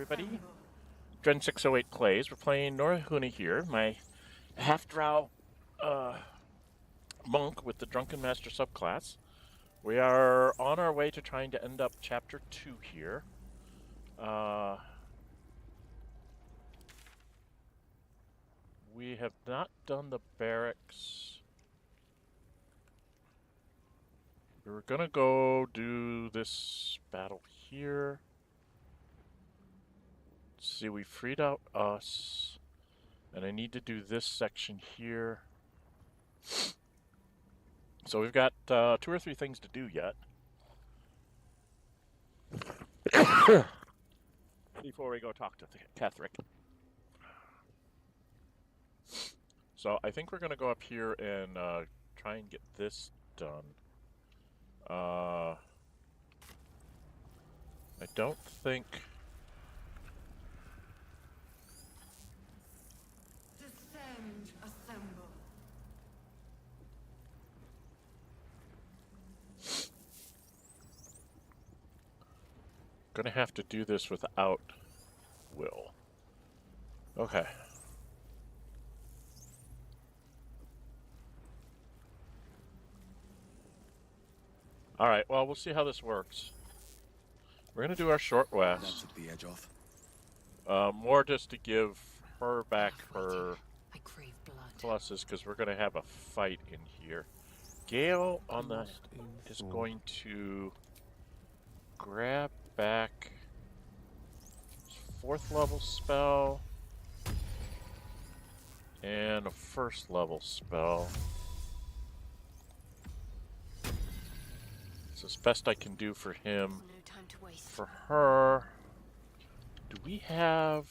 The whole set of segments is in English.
everybody. Dren608 plays. We're playing Nórë Huinë here, my half-drow monk with the Drunken Master subclass. We are on our way to trying to end up Chapter 2 here. We have not done the barracks. We were gonna go do this battle here. Let's see, we freed out us, and I need to do this section here. So we've got 2 or 3 things to do yet. Before we go talk to Ketheric. So I think we're going to go up here and try and get this done. I don't think... Descend, assemble. Gonna have to do this without Will. Okay. Alright, well, we'll see how this works. We're gonna do our short rest. That took the edge off. More just to give her back her I crave blood. pluses, because we're gonna have a fight in here. Gale on the is going to grab back 4th level spell and a 1st level spell. It's as best I can do for him. No time to waste. For her, do we have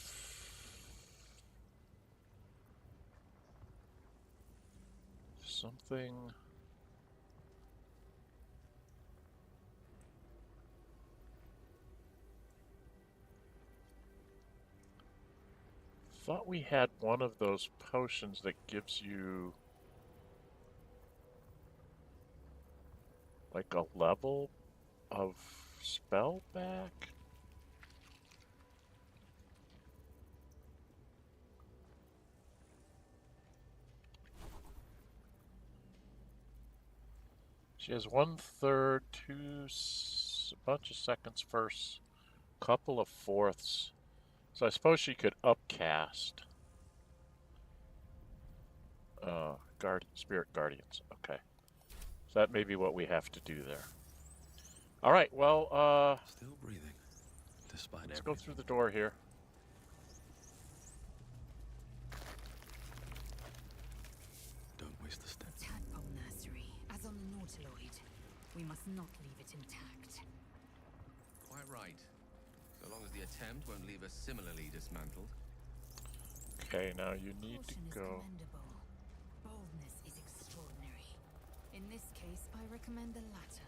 something? Thought we had one of those potions that gives you like a level of spell back. She has 1/3, a bunch of seconds first, couple of fourths. So I suppose she could upcast. Spirit Guardians. Okay. So that may be what we have to do there. All right. Well, Still breathing, despite let's everything. go through the door here. Don't waste a step. Tadpole nursery, as on the Nautiloid. We must not leave it intact. Quite right. So long as the attempt won't leave us similarly dismantled. Okay. Now you need to Caution is go. commendable. Boldness is extraordinary. In this case, I recommend the latter.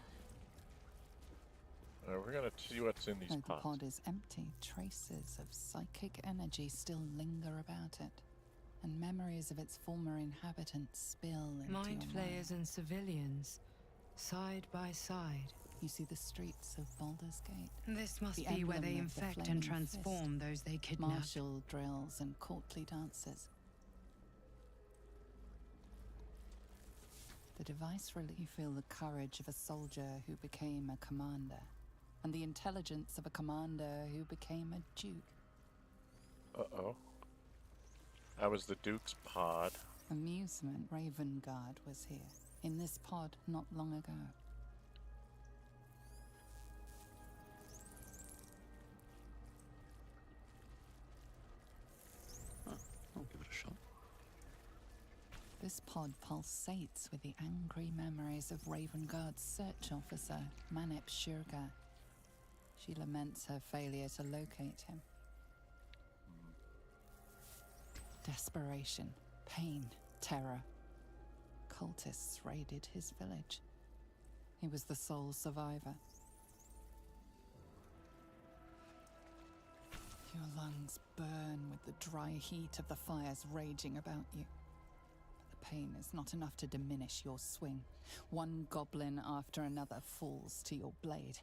We're gonna see what's in these Though the pots. pod is empty, traces of psychic energy still linger about it, and memories of its former inhabitants spill into Mind your players mind. and civilians, side by side. You see the streets of Baldur's Gate, This must The be where they emblem of the infect Flaming and Fist. transform those they kidnap. martial drills and courtly dances. The device really you feel the courage of a soldier who became a commander, and the intelligence of a commander who became a duke. Uh-oh. That was the Duke's pod. Amusement Raven Guard was here, in this pod not long ago. I'll give it a shot. This pod pulsates with the angry memories of Raven Guard's search officer, Manip Shurga. She laments her failure to locate him. Desperation, pain, terror. Cultists raided his village. He was the sole survivor. Your lungs burn with the dry heat of the fires raging about you. But the pain is not enough to diminish your swing. One goblin after another falls to your blade.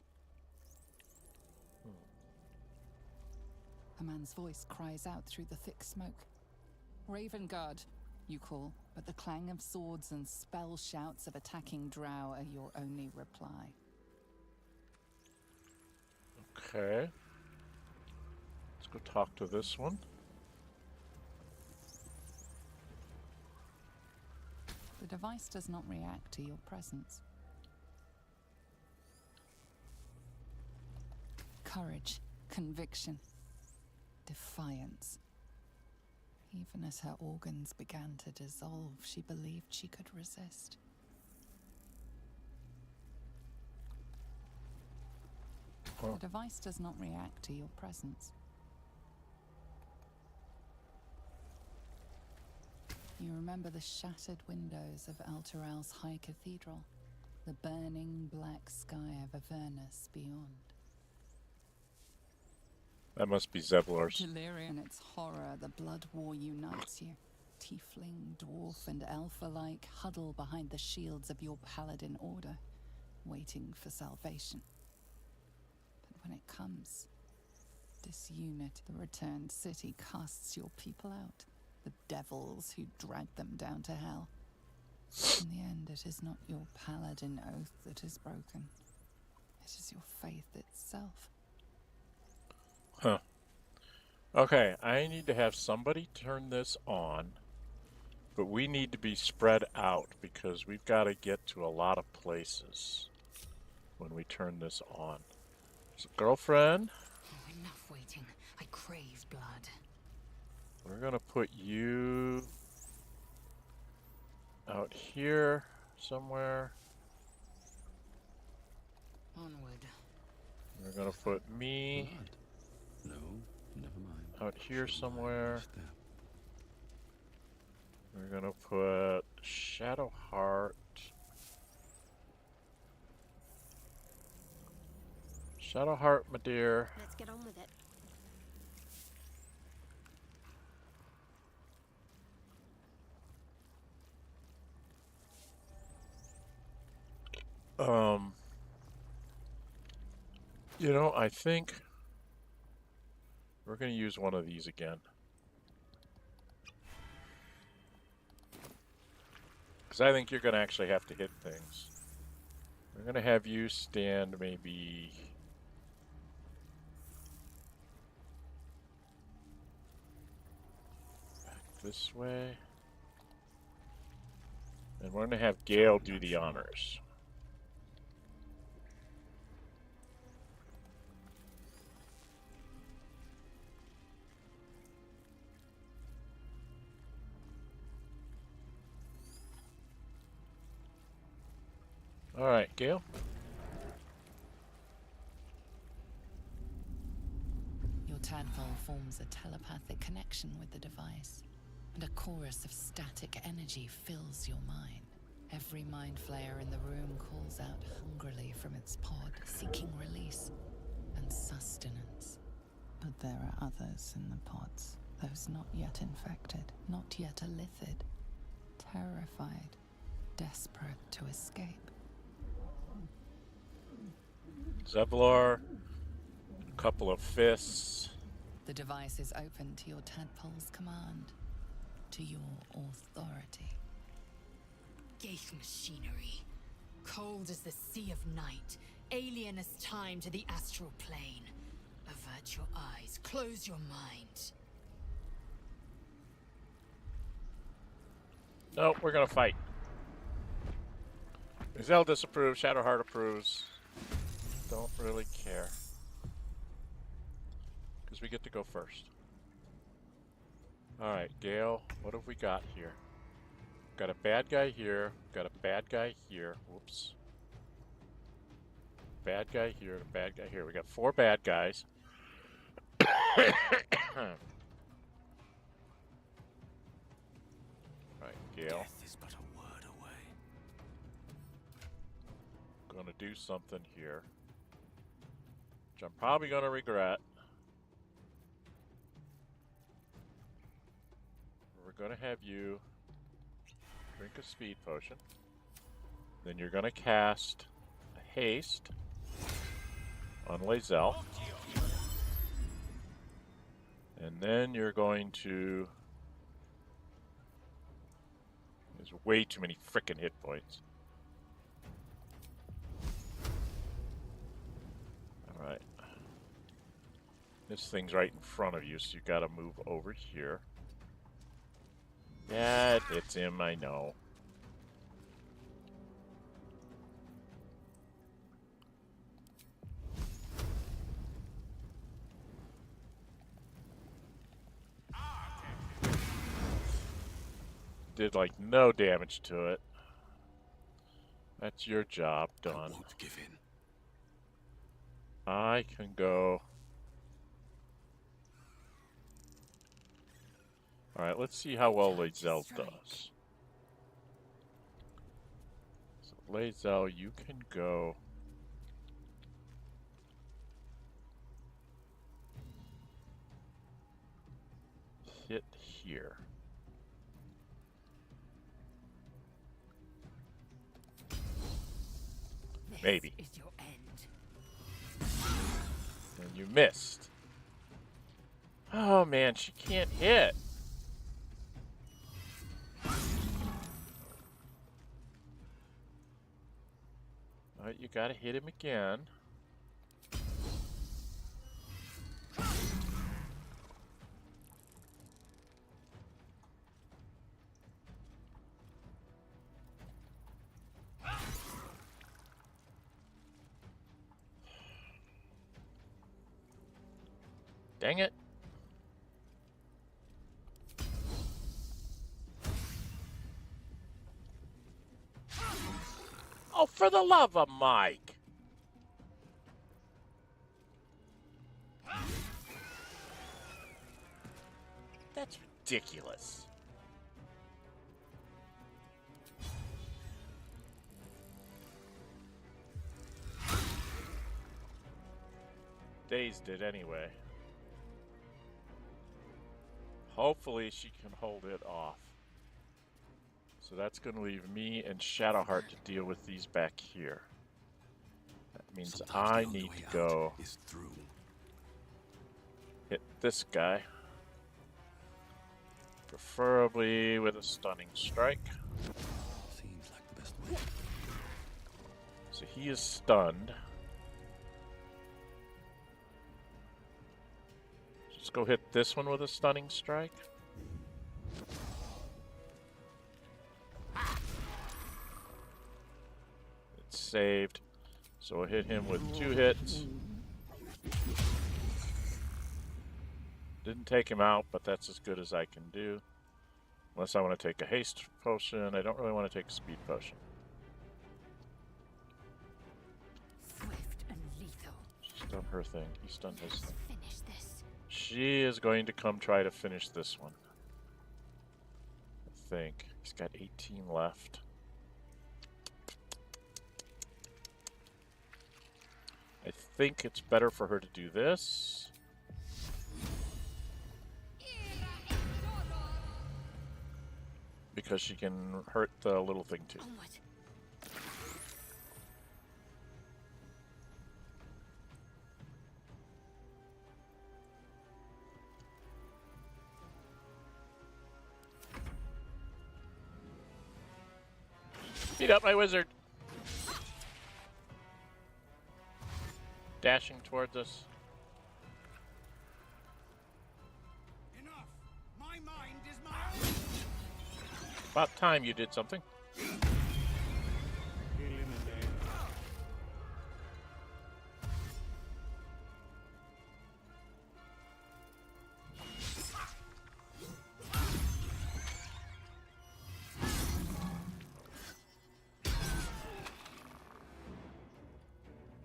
A man's voice cries out through the thick smoke. Ravengard, you call, but the clang of swords and spell shouts of attacking drow are your only reply. Okay. Let's go talk to this one. The device does not react to your presence. Courage, conviction, defiance. Even as her organs began to dissolve, she believed she could resist. Huh. The device does not react to your presence. You remember the shattered windows of Eltural's High Cathedral, the burning black sky of Avernus beyond. That must be Zevlor's. Delirium and its horror, the blood war unites you. Tiefling, dwarf, and elf alike huddle behind the shields of your paladin order, waiting for salvation. But when it comes, disunit, the returned city casts your people out, the devils who drag them down to hell. In the end, it is not your paladin oath that is broken. It is your faith itself. Huh. Okay, I need to have somebody turn this on, but we need to be spread out because we've got to get to a lot of places when we turn this on. So, girlfriend, Oh, enough waiting. I crave blood. we're going to put you out here somewhere. Onward. We're going to put me Blood. No, never mind. out here Shouldn't somewhere. step. We're going to put Shadowheart. Shadowheart, my dear. Let's get on with it. You know, I think we're going to use one of these again. Because I think you're going to actually have to hit things. We're going to have you stand maybe back this way. And we're going to have Gale do the honors. All right, Gale. Your tadpole forms a telepathic connection with the device, and a chorus of static energy fills your mind. Every mind flayer in the room calls out hungrily from its pod, seeking release and sustenance. But there are others in the pods, those not yet infected, not yet elithid, terrified, desperate to escape. Zevlor, a couple of fists. The device is open to your tadpole's command, to your authority. Gate machinery. Cold as the sea of night. Alien as time to the astral plane. Avert your eyes. Close your mind. No, we're gonna fight. Giselle disapproves, Shadowheart approves. Don't really care. Because we get to go first. Alright, Gale, what have we got here? Got a bad guy here, got a bad guy here. Whoops. Bad guy here, and a bad guy here. We got 4 bad guys. Alright, Gale. Death is but a word away. Gonna do something here, which I'm probably gonna regret. We're gonna have you drink a speed potion. Then you're gonna cast a haste on Lae'zel. And then you're going to... There's way too many frickin' hit points. Alright. This thing's right in front of you, so you gotta move over here. Yeah, it hits him, I know. Did like no damage to it. That's your job done. I won't give in. I can go. Alright, let's see how well Lae'zel does. So Lae'zel, you can go. Hit here. Maybe. This is your end. And you missed. Oh man, she can't hit. Alright, you gotta hit him again. Dang it. Oh, for the love of Mike. That's ridiculous. Dazed it anyway. Hopefully she can hold it off. So that's going to leave me and Shadowheart to deal with these back here. That means Sometimes I the only need way to out go is through. hit this guy. Preferably with a stunning strike. Seems like the best way. So he is stunned. Just go hit this one with a stunning strike. It's saved. So we'll hit him with 2 hits. Didn't take him out, but that's as good as I can do. Unless I want to take a haste potion. I don't really want to take a speed potion. Swift and lethal. She's done her thing. He's done his thing. Finish this. She is going to come try to finish this one. I think. He's got 18 left. I think it's better for her to do this. Because she can hurt the little thing too. Onward. Beat up my wizard! Dashing towards us. Enough! My mind is my own! About time you did something.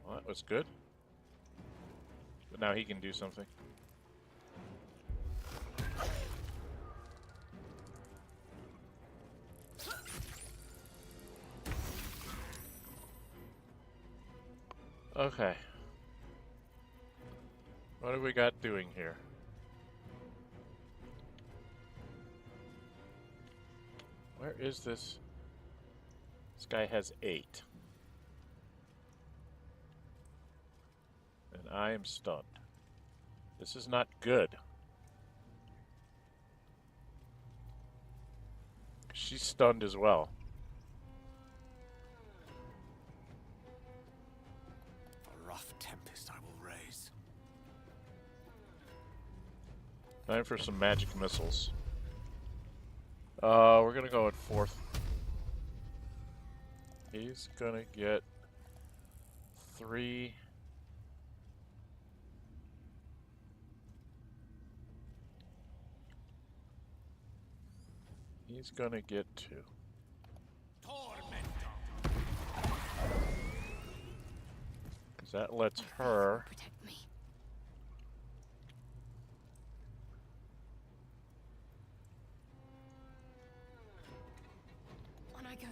Well, that was good. But now he can do something. Okay. What have we got doing here? Where is this? This guy has 8. And I am stunned. This is not good. She's stunned as well. A rough tempest I will raise. Time for some magic missiles. We're gonna go at 4th. He's gonna get 3. He's gonna get 2. Because that lets her. Protect me. On I go.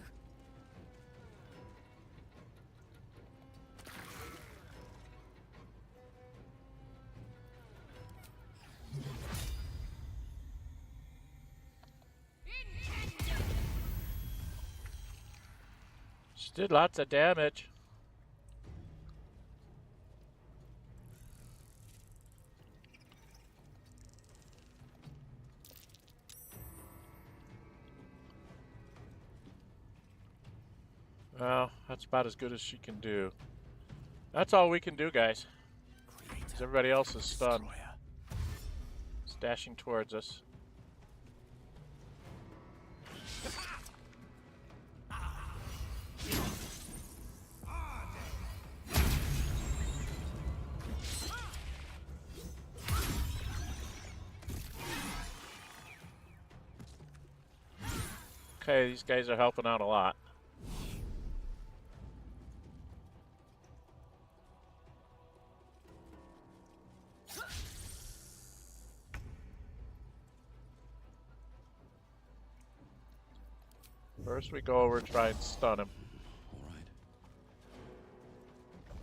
She did lots of damage. Well, that's about as good as she can do. That's all we can do, guys. 'Cause everybody else is stunned. It's dashing towards us. Okay, these guys are helping out a lot. First we go over and try and stun him. All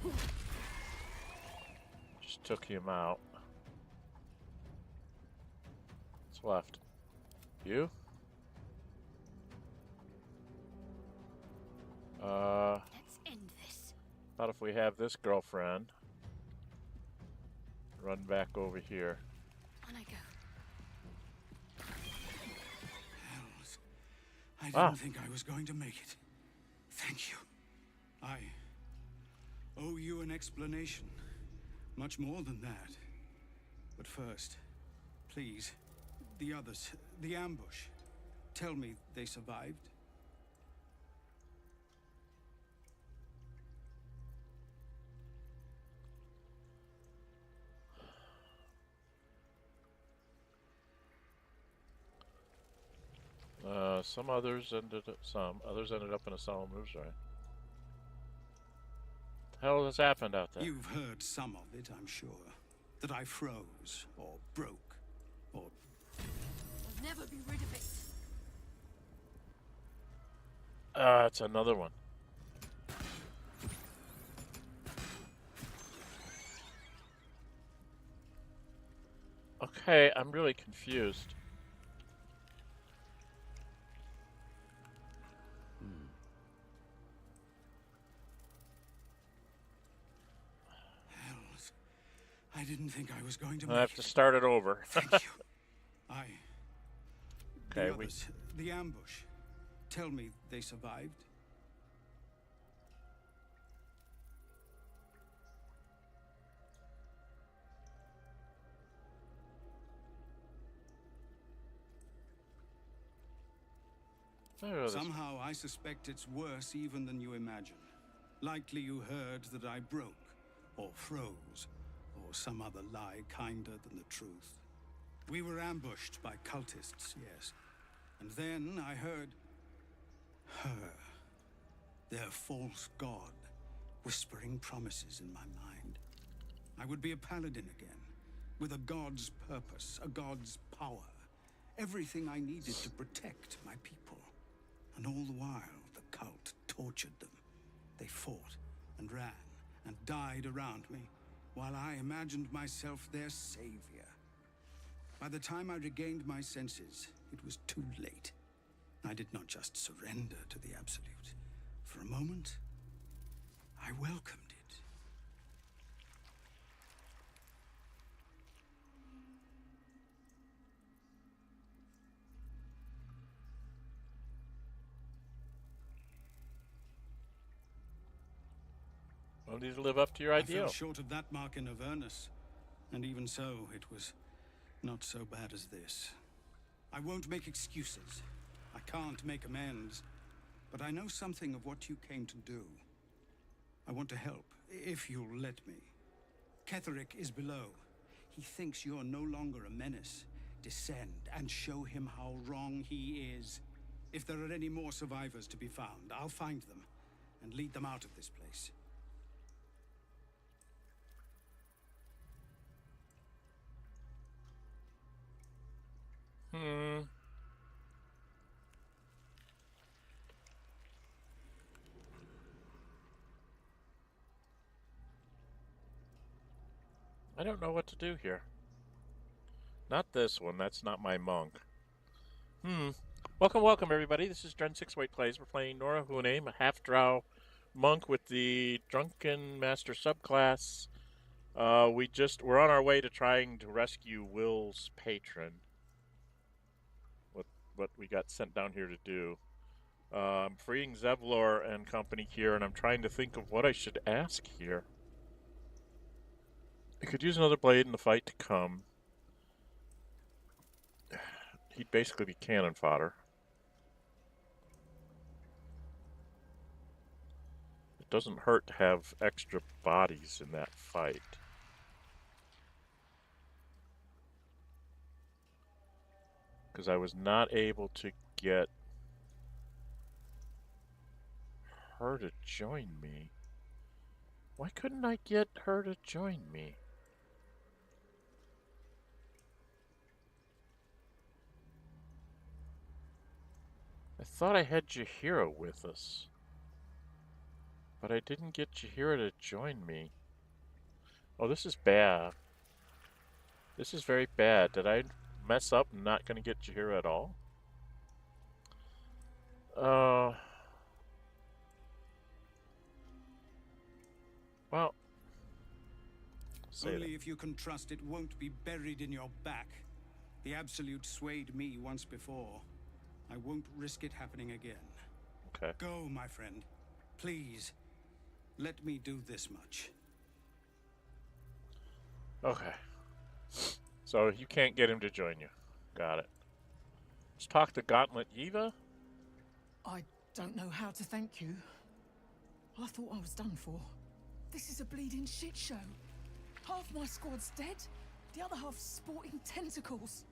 right. Just took him out. What's left? You? Let's end this. Thought if we have this girlfriend, run back over here. On I go. Hells. I didn't think I was going to make it. Thank you. I owe you an explanation. Much more than that. But first, please, the others, the ambush. Tell me they survived. Some others ended up in a solemn moves, right? The hell has happened out there? You've heard some of it, I'm sure. That I froze, or broke, or... I'll never be rid of it. It's another one. Okay, I'm really confused. Hells. I didn't think I was going to I make have it. to start it over. Thank you. Okay, the others, the ambush. Tell me they survived. Somehow I suspect it's worse even than you imagine. Likely you heard that I broke, or froze, or some other lie kinder than the truth. We were ambushed by cultists, yes. And then I heard... her. Their false god, whispering promises in my mind. I would be a paladin again, with a god's purpose, a god's power. Everything I needed to protect my people. And all the while, the cult tortured them. They fought and ran and died around me, while I imagined myself their savior. By the time I regained my senses, it was too late. I did not just surrender to the Absolute. For a moment, I welcomed it. Only to live up to your I ideal. fell short of that mark in Avernus, and even so, it was not so bad as this. I won't make excuses. I can't make amends, but I know something of what you came to do. I want to help, if you'll let me. Ketheric is below. He thinks you're no longer a menace. Descend and show him how wrong he is. If there are any more survivors to be found, I'll find them and lead them out of this place. I don't know what to do here. Not this one. That's not my monk. Welcome, everybody. This is Dren608 Plays. We're playing Nórë Huinë, a half-drow monk with the Drunken Master subclass. We're on our way to trying to rescue Will's patron. What we got sent down here to do. I'm freeing Zevlor and company here, and I'm trying to think of what I should ask here. I could use another blade in the fight to come. He'd basically be cannon fodder. It doesn't hurt to have extra bodies in that fight. Because I was not able to get her to join me. Why couldn't I get her to join me? I thought I had Jaheira with us. But I didn't get Jaheira to join me. Oh, this is bad. This is very bad. Did I mess up and not going to get Jaheira at all? Well, Only if you can trust it won't be buried in your back. The Absolute swayed me once before. I won't risk it happening again. Okay. Go, my friend. Please, let me do this much. Okay. So you can't get him to join you. Got it. Let's talk to Gauntlet Yiva. I don't know how to thank you. I thought I was done for. This is a bleeding shit show. Half my squad's dead, the other half sporting tentacles.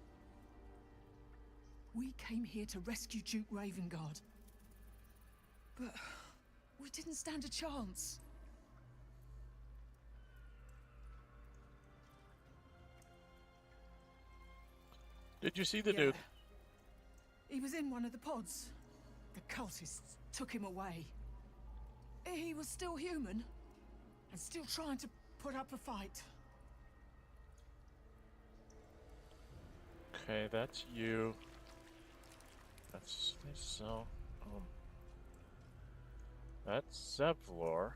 We came here to rescue Duke Ravengard. But we didn't stand a chance. Did you see the dude? He was in one of the pods. The cultists took him away. He was still human and still trying to put up a fight. Okay, that's you. That's so. That's Zevlor.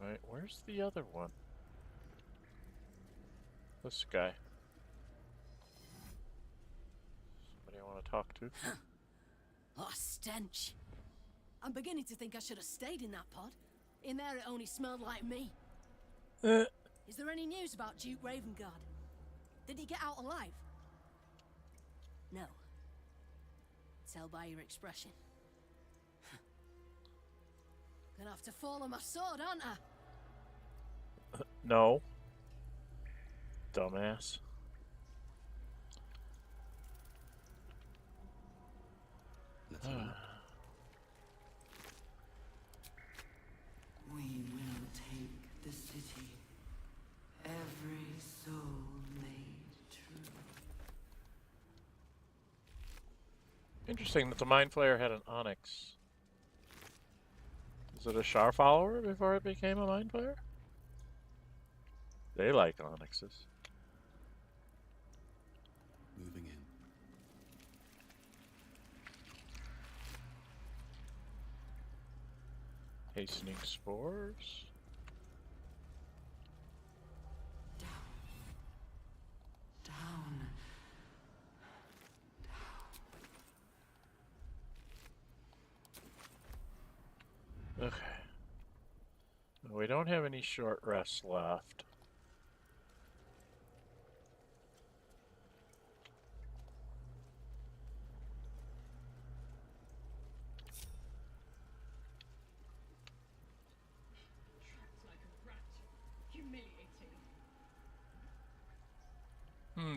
Right, where's the other one? This guy. Somebody I want to talk to? Oh, stench. I'm beginning to think I should have stayed in that pod. In there it only smelled like me. Is there any news about Duke Ravengard? Did he get out alive? No. Tell by your expression. Gonna have to fall on my sword, aren't I? No. Dumbass. We will take the city. Every soul made true. Interesting that the Mind Flayer had an Onyx. Is it a Shar follower before it became a Mind Flayer? They like Onyxes. Moving in. Hastening spores. Down. Okay. We don't have any short rests left.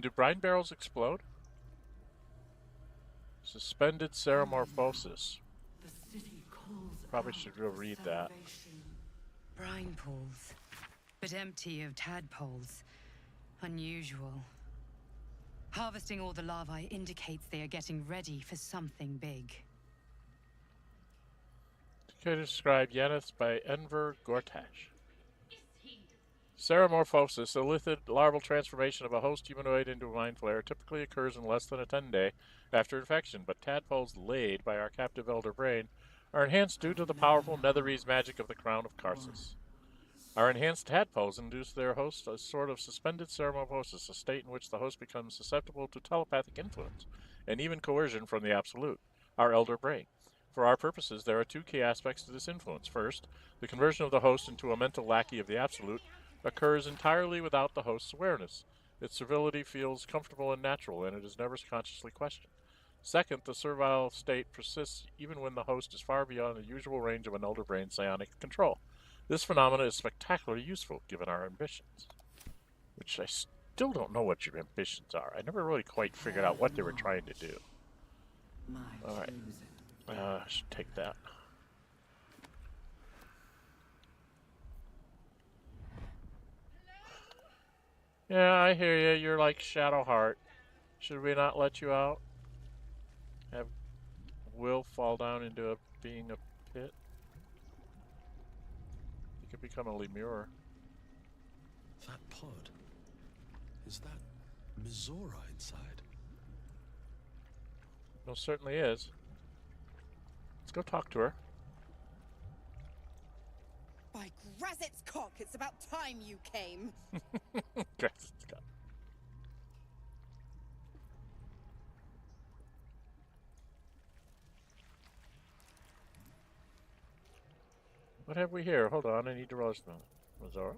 Do brine barrels explode? Suspended ceramorphosis. The city calls Probably out should go for read that. salvation. Brine pools, but empty of tadpoles. Unusual. Harvesting all the larvae indicates they are getting ready for something big. Okay, described Yaneth by Enver Gortash. Ceramorphosis, a lithid larval transformation of a host humanoid into a mind flayer, typically occurs in less than a 10-day after infection, but tadpoles laid by our captive Elder Brain are enhanced due to the powerful Netherese magic of the Crown of Karsus. Our enhanced tadpoles induce their host a sort of suspended ceramorphosis, a state in which the host becomes susceptible to telepathic influence, and even coercion from the Absolute, our Elder Brain. For our purposes, there are two key aspects to this influence. First, the conversion of the host into a mental lackey of the Absolute occurs entirely without the host's awareness. Its servility feels comfortable and natural, and it is never consciously questioned. Second, the servile state persists even when the host is far beyond the usual range of an Elder Brain's psionic control. This phenomenon is spectacularly useful given our ambitions. Which I still don't know what your ambitions are. I never really quite figured out what they were trying to do. Alright. I should take that. Yeah, I hear you. You're like Shadowheart. Should we not let you out? Have Will fall down into being a pit? He could become a lemur. That pod. Is that Mizora inside? Most certainly is. Let's go talk to her. By Grazit's cock, it's about time you came. Grazit's cock. What have we here? Hold on, I need to roll this. Mizora?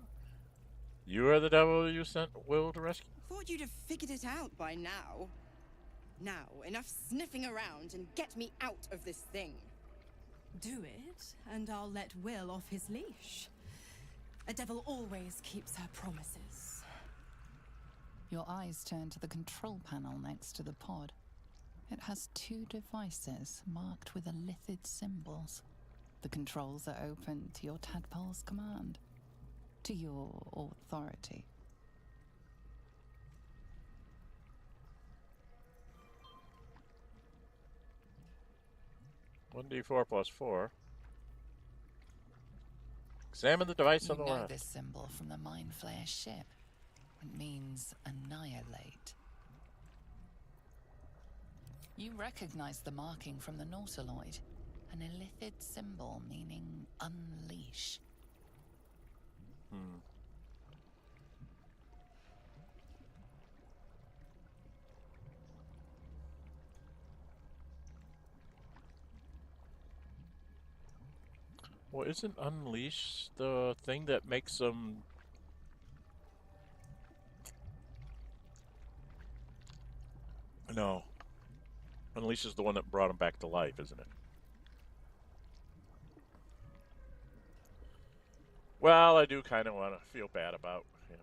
You are the devil you sent Will to rescue? Thought you'd have figured it out by now. Now, enough sniffing around and get me out of this thing. Do it, and I'll let Will off his leash. A devil always keeps her promises. Your eyes turn to the control panel next to the pod. It has two devices marked with illithid symbols. The controls are open to your tadpole's command, to your authority. (1d4 plus 4). Examine the device on the You know left. this symbol from the Mind Flayer ship. It means annihilate. You recognize the marking from the nautiloid, an illithid symbol meaning unleash. Well, isn't unleash the thing that makes them... No. Unleash is the one that brought him back to life, isn't it? Well, I do kind of want to feel bad about him.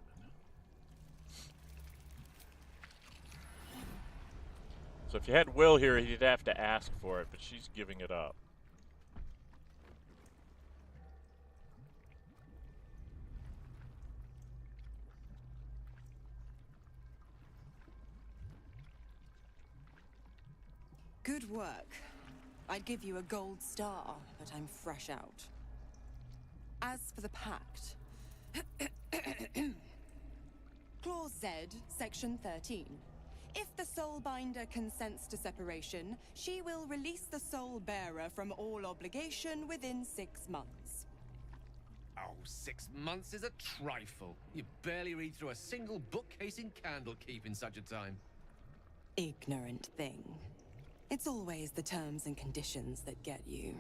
So if you had Will here, he'd have to ask for it, but she's giving it up. Good work. I'd give you a gold star, but I'm fresh out. As for the pact... Clause Z, Section 13. If the Soulbinder consents to separation, she will release the Soul Bearer from all obligation within 6 months. Oh, 6 months is a trifle. You barely read through a single bookcase in Candlekeep in such a time. Ignorant thing. It's always the terms and conditions that get you.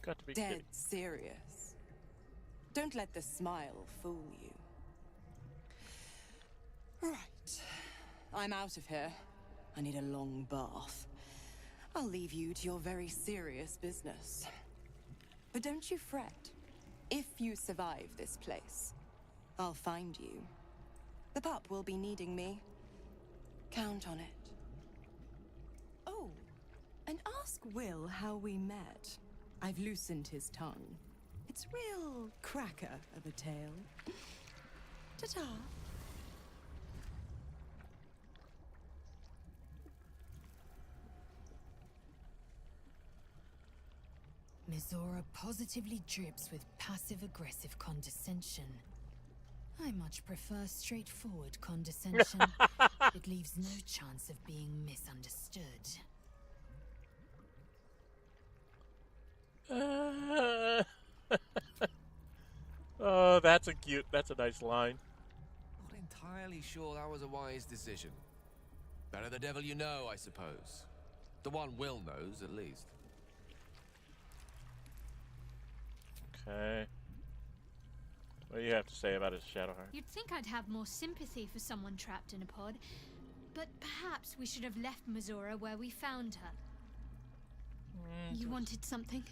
got to be Dead kidding. serious. Don't let the smile fool you. Right. I'm out of here. I need a long bath. I'll leave you to your very serious business. But don't you fret. If you survive this place, I'll find you. The pup will be needing me. Count on it. Oh, and ask Will how we met. I've loosened his tongue. It's real cracker of a tale. Ta-ta. Mizora positively drips with passive-aggressive condescension. I much prefer straightforward condescension. It leaves no chance of being misunderstood. Oh, that's a nice line. Not entirely sure that was a wise decision. Better the devil you know, I suppose. The one Will knows, at least. Okay. What do you have to say about his Shadowheart? You'd think I'd have more sympathy for someone trapped in a pod, but perhaps we should have left Mizora where we found her. You wanted something?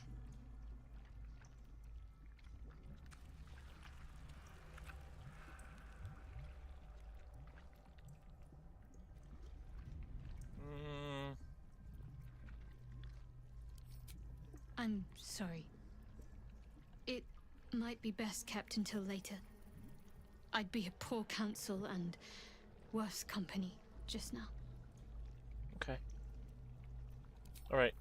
I'm sorry. It might be best kept until later. I'd be a poor counsel and worse company just now. Okay. Alright.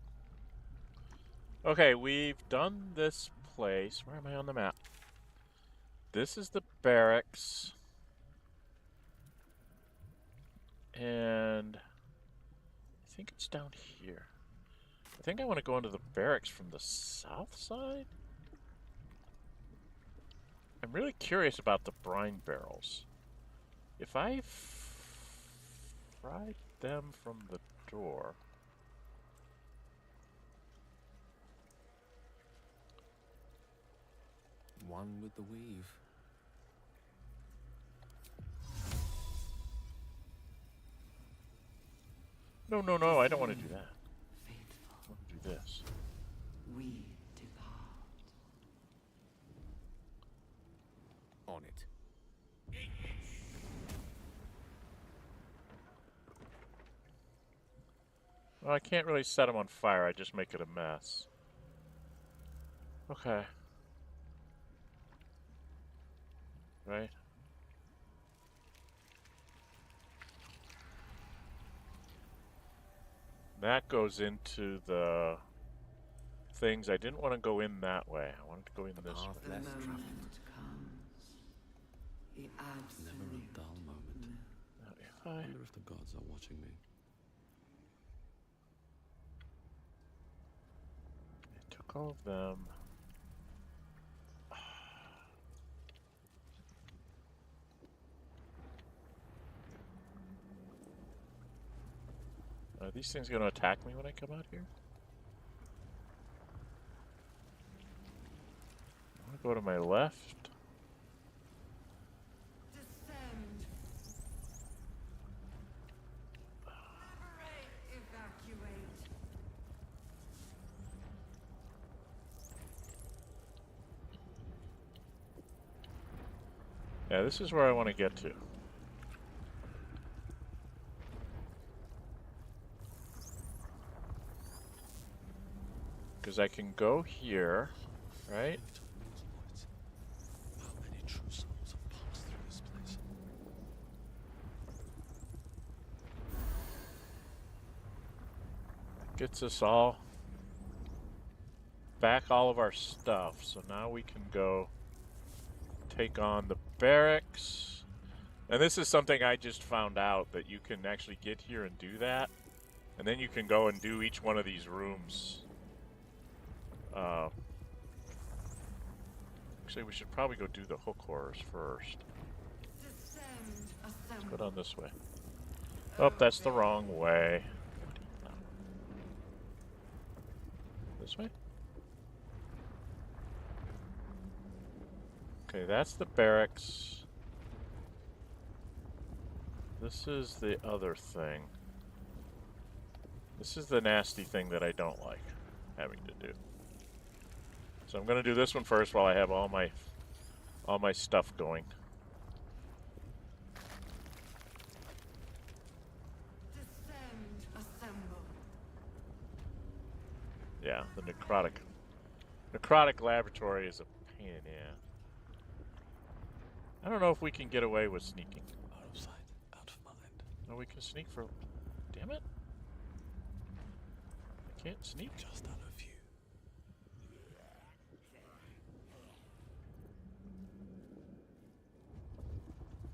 Okay, we've done this place. Where am I on the map? This is the barracks. And I think it's down here. I think I want to go into the barracks from the south side. I'm really curious about the brine barrels. If I fried them from the door... One with the weave. No, no, no, I don't want to do that. I want to do this. We depart. On it. Well, I can't really set them on fire, I just make it a mess. Okay. Right? That goes into the things. I didn't want to go in that way. I wanted to go in this way. The moment comes. The absolute. Never a dull moment. Now, if I I... wonder if the gods are watching me. I took all of them. Are these things going to attack me when I come out here? I want to go to my left. Descend. Liberate, evacuate. Yeah, this is where I want to get to. Because I can go here, right? How many true souls have passed through this place? Gets us all back all of our stuff. So now we can go take on the barracks. And this is something I just found out, that you can actually get here and do that. And then you can go and do each one of these rooms. Actually, we should probably go do the hook horrors first. Let's go down this way. Oh, that's the wrong way. This way? Okay, that's the barracks. This is the other thing. This is the nasty thing that I don't like having to do. So I'm gonna do this one first while I have all my stuff going. Descend, assemble. Yeah, the necrotic laboratory is a pain in the ass. I don't know if we can get away with sneaking. Out of sight, out of mind. No, we can sneak for... Damn it. I can't sneak. Just out of view.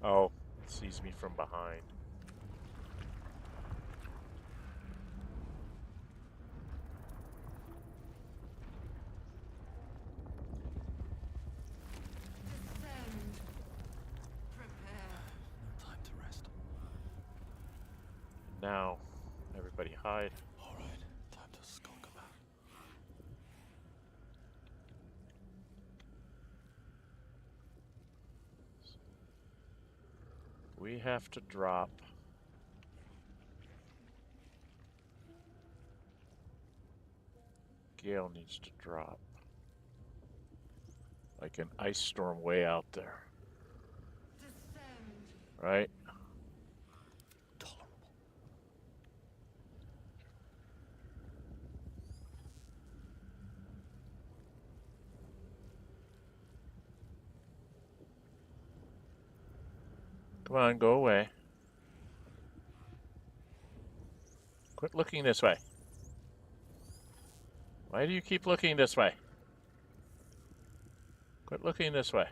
Oh, it sees me from behind. Descend. Prepare. No time to rest. Now, everybody hide. Alright, time to skulk about. We have to drop... Gale needs to drop. Like an ice storm way out there. Descend. Right? Tolerable. Come on, go away. Quit looking this way. Why do you keep looking this way? Quit looking this way.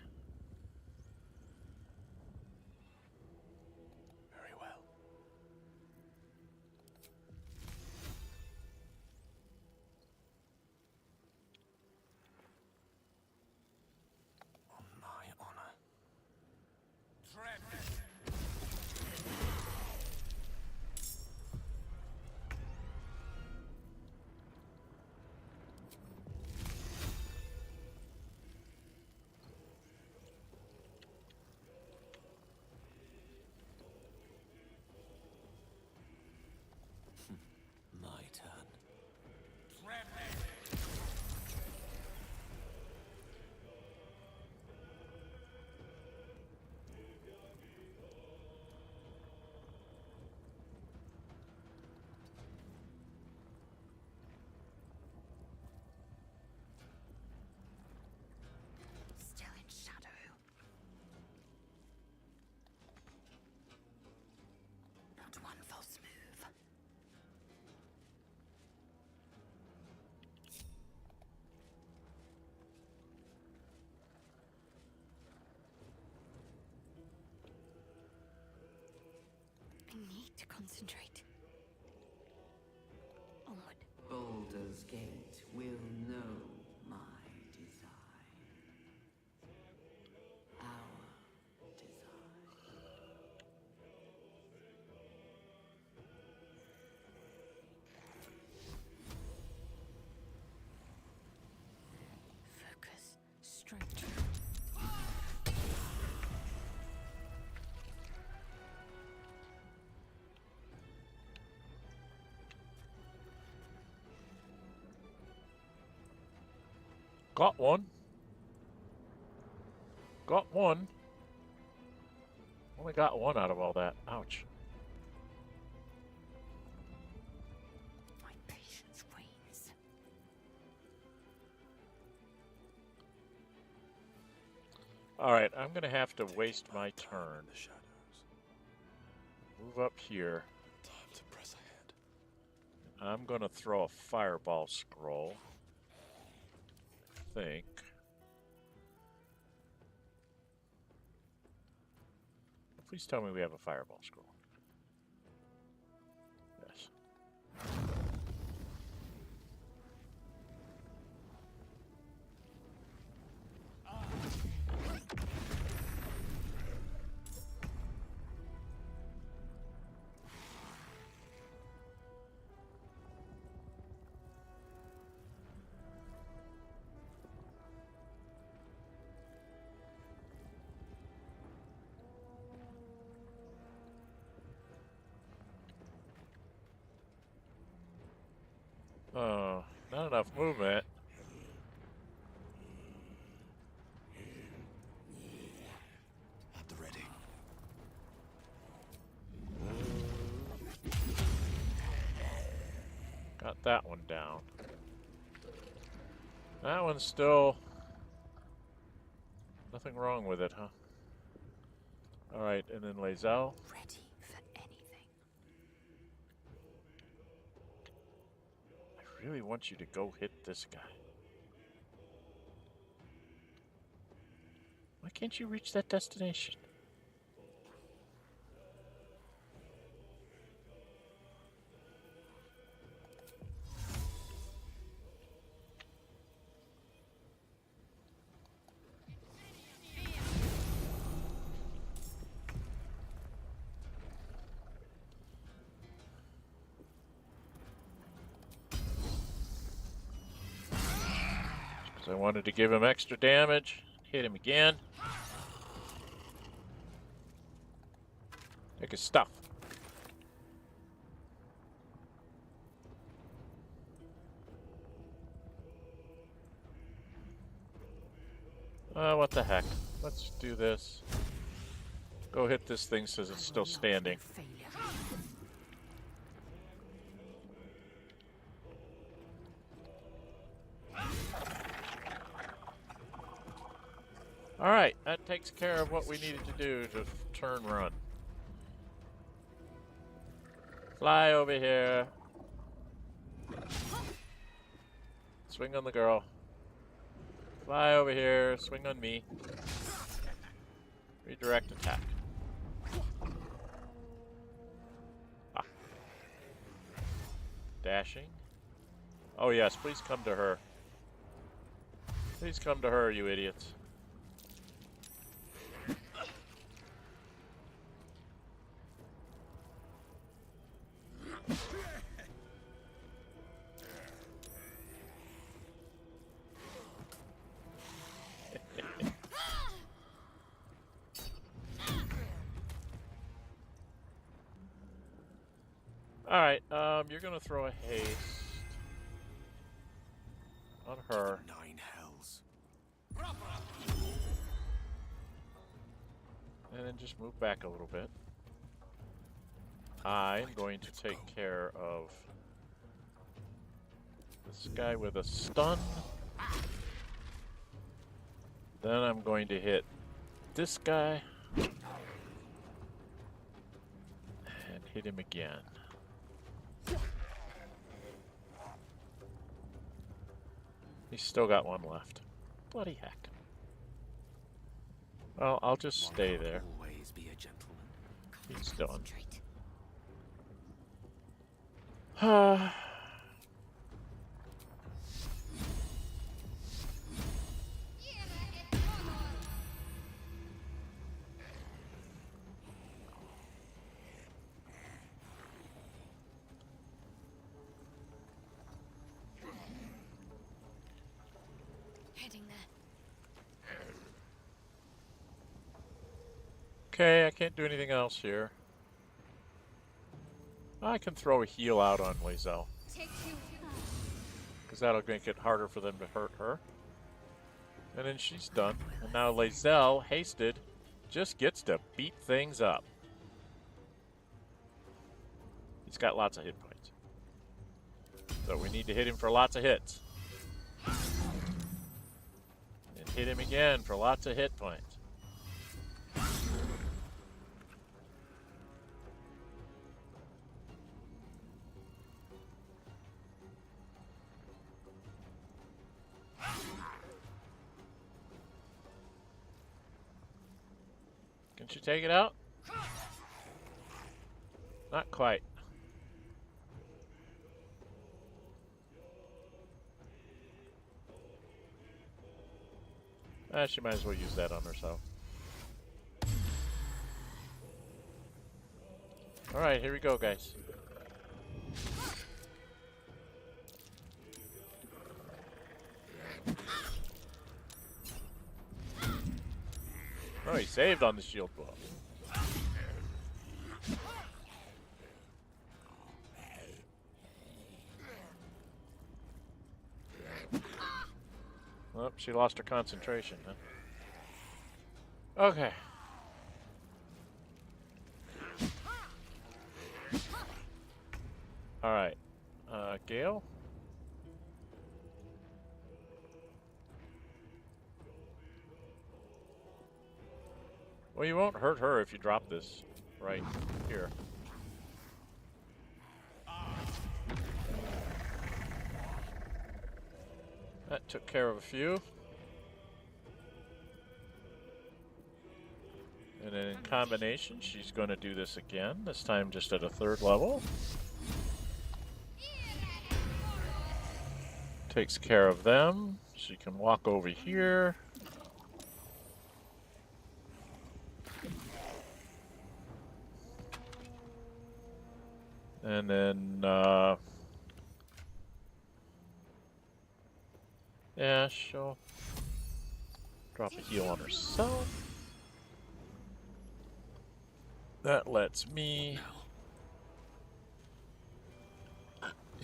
Very well. On my honor. My turn. Still in shadow. Not one false move. I need to concentrate. Onward. Baldur's Gate will know my design. Our design. Focus. Straight through. Got one. Got one. Only got one out of all that. Ouch. My patience wanes. Alright, I'm gonna have to waste my turn. The shadows. Move up here. Time to press ahead. I'm gonna throw a fireball scroll. I think. Please tell me we have a fireball scroll. Yes. Oh, not enough movement. At the ready. Got that one down. That one's still... Nothing wrong with it, huh? Alright, and then Lae'zel. Ready for anything. I really want you to go hit this guy. Why can't you reach that destination? I wanted to give him extra damage. Hit him again. Take his stuff. What the heck? Let's do this. Go hit this thing since it's still standing. Alright, that takes care of what we needed to do to turn run. Fly over here. Swing on the girl. Fly over here, swing on me. Redirect attack. Ah. Dashing. Oh yes, please come to her. Please come to her, you idiots. Alright, you're gonna throw a haste on her. 9 hells. And then just move back a little bit. I'm going to take care of this guy with a stun. Then I'm going to hit this guy. And hit him again. He's still got one left. Bloody heck. Well, I'll just stay there. Always be a gentleman. He's done. Heading there. Okay, I can't do anything else here. I can throw a heal out on Lae'zel, because that'll make it harder for them to hurt her. And then she's done. And now Lae'zel, hasted, just gets to beat things up. He's got lots of hit points. So we need to hit him for lots of hits. And hit him again for lots of hit points. Can she take it out? Not quite. She might as well use that on herself. Alright, here we go, guys. Oh, he saved on the shield blow. Oh, she lost her concentration, huh? Okay. Alright. Gale? Well, you won't hurt her if you drop this right here. That took care of a few. And then in combination, she's going to do this again, this time just at a 3rd level. Takes care of them. She can walk over here. And then, yeah, she'll drop a heal on herself. That lets me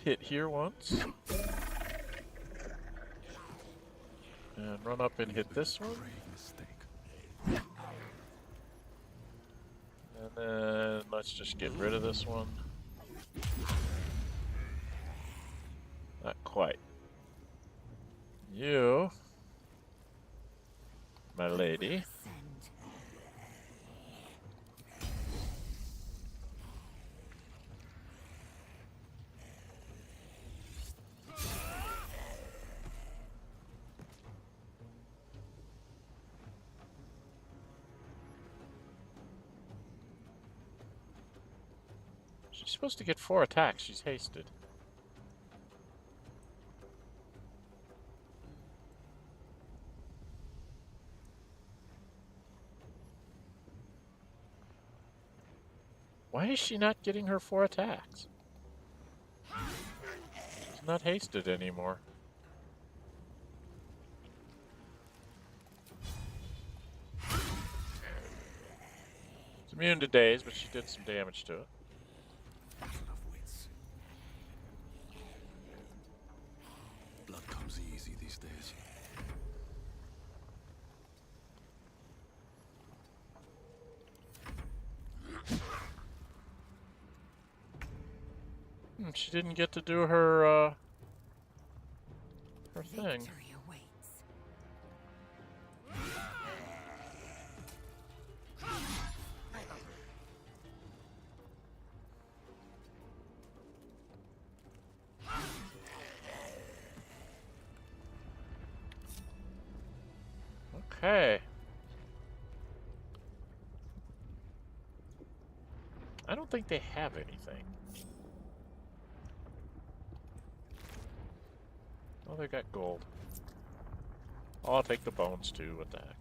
hit here once. And run up and hit this one. And then let's just get rid of this one. Not quite. You, my lady. She's supposed to get 4 attacks. She's hasted. Why is she not getting her 4 attacks? She's not hasted anymore. It's immune to daze, but she did some damage to it. Blood comes easy these days. She didn't get to do her her thing. Okay. I don't think they have anything. Oh, they got gold. Oh, I'll take the bones too. What the heck?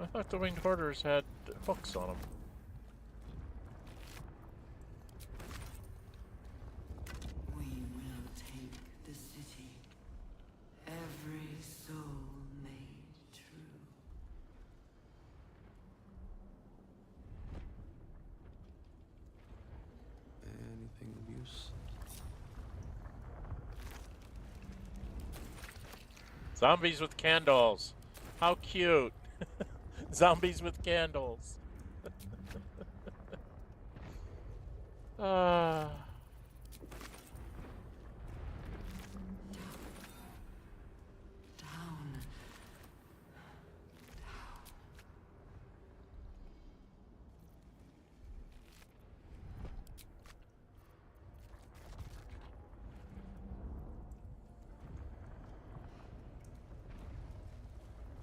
I thought the winged hoarders had hooks on them. We will take the city. Every soul made true. Anything of use? Zombies with candles. How cute. Zombies with candles. Ah. Down.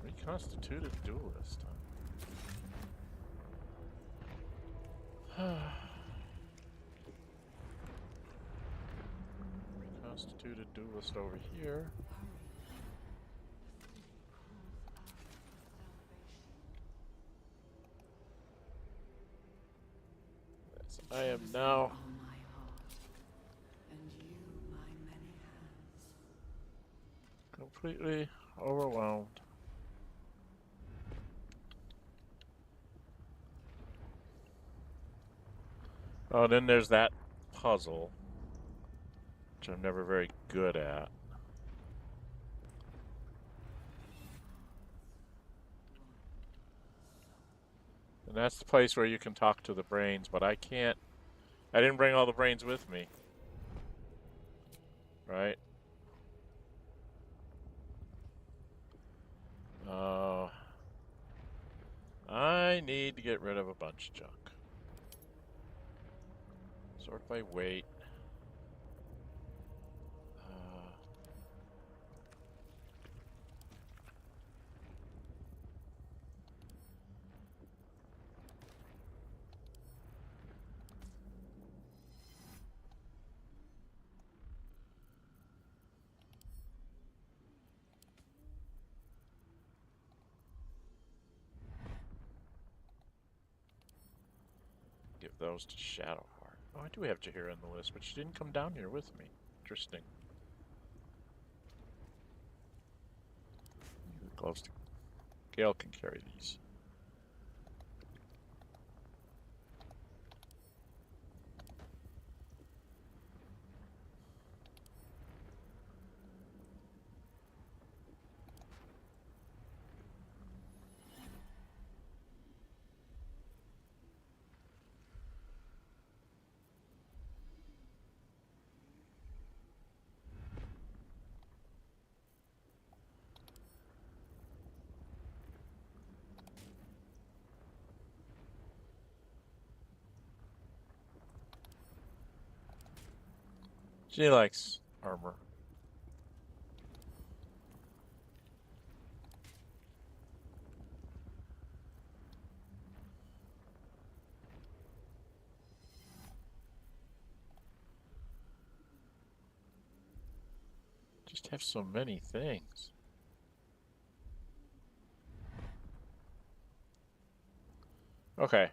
Reconstituted duelist, huh? Reconstituted duelist over here. Yes, I am now. Completely overwhelmed. Oh, then there's that puzzle, which I'm never very good at. And that's the place where you can talk to the brains, but I can't. I didn't bring all the brains with me. Right? I need to get rid of a bunch of junk. Sort by weight. Give those to Shadowheart. Oh, I do have Jaheira on the list, but she didn't come down here with me. Interesting. Gloves to Gale can carry these. She likes armor. Just have so many things. Okay.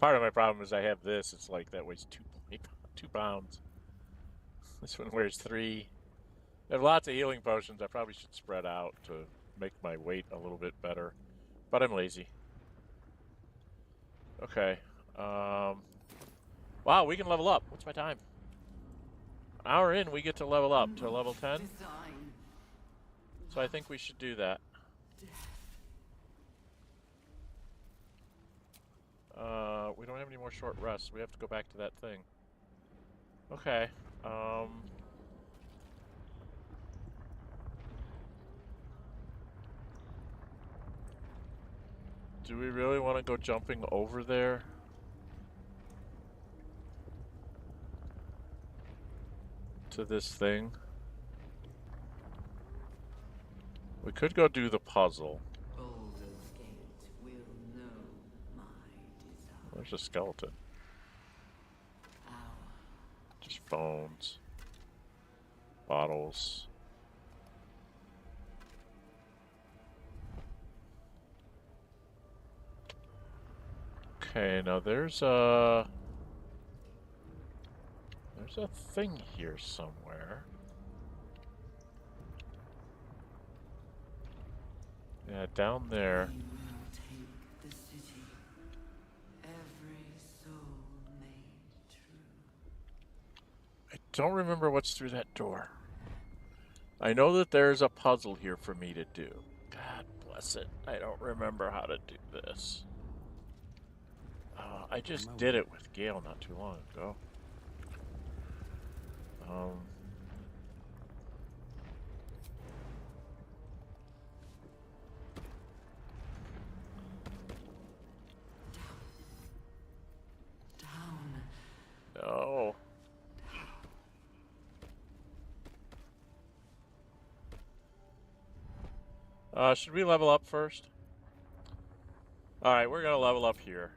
Part of my problem is I have this. It's like that weighs 2 pounds. This one weighs 3. I have lots of healing potions. I probably should spread out to make my weight a little bit better, but I'm lazy. Okay. Wow, we can level up. What's my time? An hour in, we get to level up to level 10. So I think we should do that. We don't have any more short rests. We have to go back to that thing. Okay. Do we really want to go jumping over there? To this thing? We could go do the puzzle. There's a skeleton. Just bones. Bottles. Okay, now there's a thing here somewhere. Yeah, down there. I don't remember what's through that door. I know that there's a puzzle here for me to do. God bless it. I don't remember how to do this. I just did it with Gale not too long ago. No. Should we level up first? Alright, we're gonna level up here.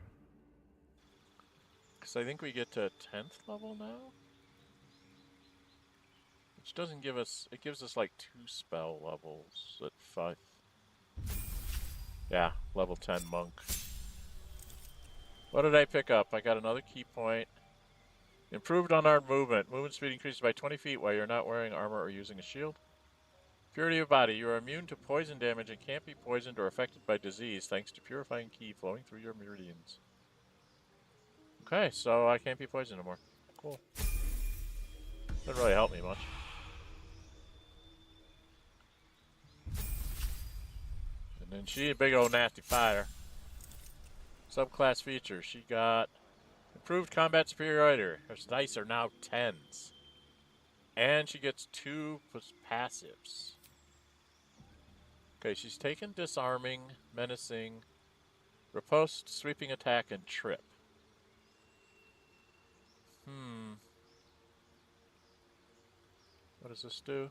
Because I think we get to 10th level now? Which doesn't give us... It gives us like 2 spell levels at 5. Yeah, level 10 monk. What did I pick up? I got another key point. Improved unarmed movement. Movement speed increases by 20 feet while you're not wearing armor or using a shield. Purity of body. You are immune to poison damage and can't be poisoned or affected by disease thanks to purifying ki flowing through your meridians. Okay, so I can't be poisoned anymore. Cool. Doesn't really help me much. And then she a big old nasty fire. Subclass features. She got improved combat superiority. Her dice are now 10s. And she gets 2 passives. Okay, she's taken disarming, menacing, riposte, sweeping attack, and trip. What does this do?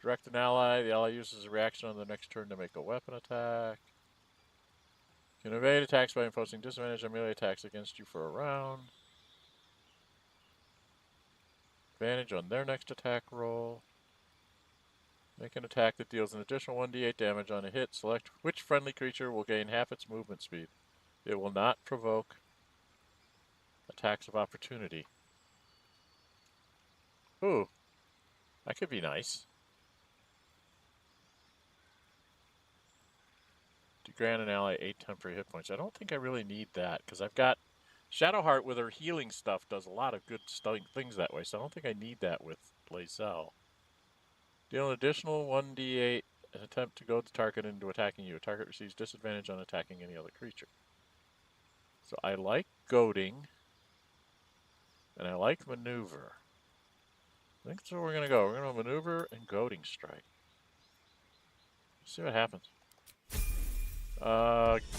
Direct an ally. The ally uses a reaction on the next turn to make a weapon attack. Can evade attacks by imposing disadvantage on melee attacks against you for a round. Advantage on their next attack roll. Make an attack that deals an additional 1d8 damage on a hit. Select which friendly creature will gain half its movement speed. It will not provoke attacks of opportunity. Ooh, that could be nice. To grant an ally 8 temporary hit points. I don't think I really need that because I've got Shadowheart with her healing stuff does a lot of good things that way, so I don't think I need that with Lae'zel. Deal an additional 1d8 and attempt to goad the target into attacking you. A target receives disadvantage on attacking any other creature. So I like goading, and I like maneuver. I think that's where we're going to go. We're going to maneuver and goading strike. See what happens.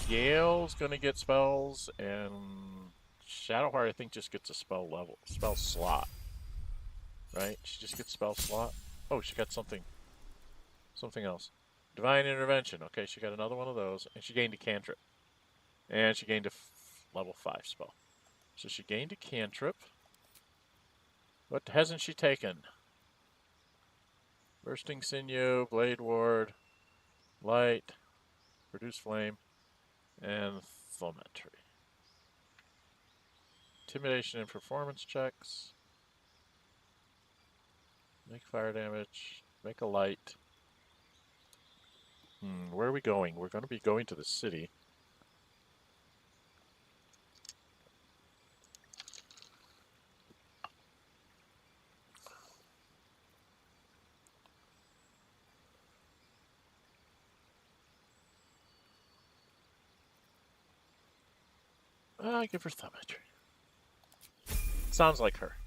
Gale's going to get spells, and Shadowheart I think just gets a spell slot. Right? She just gets spell slot. Oh, she got something else. Divine Intervention. Okay, she got another one of those, and she gained a cantrip. And she gained a level 5 spell. So she gained a cantrip. What hasn't she taken? Bursting Sinew, Blade Ward, Light, Produce Flame, and Thaumetry. Intimidation and performance checks. Make fire damage. Make a light. Where are we going? We're going to be going to the city. Give her Thaumetry. Sounds like her.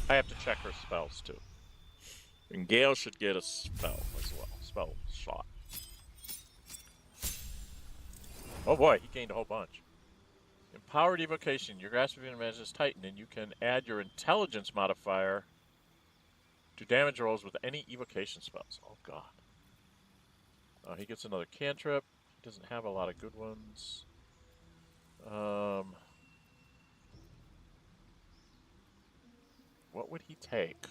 I have to check her spells too. And Gale should get a spell as well. Spell shot. Oh boy, he gained a whole bunch. Empowered Evocation. Your grasp of advantage is tightened, and you can add your intelligence modifier to damage rolls with any evocation spells. Oh god. He gets another cantrip. He doesn't have a lot of good ones. What would he take?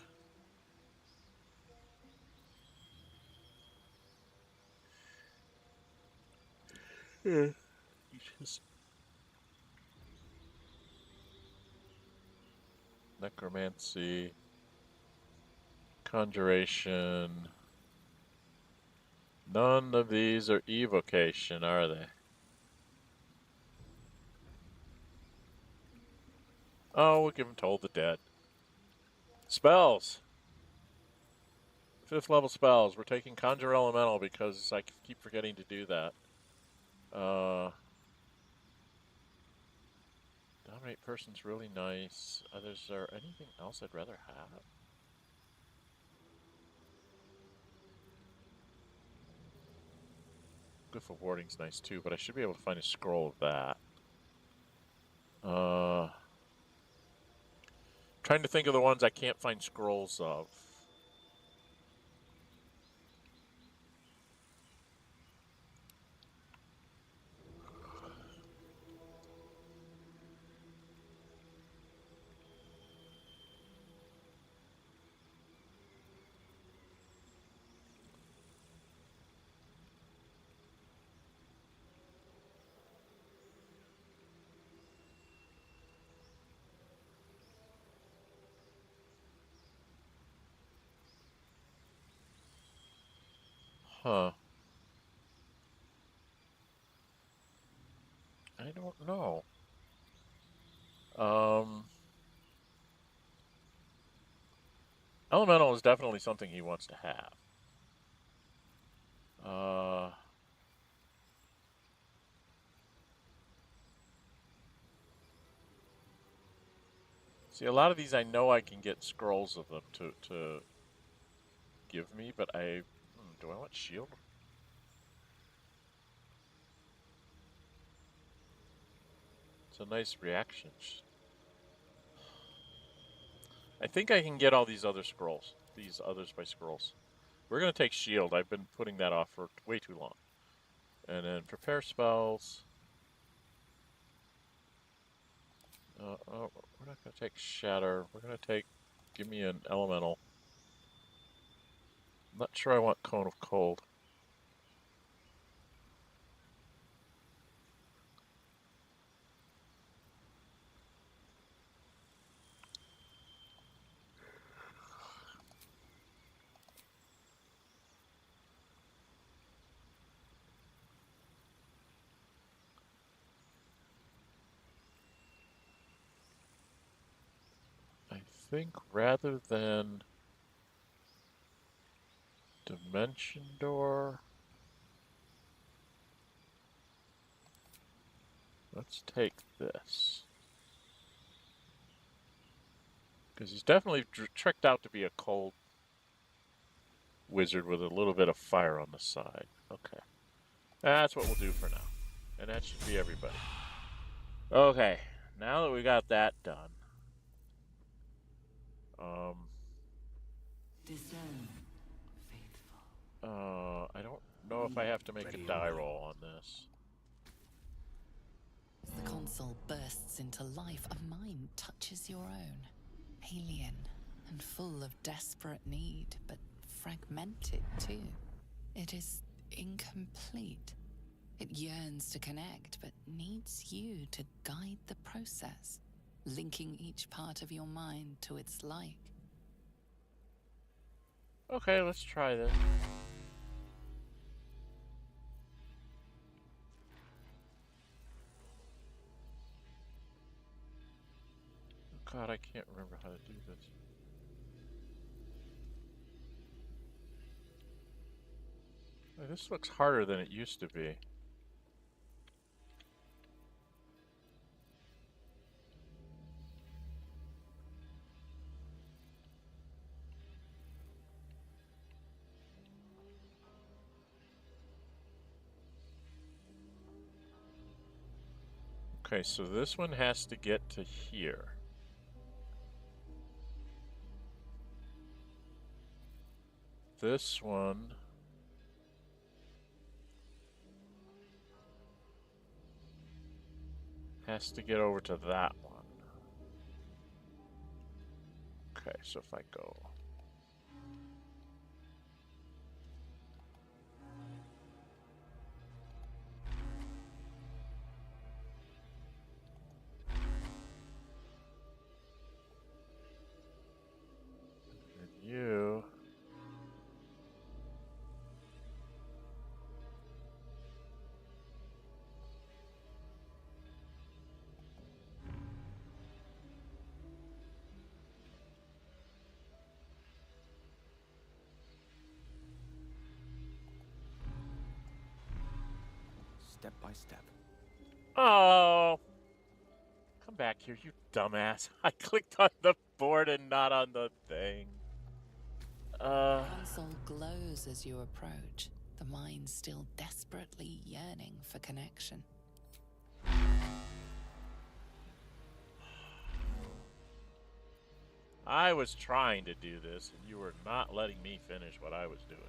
Necromancy, Conjuration. None of these are evocation, are they? Oh, we'll give him Toll the Dead. Spells. 5th level spells. We're taking Conjure Elemental because I keep forgetting to do that. Dominate Person's really nice. Is there anything else I'd rather have? Good for Warding's nice too, but I should be able to find a scroll of that. Trying to think of the ones I can't find scrolls of. Huh. I don't know. Elemental is definitely something he wants to have. See, a lot of these I know I can get scrolls of them to give me, but do I want shield? It's a nice reaction. I think I can get all these other scrolls. These others by scrolls. We're going to take shield. I've been putting that off for way too long. And then prepare spells. Oh, we're not going to take shatter. We're going to take, give me an elemental. I'm not sure I want cone of cold. I think rather than dimension door, let's take this. Because he's definitely tricked out to be a cold wizard with a little bit of fire on the side. Okay. That's what we'll do for now. And that should be everybody. Okay. Now that we got that done. Discern, faithful. I don't know if I have to make a die roll on this. As the console bursts into life, a mind touches your own. Alien and full of desperate need, but fragmented too. It is incomplete. It yearns to connect, but needs you to guide the process, linking each part of your mind to its like. Okay, let's try this. Oh God, I can't remember how to do this. Oh, this looks harder than it used to be. Okay, so this one has to get to here. This one has to get over to that one. Okay, so if I go... And you... Step by step. Oh! Come back here, you dumbass. I clicked on the board and not on the thing. The console glows as you approach, the mind still desperately yearning for connection. I was trying to do this, and you were not letting me finish what I was doing.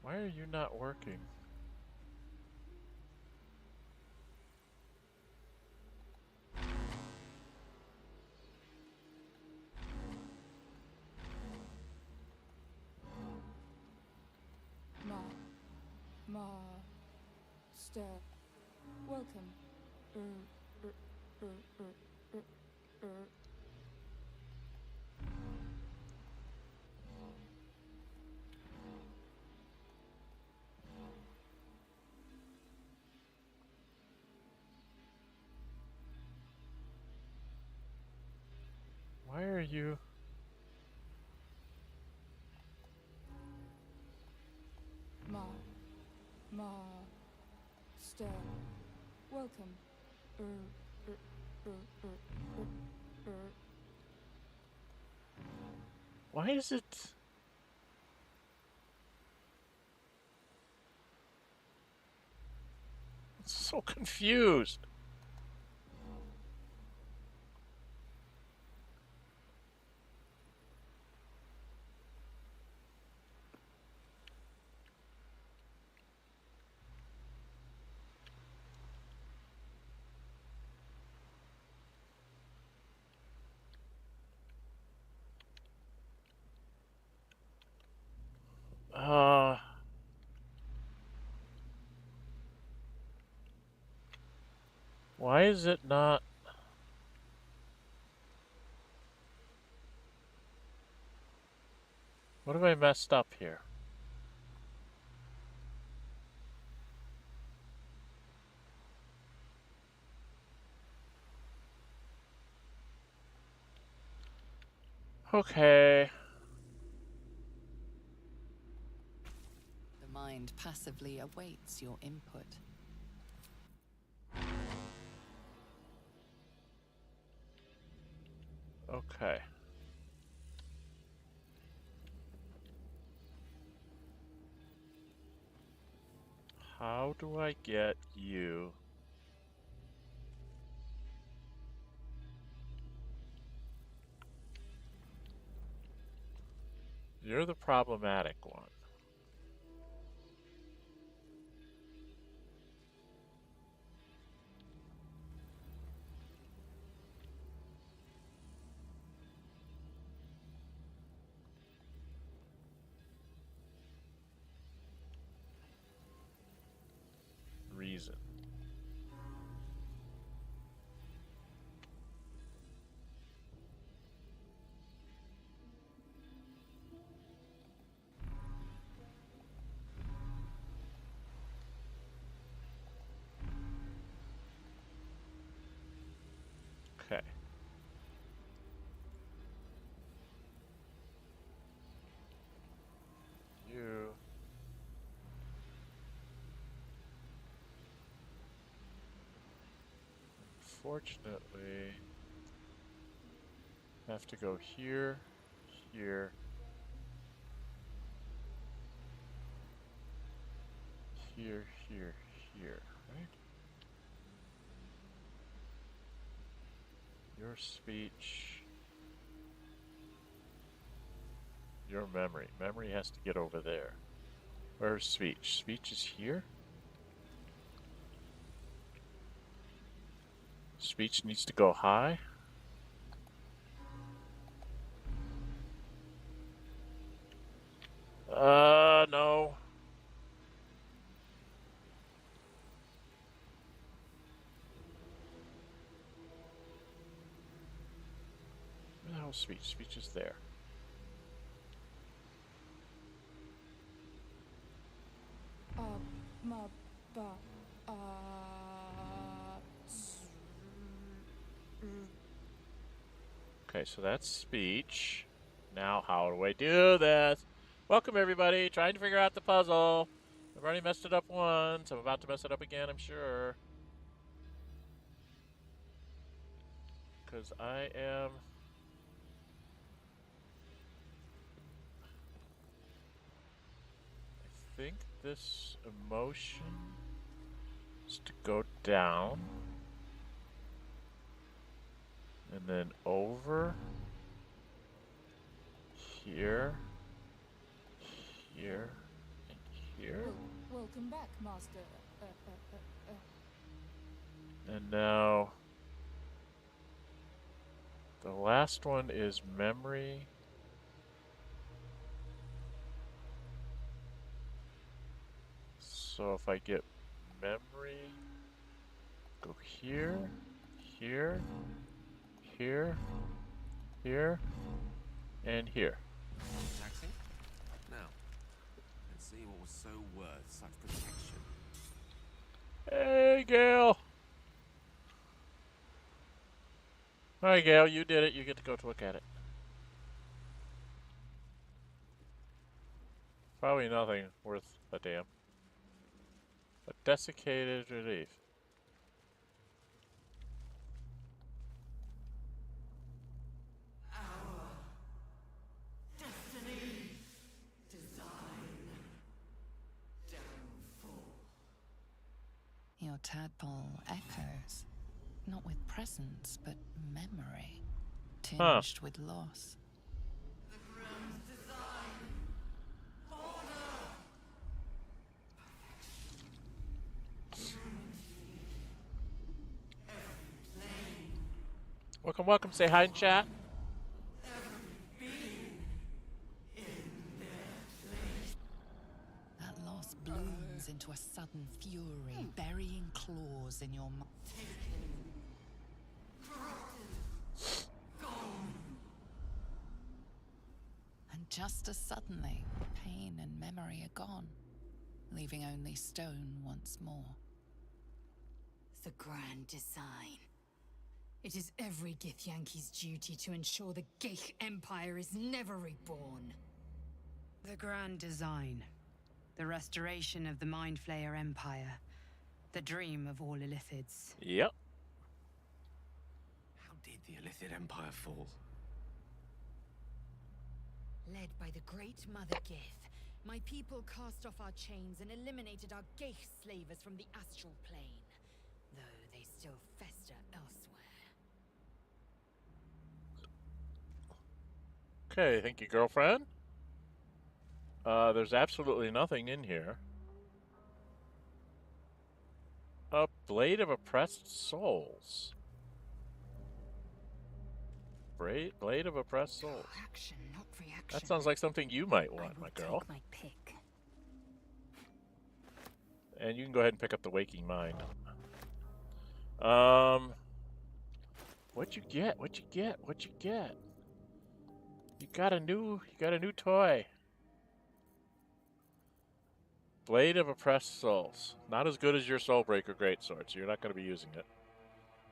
Why are you not working? Welcome. Why are you? Welcome. Why is it? I'm so confused. Why is it not? What have I messed up here? Okay. The mind passively awaits your input. Okay. How do I get you? You're the problematic one. Reason. Okay. You. Unfortunately, have to go here, here, here, here, right? Your speech. Your memory. Memory has to get over there. Where's speech? Speech is here? Speech needs to go high? No. Where the hell is speech? Speech is there. Okay, so that's speech. Now, how do I do this? Welcome, everybody. Trying to figure out the puzzle. I've already messed it up once. I'm about to mess it up again, I'm sure. Because I am... I think this emotion is to go down. And then over here, here, and here. Welcome back, Master. And now the last one is memory. So if I get memory, go here, here, here, here, and here. Taxing? Now, let's see what was so worth such protection. Hey, Gale. Hi, Gale. You did it. You get to go to look at it. Probably nothing worth a damn. A desiccated relief. Your tadpole echoes, not with presence, but memory, tinged with loss. Welcome, welcome. Say hi in chat. That loss blooms into a sudden fury, burying claws in your mind. And just as suddenly, pain and memory are gone, leaving only stone once more. The grand design. It is every Githyanki's duty to ensure the Ghaik Empire is never reborn. The grand design. The restoration of the Mind Flayer Empire. The dream of all Illithids. Yep. How did the Illithid Empire fall? Led by the great Mother Gith, my people cast off our chains and eliminated our Ghaik slavers from the astral plane, though they still fester elsewhere. Okay, thank you, girlfriend. There's absolutely nothing in here. A blade of oppressed souls. Blade of oppressed souls. Action, not reaction. That sounds like something you might want, my girl. Take my pick. And you can go ahead and pick up the Waking Mind. What'd you get? What'd you get? What'd you get? You got a new toy. Blade of Oppressed Souls. Not as good as your Soulbreaker Greatsword, so you're not going to be using it.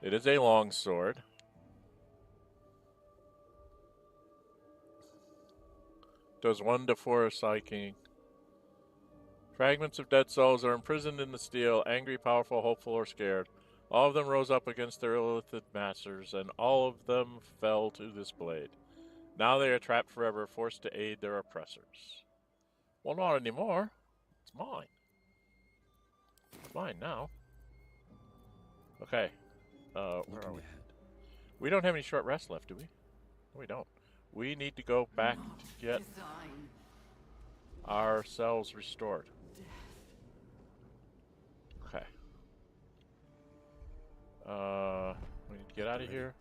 It is a long sword. Does 1 to 4 psyching. Fragments of dead souls are imprisoned in the steel, angry, powerful, hopeful, or scared. All of them rose up against their Illithid masters, and all of them fell to this blade. Now they are trapped forever, forced to aid their oppressors. Well, not anymore. It's mine. It's mine now. Okay. Where are we? We don't have any short rest left, do we? No, we don't. We need to go back to get ourselves restored. Okay. We need to get out of here.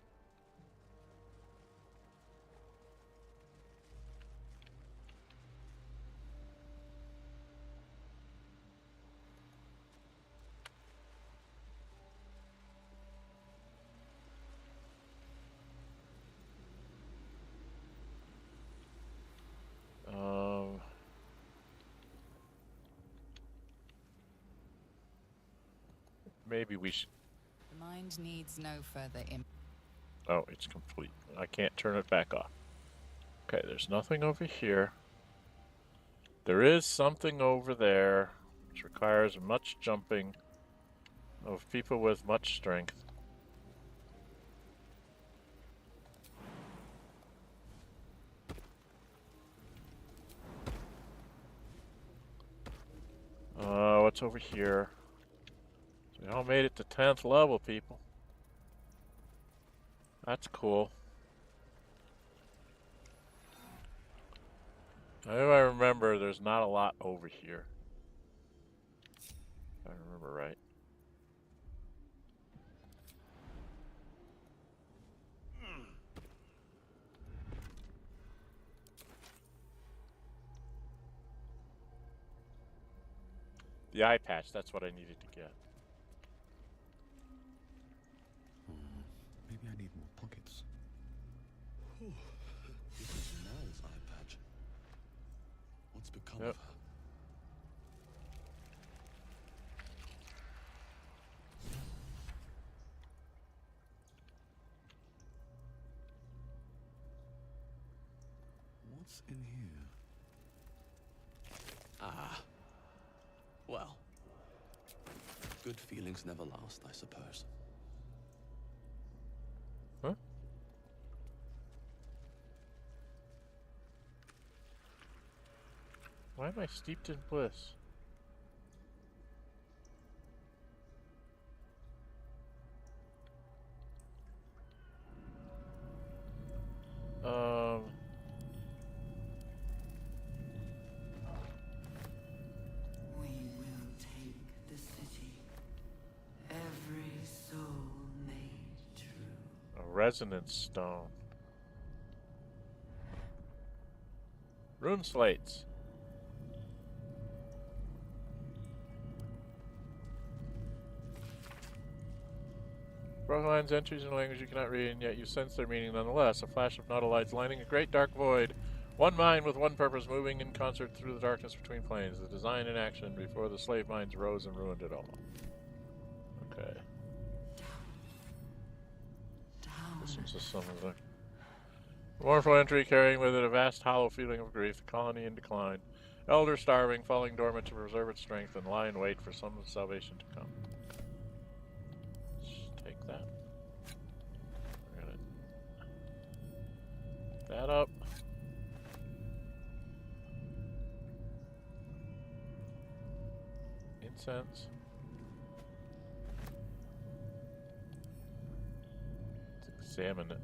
Maybe we should... The mind needs no further Oh, it's complete. I can't turn it back off. Okay, there's nothing over here. There is something over there, which requires much jumping of people with much strength. What's over here? We all made it to 10th level, people. That's cool. If I remember, there's not a lot over here. If I remember right. The eye patch, that's what I needed to get. Maybe I need more pockets. This is Mel's eye patch. What's become of her? What's in here? Ah. Well. Good feelings never last, I suppose. Huh? Why am I steeped in bliss? We will take the city. Every soul made true. A resonance stone. Rune slates. Broken lines, entries in a language you cannot read, and yet you sense their meaning nonetheless. A flash of naughty lights lining a great dark void. One mind with one purpose, moving in concert through the darkness between planes. The design in action before the slave minds rose and ruined it all. Okay. This is just some of the... A mournful entry carrying with it a vast hollow feeling of grief. The colony in decline. Elder starving, falling dormant to preserve its strength and lie in wait for some salvation to come. Take that. We're gonna that up. Incense. Let's examine it.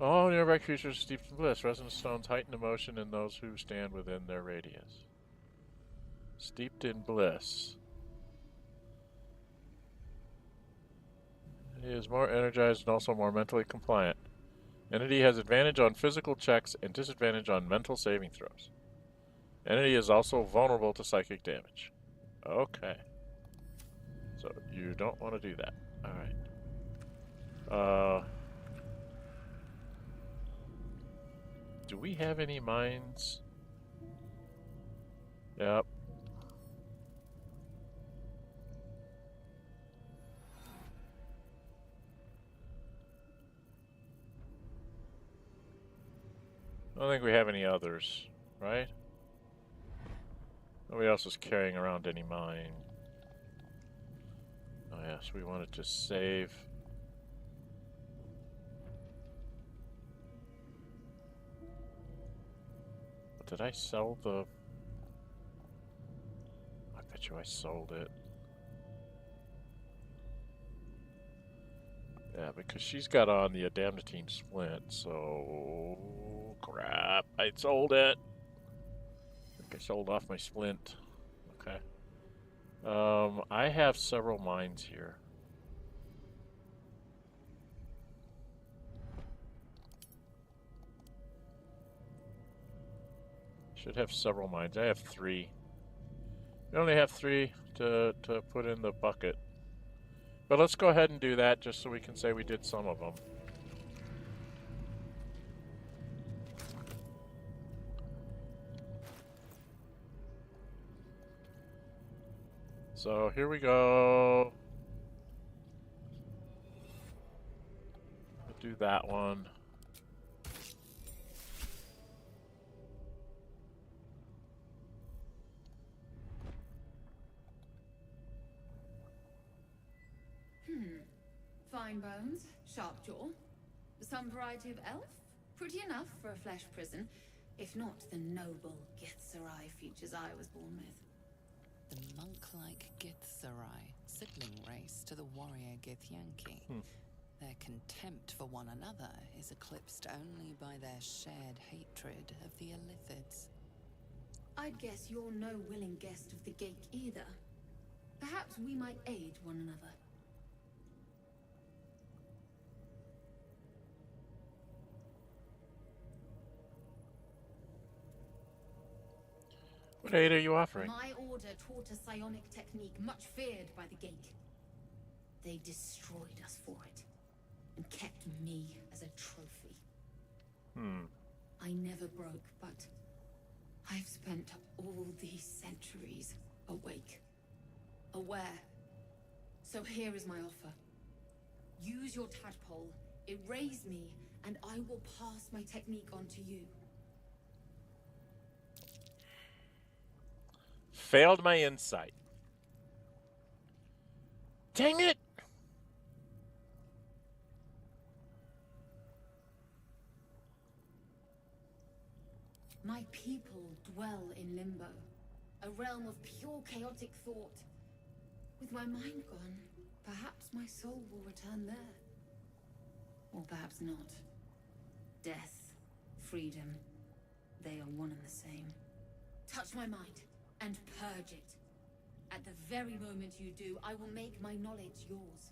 All nearby creatures steeped in bliss. Resonant stones heighten emotion in those who stand within their radius. Steeped in bliss. He is more energized and also more mentally compliant. Entity has advantage on physical checks and disadvantage on mental saving throws. Entity is also vulnerable to psychic damage. Okay. So you don't want to do that. Alright. Do we have any mines? Yep. I don't think we have any others, right? Nobody else is carrying around any mine. Oh yes, we want to just save. But did I sell the... I bet you I sold it. Yeah, because she's got on the adamantine splint, so... Crap, I sold it. I think I sold off my splint. Okay. I have several mines here. Should have several mines. I have 3. We only have 3 to put in the bucket. But let's go ahead and do that just so we can say we did some of them. So here we go. We'll do that one. Fine bones, sharp jaw. Some variety of elf? Pretty enough for a flesh prison, if not the noble Githzerai features I was born with. The monk-like Githzerai sibling race to the warrior Githyanki. Their contempt for one another is eclipsed only by their shared hatred of the Illithids. I'd guess you're no willing guest of the Geik either. Perhaps we might aid one another. What aid are you offering? My order taught a psionic technique much feared by the Geik. They destroyed us for it, and kept me as a trophy. I never broke, but I've spent all these centuries awake, aware. So here is my offer. Use your tadpole, erase me, and I will pass my technique on to you. Failed my insight. Dang it! My people dwell in limbo, a realm of pure chaotic thought. With my mind gone, perhaps my soul will return there. Or perhaps not. Death, freedom, they are one and the same. Touch my mind, and purge it. At the very moment you do, I will make my knowledge yours.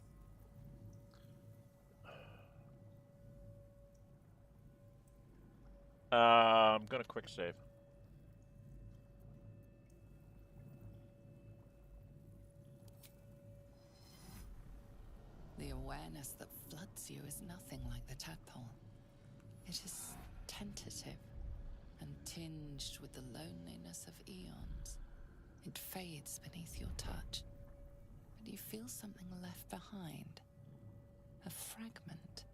I'm gonna quick save. The awareness that floods you is nothing like the tadpole. It is tentative and tinged with the loneliness of eons. It fades beneath your touch, but you feel something left behind. A fragment.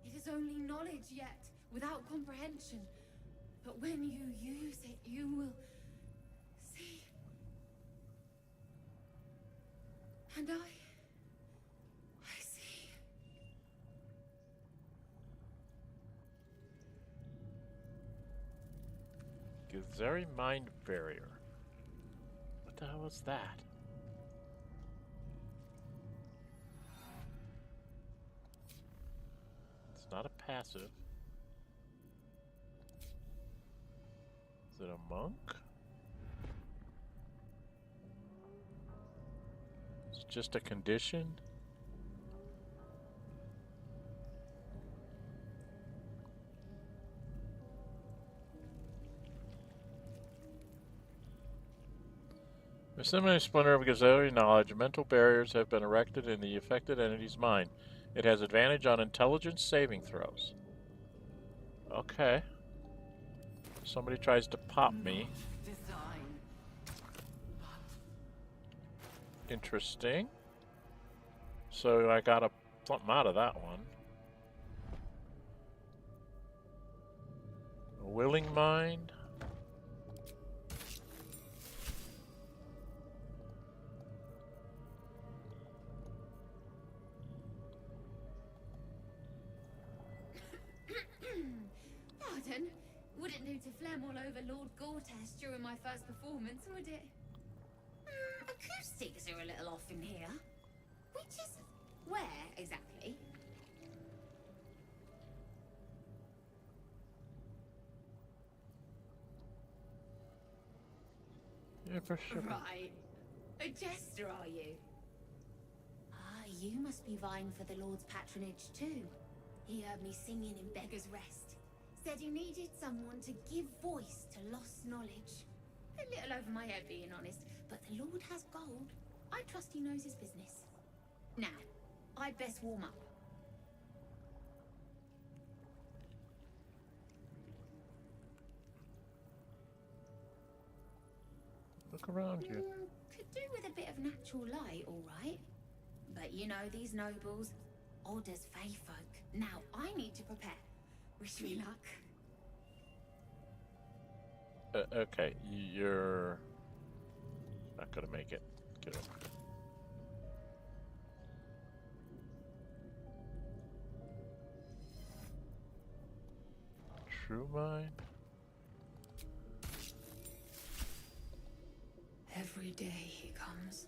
It is only knowledge yet, without comprehension. But when you use it, you will see. And I see. Ketheric mind barrier. What the hell is that? It's not a passive. Is it a monk? It's just a condition? With similar splinter of Ketheric knowledge, mental barriers have been erected in the affected entity's mind. It has advantage on intelligence saving throws. Okay. Somebody tries to pop me. Interesting. So I got something out of that one. A willing mind. Pardon? Wouldn't do to phlegm all over Lord Gortez during my first performance, would it? Acoustics are a little off in here. Which is where exactly? Yeah, for sure. Right. A jester, are you? Ah, you must be vying for the Lord's patronage too. He heard me singing in Beggar's Rest. Said he needed someone to give voice to lost knowledge. A little over my head, being honest, but the Lord has gold. I trust he knows his business. Now, I'd best warm up. Look around you. Could do with a bit of natural light, all right. But you know these nobles, odd as fey folk. Now I need to prepare. Wish me luck. Okay, you're not gonna make it. Get over. True mind. Every day he comes.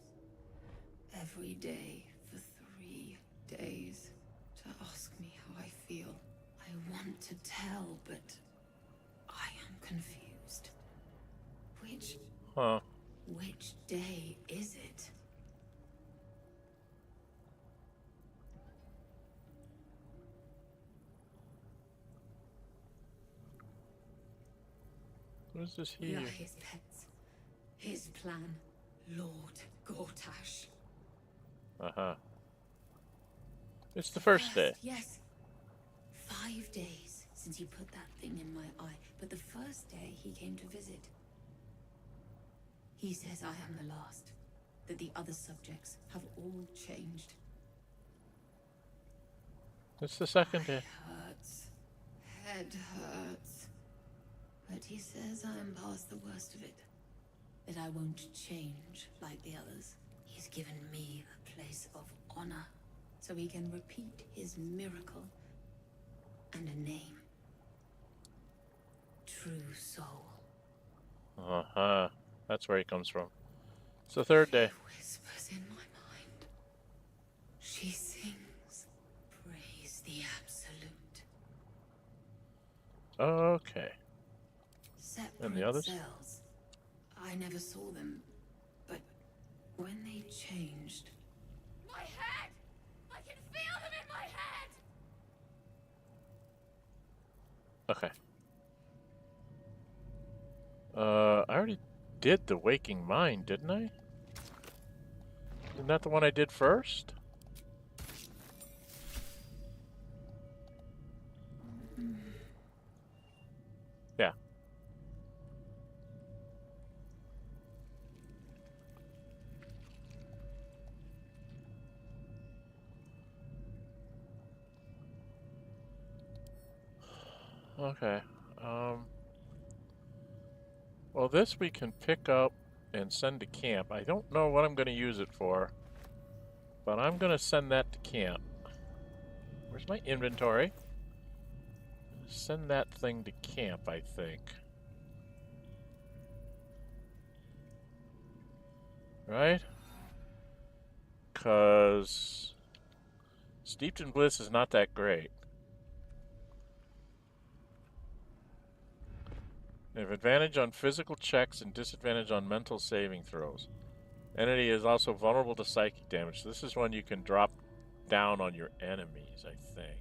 every day for 3 days to ask me how I feel. I want to tell, but I am confused. Which day is it? What is this We here? are his pets. His plan, Lord Gortash. It's the first day. Yes. 5 days since you put that thing in my eye, but the first day he came to visit. He says I am the last, that the other subjects have all changed. It's the second day. Hurts. Head hurts. But he says I am past the worst of it. That I won't change like the others. He's given me a place of honor, so he can repeat his miracle and a name. True Soul. That's where he comes from. It's the third day. Whispers in my mind. She sings. Praise the Absolute. Okay. Separate And the others? cells. I never saw them, but when they changed... My head! I can feel them in my head! Okay. I already did the Waking Mind, didn't I? Isn't that the one I did first? Yeah. Okay. Well, this we can pick up and send to camp. I don't know what I'm going to use it for, but I'm going to send that to camp. Where's my inventory? Send that thing to camp, I think. Right? Because Steeped in Bliss is not that great. They have advantage on physical checks and disadvantage on mental saving throws. Entity is also vulnerable to psychic damage. This is one you can drop down on your enemies, I think.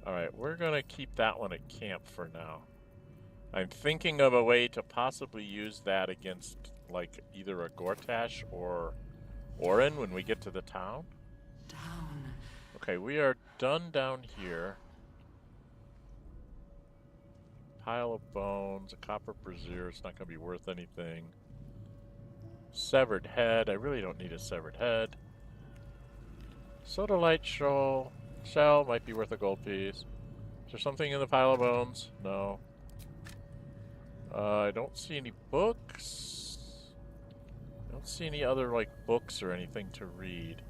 Alright, we're going to keep that one at camp for now. I'm thinking of a way to possibly use that against, like, either a Gortash or Orin when we get to the town. Okay, we are done down here. Pile of bones, a copper brazier, it's not going to be worth anything. Severed head, I really don't need a severed head. Sodalite shell might be worth a gold piece. Is there something in the pile of bones? No. I don't see any books. I don't see any other, like, books or anything to read.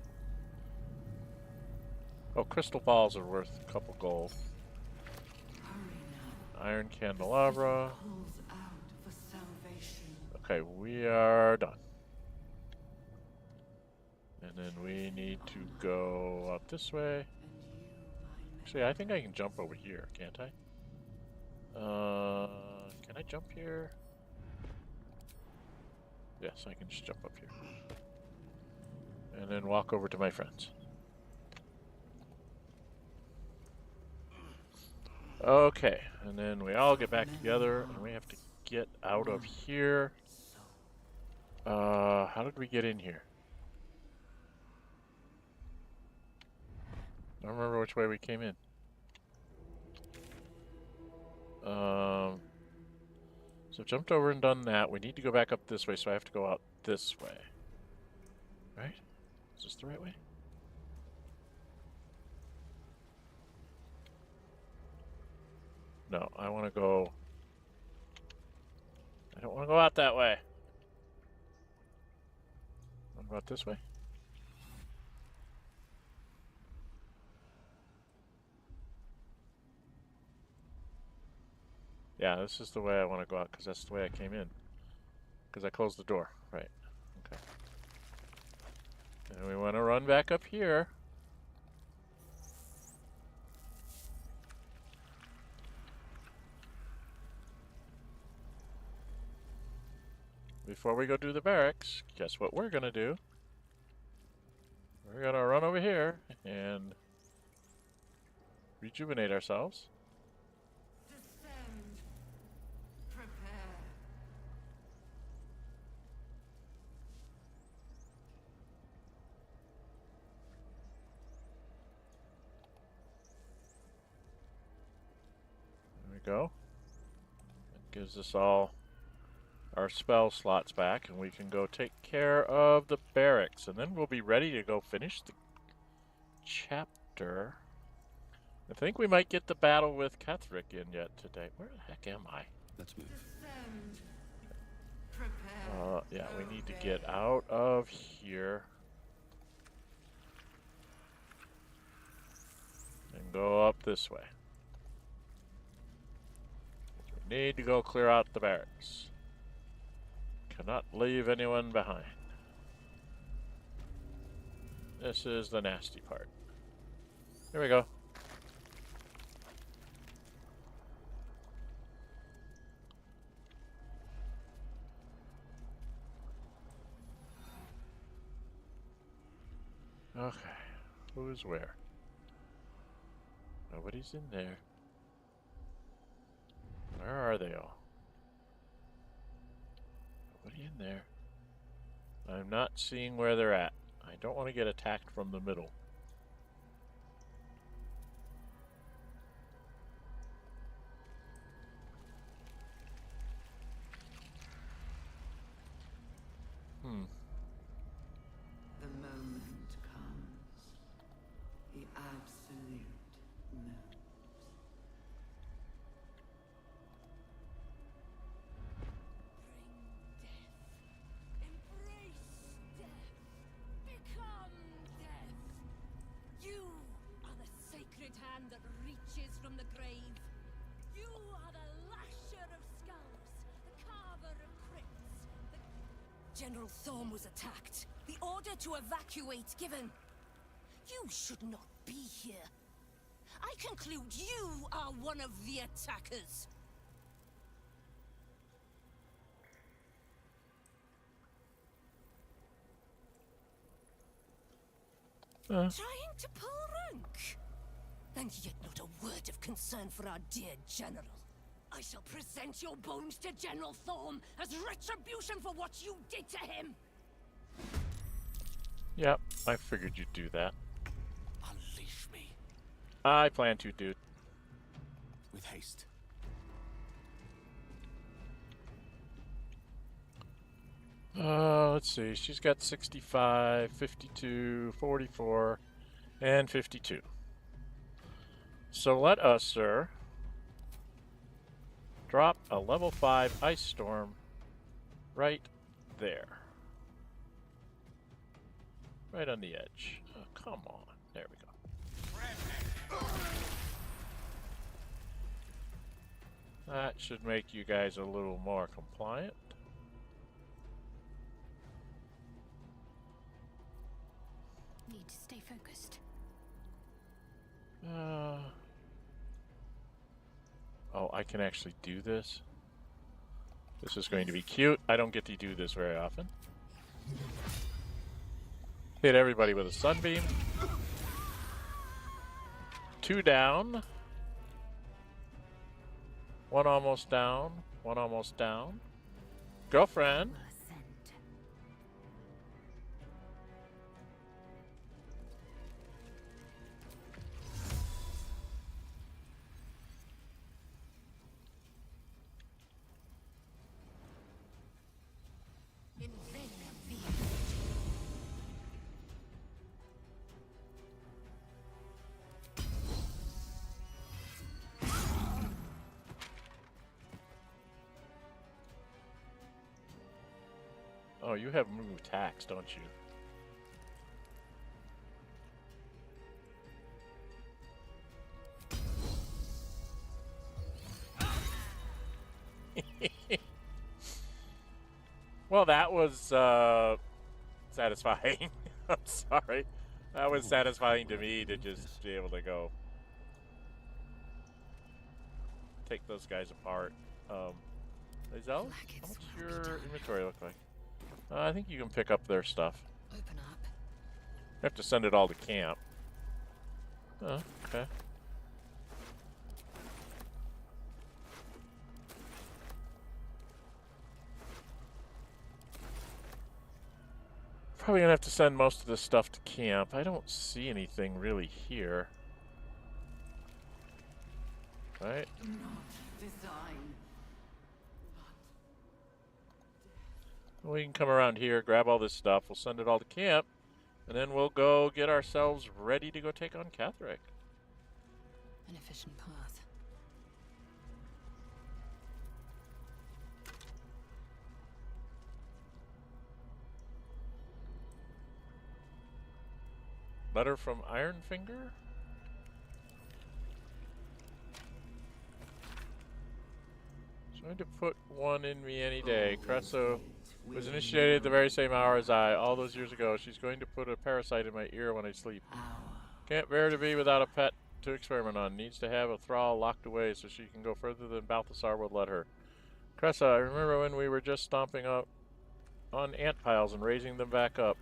Oh, crystal balls are worth a couple gold. Iron candelabra. Okay, we are done. And then we need to go up this way. Actually, I think I can jump over here, can't I? Can I jump here? Yes, I can just jump up here. And then walk over to my friends. Okay, and then we all get back together, and we have to get out of here. How did we get in here? I don't remember which way we came in. So jumped over and done that. We need to go back up this way, so I have to go out this way. Right? Is this the right way? No, I want to go... I don't want to go out that way. I want to go out this way? Yeah, this is the way I want to go out, because that's the way I came in. Because I closed the door. Right. Okay. And we want to run back up here. Before we go do the barracks, guess what we're going to do? We're going to run over here and rejuvenate ourselves. Descend. Prepare. There we go. That gives us all our spell slots back, and we can go take care of the barracks, and then we'll be ready to go finish the chapter. I think we might get the battle with Ketheric in yet today. Where the heck am I? Let's move. Descend. Prepare. Yeah, we need to get out of here and go up this way. We need to go clear out the barracks. Cannot leave anyone behind. This is the nasty part. Here we go. Okay, who's where? Nobody's in there. Where are they all? Nobody in there. I'm not seeing where they're at. I don't want to get attacked from the middle. The moment comes. The absolute knows. Embrace death. Become death. You are the sacred hand that reaches from the grave. You are the lasher of skulls, the carver of crypts. General Thorm was attacked. The order to evacuate given. You should not be here. I conclude you are one of the attackers. Trying to pull rank? And yet not a word of concern for our dear General. I shall present your bones to General Thorm as retribution for what you did to him. Yep, I figured you'd do that. Unleash me. I plan to, dude. With haste. Let's see. She's got 65, 52, 44, and 52. So let us, sir, drop a level 5 ice storm right there. Right on the edge. Oh, come on. There we go. That should make you guys a little more compliant. Need to stay focused. Oh, I can actually do this. This is going to be cute. I don't get to do this very often. Hit everybody with a sunbeam. 2 down. 1 almost down. 1 almost down. Girlfriend. Oh, you have move attacks, don't you? Well, that was satisfying. I'm sorry. That was satisfying to me to just be able to go take those guys apart. Lizelle, how much does your inventory look like? I think you can pick up their stuff. Open up. You have to send it all to camp. Oh, okay. Probably gonna have to send most of this stuff to camp. I don't see anything really here. Right? We can come around here, grab all this stuff, we'll send it all to camp, and then we'll go get ourselves ready to go take on Ketheric. An efficient path. Letter from Ironfinger? She's going to put one in me any day. Cresso was initiated at the very same hour as I, all those years ago. She's going to put a parasite in my ear when I sleep. Can't bear to be without a pet to experiment on. Needs to have a thrall locked away so she can go further than Balthasar would let her. Cressa, I remember when we were just stomping up on ant piles and raising them back up.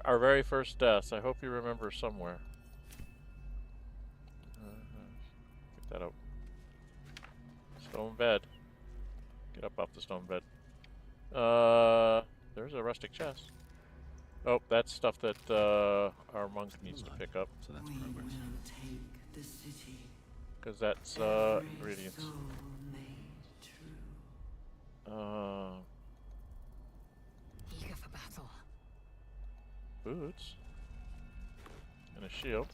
Our very first deaths. I hope you remember somewhere. Pick that up. Stone bed. Get up off the stone bed. There's a rustic chest. Oh, that's stuff that our monk needs to pick up. So that's progress. Because that's ingredients. Eager for battle. Boots. And a shield.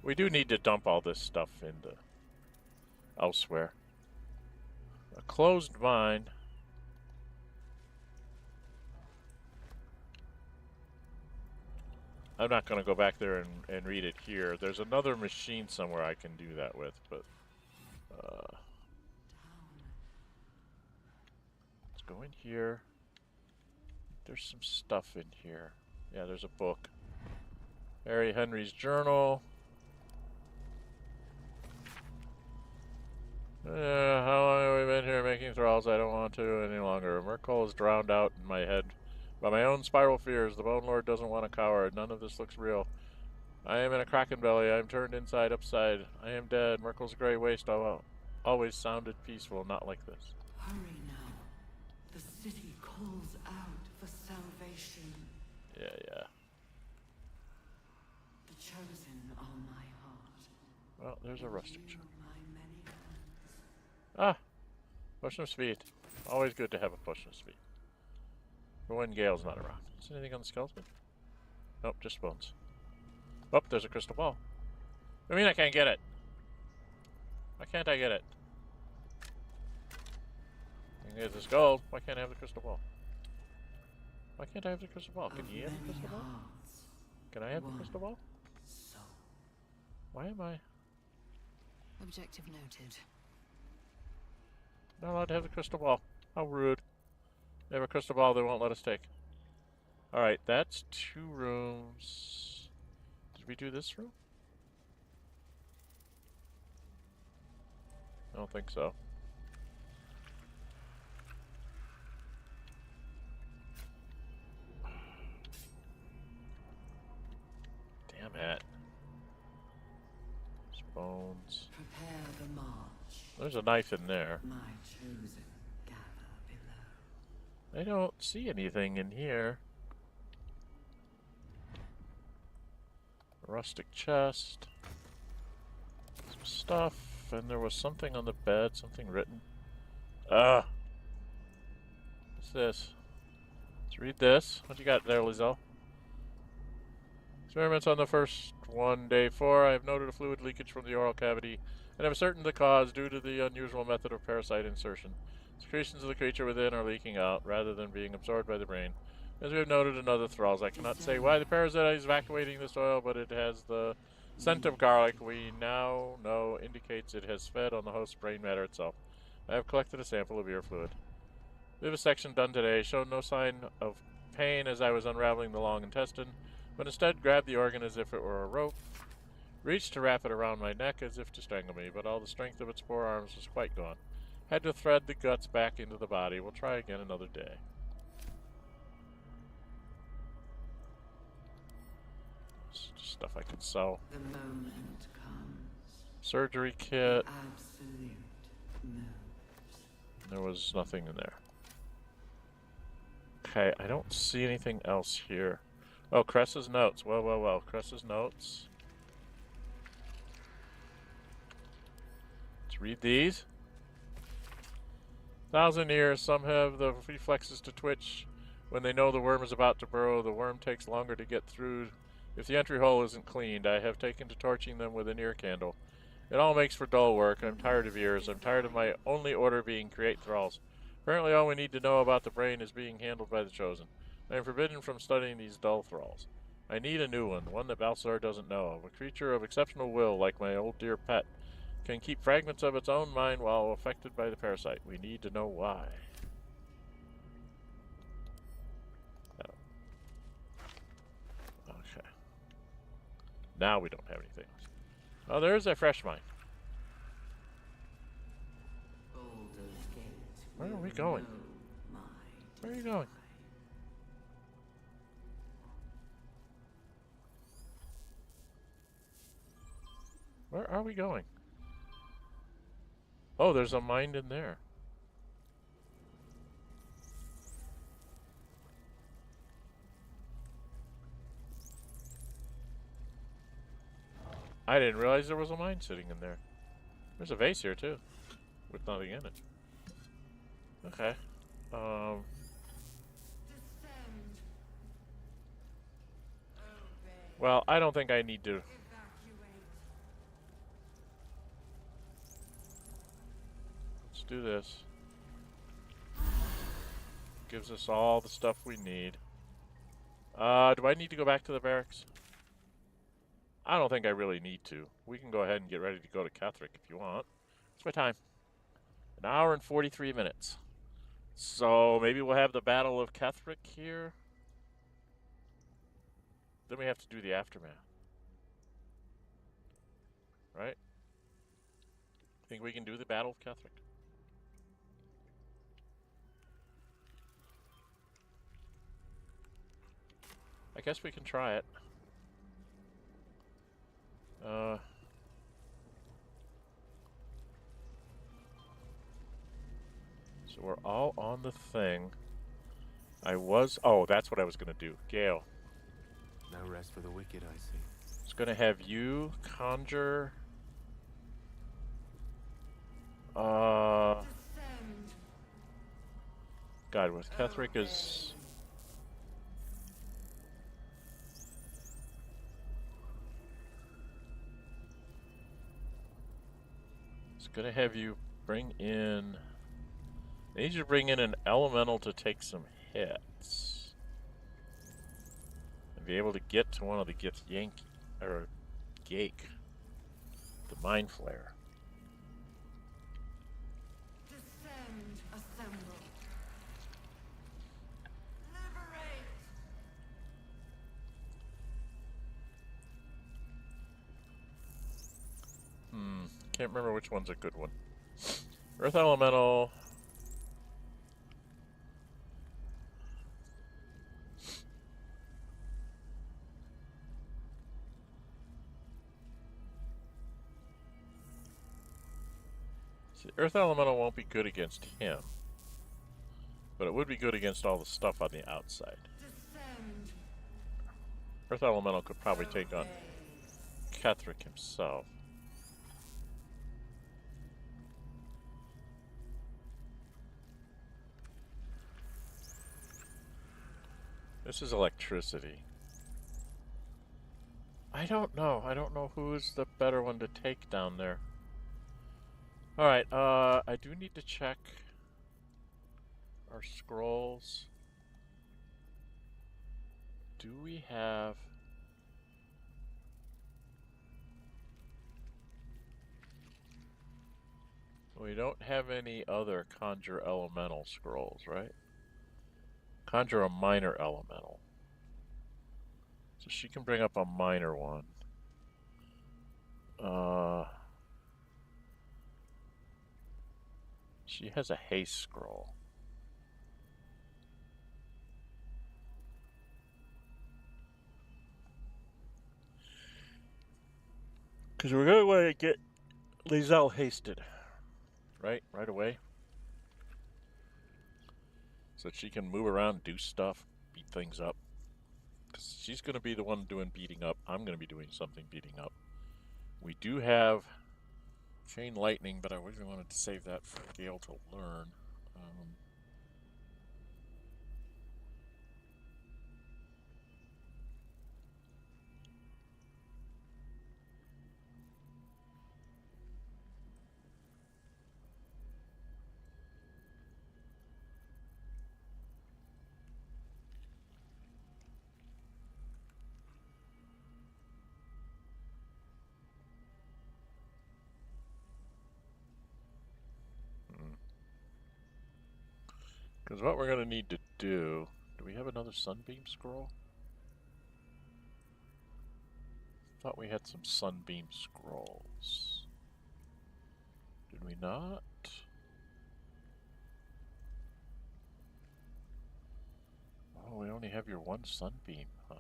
We do need to dump all this stuff into elsewhere. A closed mine. I'm not going to go back there and read it here. There's another machine somewhere I can do that with, but let's go in here. There's some stuff in here. Yeah, there's a book. Harry Henry's journal. How long have we been here making thralls? I don't want to any longer. Merkel is drowned out in my head by my own spiral fears. The Bone Lord doesn't want a coward. None of this looks real. I am in a kraken belly. I am turned inside upside. I am dead. Merkel's gray waste always sounded peaceful, not like this. Hurry now. The city calls out for salvation. Yeah. The chosen are my heart. Well, there's a rustic chest. Ah! Potion of speed. Always good to have a potion of speed. For when Gale's not around. Is there anything on the skeleton? Nope, just bones. Oh, there's a crystal ball. I mean, I can't get it. Why can't I get it? I can get this gold. Why can't I have the crystal ball? Why can't I have the crystal ball? Can you have the crystal ball? Can I have the crystal ball? Why am I Objective noted. not allowed to have the crystal ball? How rude. They have a crystal ball they won't let us take. Alright, that's 2 rooms. Did we do this room? I don't think so. Damn it. There's bones. Prepare the march. There's a knife in there. My chosen gather below. I don't see anything in here. A rustic chest. Some stuff. And there was something on the bed. Something written. What's this? Let's read this. What you got there, Lizelle? Experiments on the first one, day 4. I have noted a fluid leakage from the oral cavity and have ascertained the cause due to the unusual method of parasite insertion. Secretions of the creature within are leaking out rather than being absorbed by the brain. As we have noted in other thralls, I cannot say why the parasite is evacuating this oil, but it has the scent of garlic we now know indicates it has fed on the host's brain matter itself. I have collected a sample of ear fluid. Vivisection done today showed no sign of pain as I was unraveling the long intestine, but instead grabbed the organ as if it were a rope, reached to wrap it around my neck as if to strangle me, but all the strength of its forearms was quite gone. Had to thread the guts back into the body. We'll try again another day. It's just stuff I could sell. The moment comes. Surgery kit. Absolute moves. There was nothing in there. Okay, I don't see anything else here. Oh, Cress's notes. Well, well, well. Cress's notes. Let's read these. 1,000 years. Some have the reflexes to twitch when they know the worm is about to burrow. The worm takes longer to get through if the entry hole isn't cleaned. I have taken to torching them with an ear candle. It all makes for dull work. I'm tired of ears. I'm tired of my only order being create thralls. Apparently all we need to know about the brain is being handled by the Chosen. I am forbidden from studying these dull thralls. I need a new one that Baldur doesn't know of. A creature of exceptional will, like my old dear pet, can keep fragments of its own mind while affected by the parasite. We need to know why. No. Okay. Now we don't have anything. Oh, there's a fresh mine. Where are we going? Where are you going? Where are we going? Oh, there's a mine in there. I didn't realize there was a mine sitting in there. There's a vase here too, with nothing in it. Okay. Well, I don't think I need to. Let's do this. Gives us all the stuff we need. Do I need to go back to the barracks? I don't think I really need to. We can go ahead and get ready to go to Ketheric if you want. What's my time? 1 hour and 43 minutes. So maybe we'll have the Battle of Ketheric here. Then we have to do the aftermath. Right? Think we can do the Battle of Ketheric? I guess we can try it. So we're all on the thing. Oh, that's what I was gonna do. Gale. No rest for the wicked, I see. It's gonna have you conjure. God, with Ketheric is. It's gonna have you bring in. I need you to bring in an elemental to take some hits. And be able to get to one of the Gake, the Mind Flare. Descend, assemble. Liberate. Can't remember which one's a good one. Earth Elemental. See, Earth Elemental won't be good against him. But it would be good against all the stuff on the outside. Descend. Earth Elemental could probably take on Ketheric himself. This is electricity. I don't know. I don't know who's the better one to take down there. Alright, I do need to check our scrolls. Do we have... We don't have any other Conjure Elemental scrolls, right? Conjure a minor elemental. So she can bring up a minor one. She has a haste scroll. Because we're going to want to get Lizelle hasted. Right away. So that she can move around, do stuff, beat things up. Because she's going to be the one doing beating up. I'm going to be doing something beating up. We do have Chain Lightning, but I really wanted to save that for Gale to learn. Because what we're going to need to do we have another Sunbeam Scroll? Thought we had some Sunbeam Scrolls. Did we not? Oh, we only have your one Sunbeam, huh?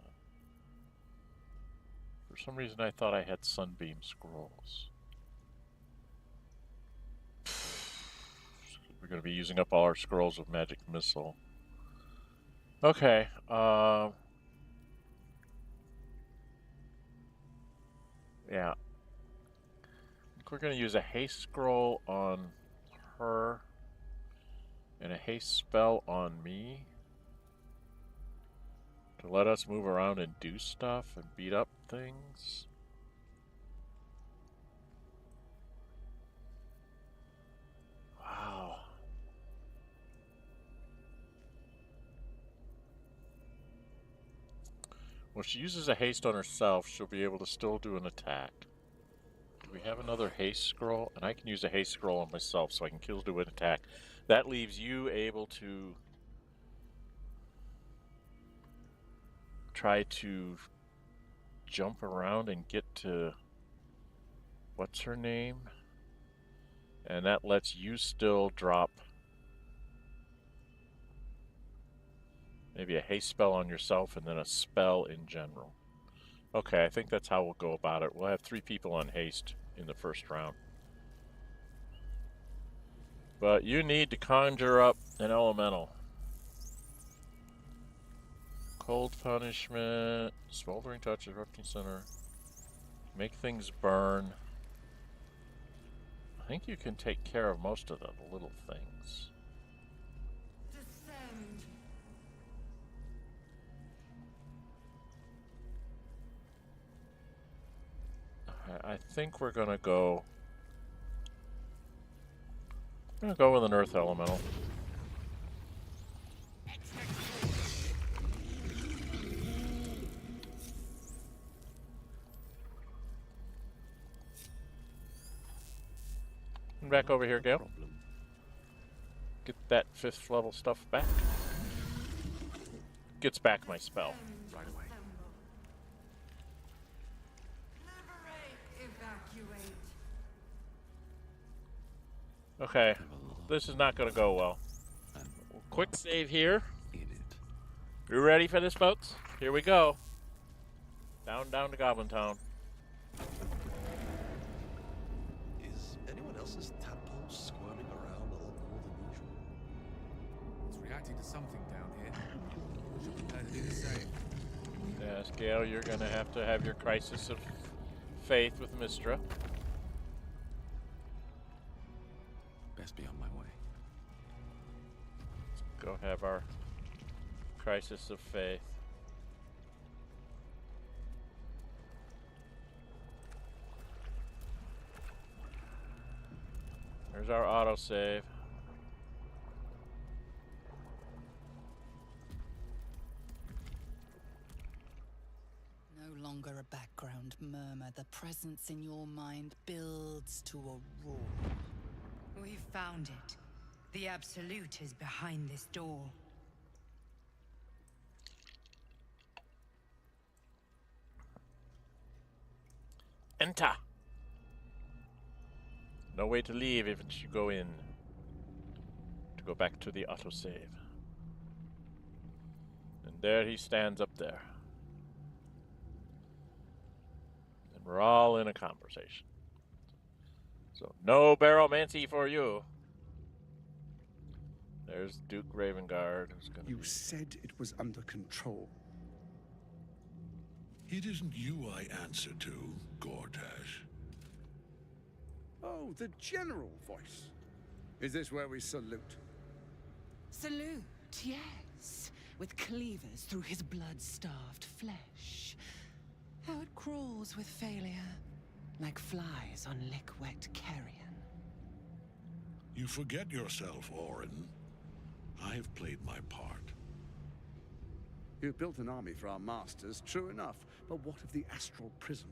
For some reason I thought I had Sunbeam Scrolls. We're going to be using up all our scrolls of Magic Missile. Okay, yeah. I think we're going to use a haste scroll on her and a haste spell on me to let us move around and do stuff and beat up things. Wow. Well, if she uses a haste on herself, she'll be able to still do an attack. Do we have another haste scroll? And I can use a haste scroll on myself so I can kill do an attack. That leaves you able to try to jump around and get to what's her name? And that lets you still drop maybe a haste spell on yourself and then a spell in general. Okay, I think that's how we'll go about it. We'll have 3 people on haste in the first round. But you need to conjure up an elemental. Cold Punishment, Smoldering Touch, Erupting Center. Make things burn. I think you can take care of most of the little things. I think we're gonna go. I'm gonna go with an Earth Elemental. Come back over here, Gale. Get that 5th level stuff back. Gets back my spell. Right away. Okay, this is not going to go well. Quick save here. You ready for this, folks? Here we go. Down to Goblin Town. Is anyone else's tadpole squirming around a lot more than usual? It's reacting to something down here. Should prepare to do the same. Yes, Gale, you're going to have your crisis of faith with Mistra. Best be on my way. Let's go have our crisis of faith. There's our autosave. No longer a background murmur. The presence in your mind builds to a roar. We've found it. The Absolute is behind this door. Enter. No way to leave if you go in. To go back to the autosave. And there he stands up there. And we're all in a conversation. So no baromancy for you. There's Duke Ravengard. Who's gonna You said it was under control. It isn't you I answer to, Gortash. Oh, the general voice. Is this where we salute? Salute, yes. With cleavers through his blood-starved flesh. How it crawls with failure, like flies on lick-wet carrion. You forget yourself, Orin. I have played my part. You've built an army for our masters, true enough. But what of the astral prison?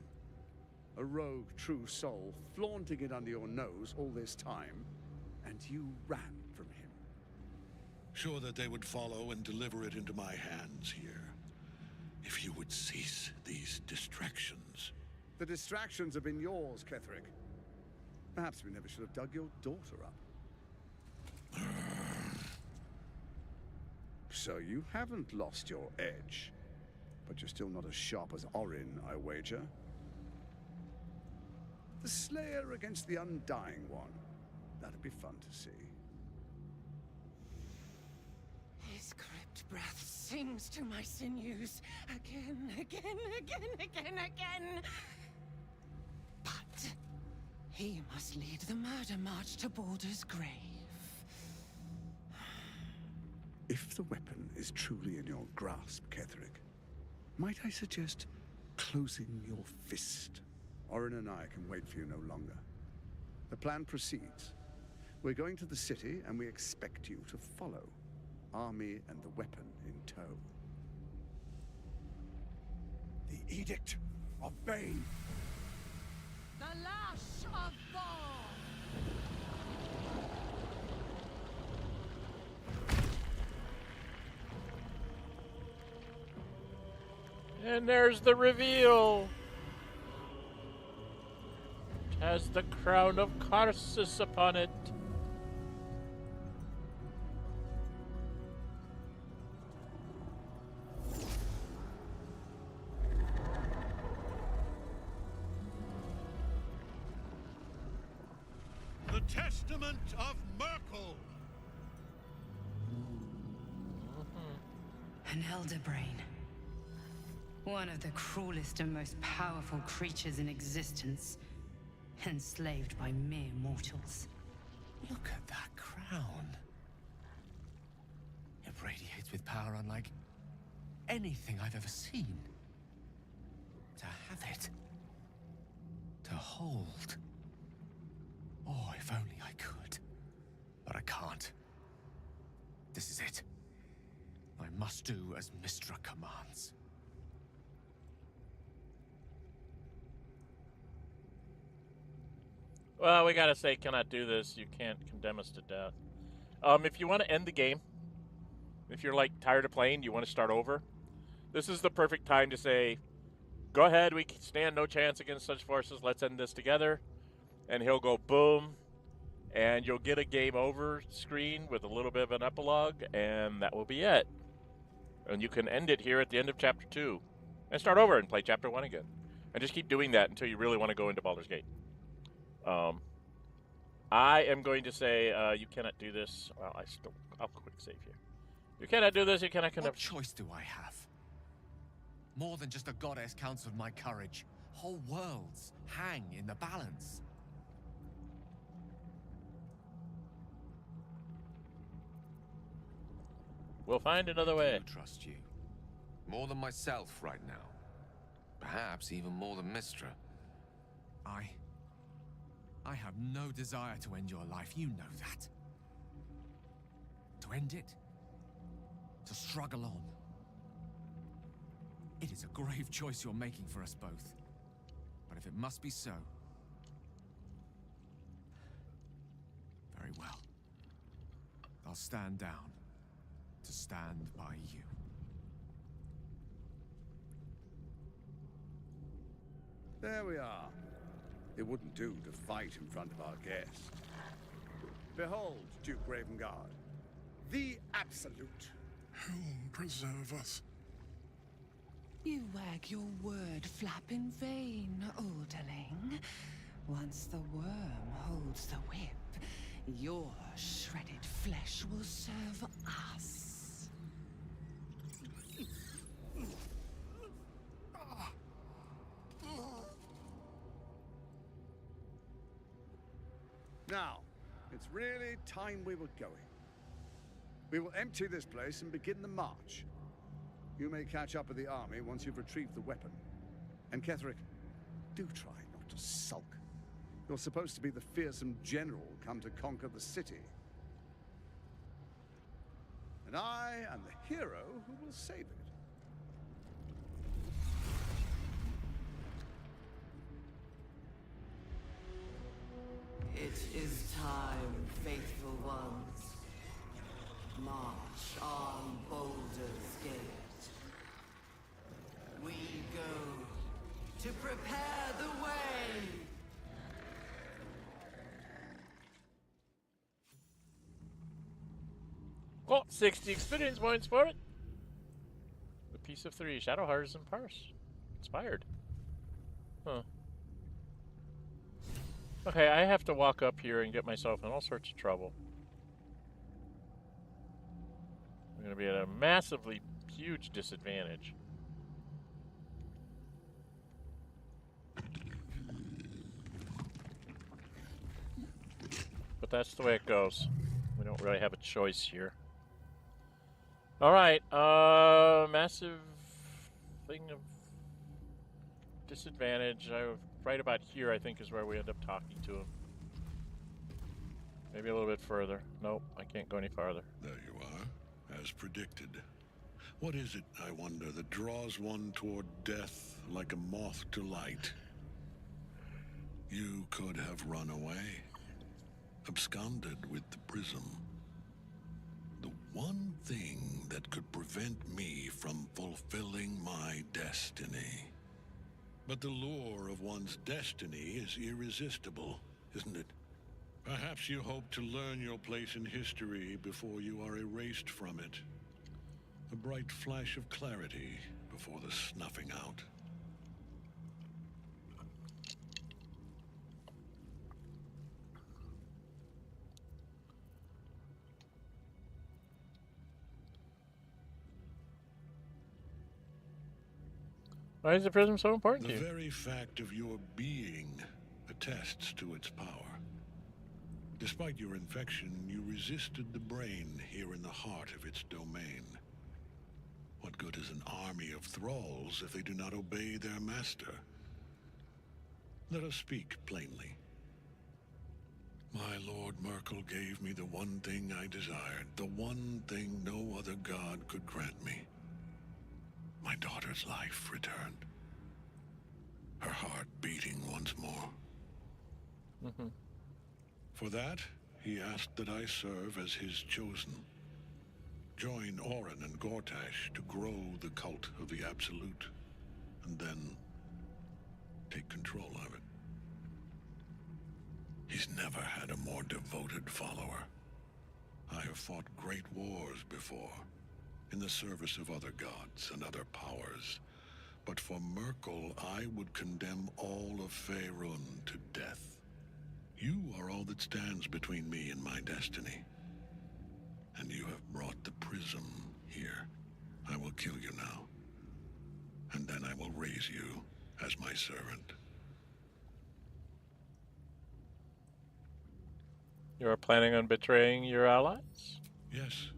A rogue true soul flaunting it under your nose all this time, and you ran from him. Sure that they would follow and deliver it into my hands here. If you would cease these distractions. The distractions have been yours, Ketheric. Perhaps we never should have dug your daughter up. So you haven't lost your edge. But you're still not as sharp as Orin, I wager. The Slayer against the Undying One. That'd be fun to see. His crypt breath sings to my sinews. Again, again, again, again, again. But he must lead the murder march to Baldur's grave. If the weapon is truly in your grasp, Ketheric, might I suggest closing your fist? Orin and I can wait for you no longer. The plan proceeds. We're going to the city, and we expect you to follow. Army and the weapon in tow. The Edict of Bane. The Lash of Thor! And there's the reveal. It has the crown of Karsus upon it. The Testament of Merkel. An elder brain. One of the cruelest and most powerful creatures in existence. Enslaved by mere mortals. Look at that crown. It radiates with power unlike anything I've ever seen. To have it. To hold. Oh, if only I could. But I can't. This is it. I must do as Mystra commands. Well, we gotta say, cannot do this. You can't condemn us to death. If you want to end the game, if you're like tired of playing, you want to start over, this is the perfect time to say, go ahead, we stand no chance against such forces, let's end this together. And he'll go boom, and you'll get a game over screen with a little bit of an epilogue, and that will be it. And you can end it here at the end of Chapter 2, and start over and play Chapter 1 again. And just keep doing that until you really want to go into Baldur's Gate. I am going to say you cannot do this. Well, I'll quick save here. You cannot do this. You cannot condemn. What choice do I have? More than just a goddess counts with my courage. Whole worlds hang in the balance. We'll find another way. I do trust you. More than myself right now. Perhaps even more than Mystra. I have no desire to end your life, you know that. To end it. To struggle on. It is a grave choice you're making for us both. But if it must be so... very well. I'll stand down. To stand by you. There we are. It wouldn't do to fight in front of our guest. Behold, Duke Ravengard, the Absolute. Helm preserve us. You wag your word flap in vain, Alderling. Once the worm holds the whip, your shredded flesh will serve us. Now, it's really time we were going. We will empty this place and begin the march. You may catch up with the army once you've retrieved the weapon. And Ketheric, do try not to sulk. You're supposed to be the fearsome general come to conquer the city. And I am the hero who will save it. It is time, faithful ones. March on Baldur's Gate. We go to prepare the way. Got 60 experience points for it. The piece of 3, Shadow Hearts and Parse. Inspired. Huh. Okay, I have to walk up here and get myself in all sorts of trouble. I'm going to be at a massively huge disadvantage. But that's the way it goes. We don't really have a choice here. Alright, massive thing of disadvantage. Right about here, I think, is where we end up talking to him. Maybe a little bit further. Nope, I can't go any farther. There you are, as predicted. What is it, I wonder, that draws one toward death like a moth to light? You could have run away, absconded with the prism. The one thing that could prevent me from fulfilling my destiny. But the lure of one's destiny is irresistible, isn't it? Perhaps you hope to learn your place in history before you are erased from it. A bright flash of clarity before the snuffing out. Why is the prism so important to you? The very fact of your being attests to its power. Despite your infection, you resisted the brain here in the heart of its domain. What good is an army of thralls if they do not obey their master? Let us speak plainly. My Lord Merkel gave me the one thing I desired, the one thing no other god could grant me. My daughter's life returned. Her heart beating once more. For that, he asked that I serve as his chosen. Join Orin and Gortash to grow the cult of the Absolute, and then take control of it. He's never had a more devoted follower. I have fought great wars before, in the service of other gods and other powers. But for Merkel, I would condemn all of Faerun to death. You are all that stands between me and my destiny. And you have brought the prism here. I will kill you now. And then I will raise you as my servant. You are planning on betraying your allies? Yes.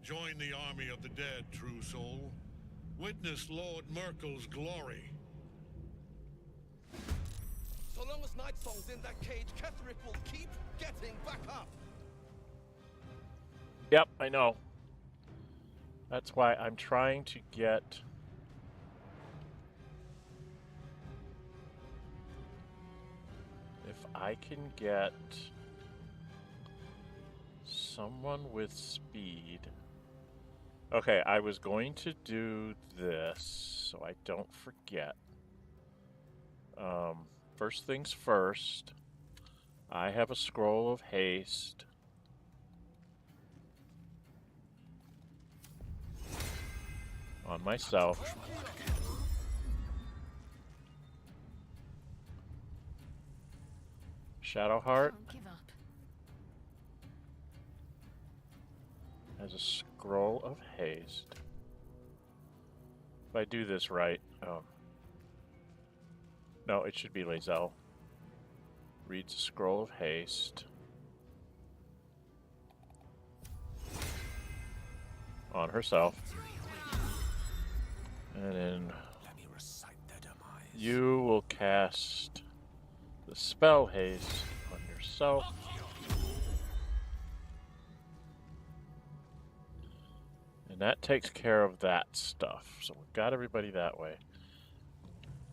Join the army of the dead, true soul. Witness Lord Merkel's glory. So long as Nightsong's in that cage, Ketheric will keep getting back up. Yep, I know. That's why I'm trying to get... If I can get someone with speed. Okay, I was going to do this so I don't forget. First things first, I have a scroll of haste. On myself. Shadowheart has a scroll of haste. If I do this right, no, it should be Lae'zel. Reads a scroll of haste on herself. And then you will cast the spell haste on yourself. And that takes care of that stuff. So we've got everybody that way.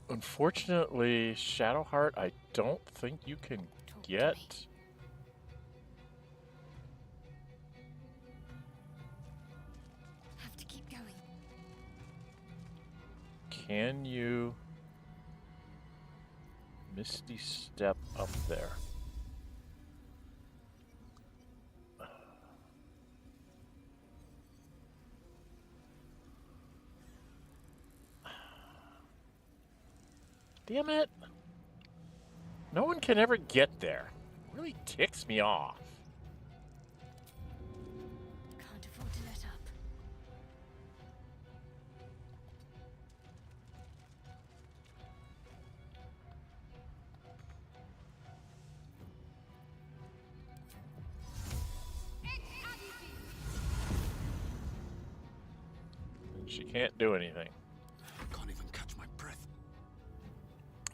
Unfortunately, Shadowheart, I don't think you can get. Have to keep going. Can you Misty Step up there? Damn it. No one can ever get there. It really ticks me off. Can't afford to let up. And she can't do anything. Can't even catch my breath.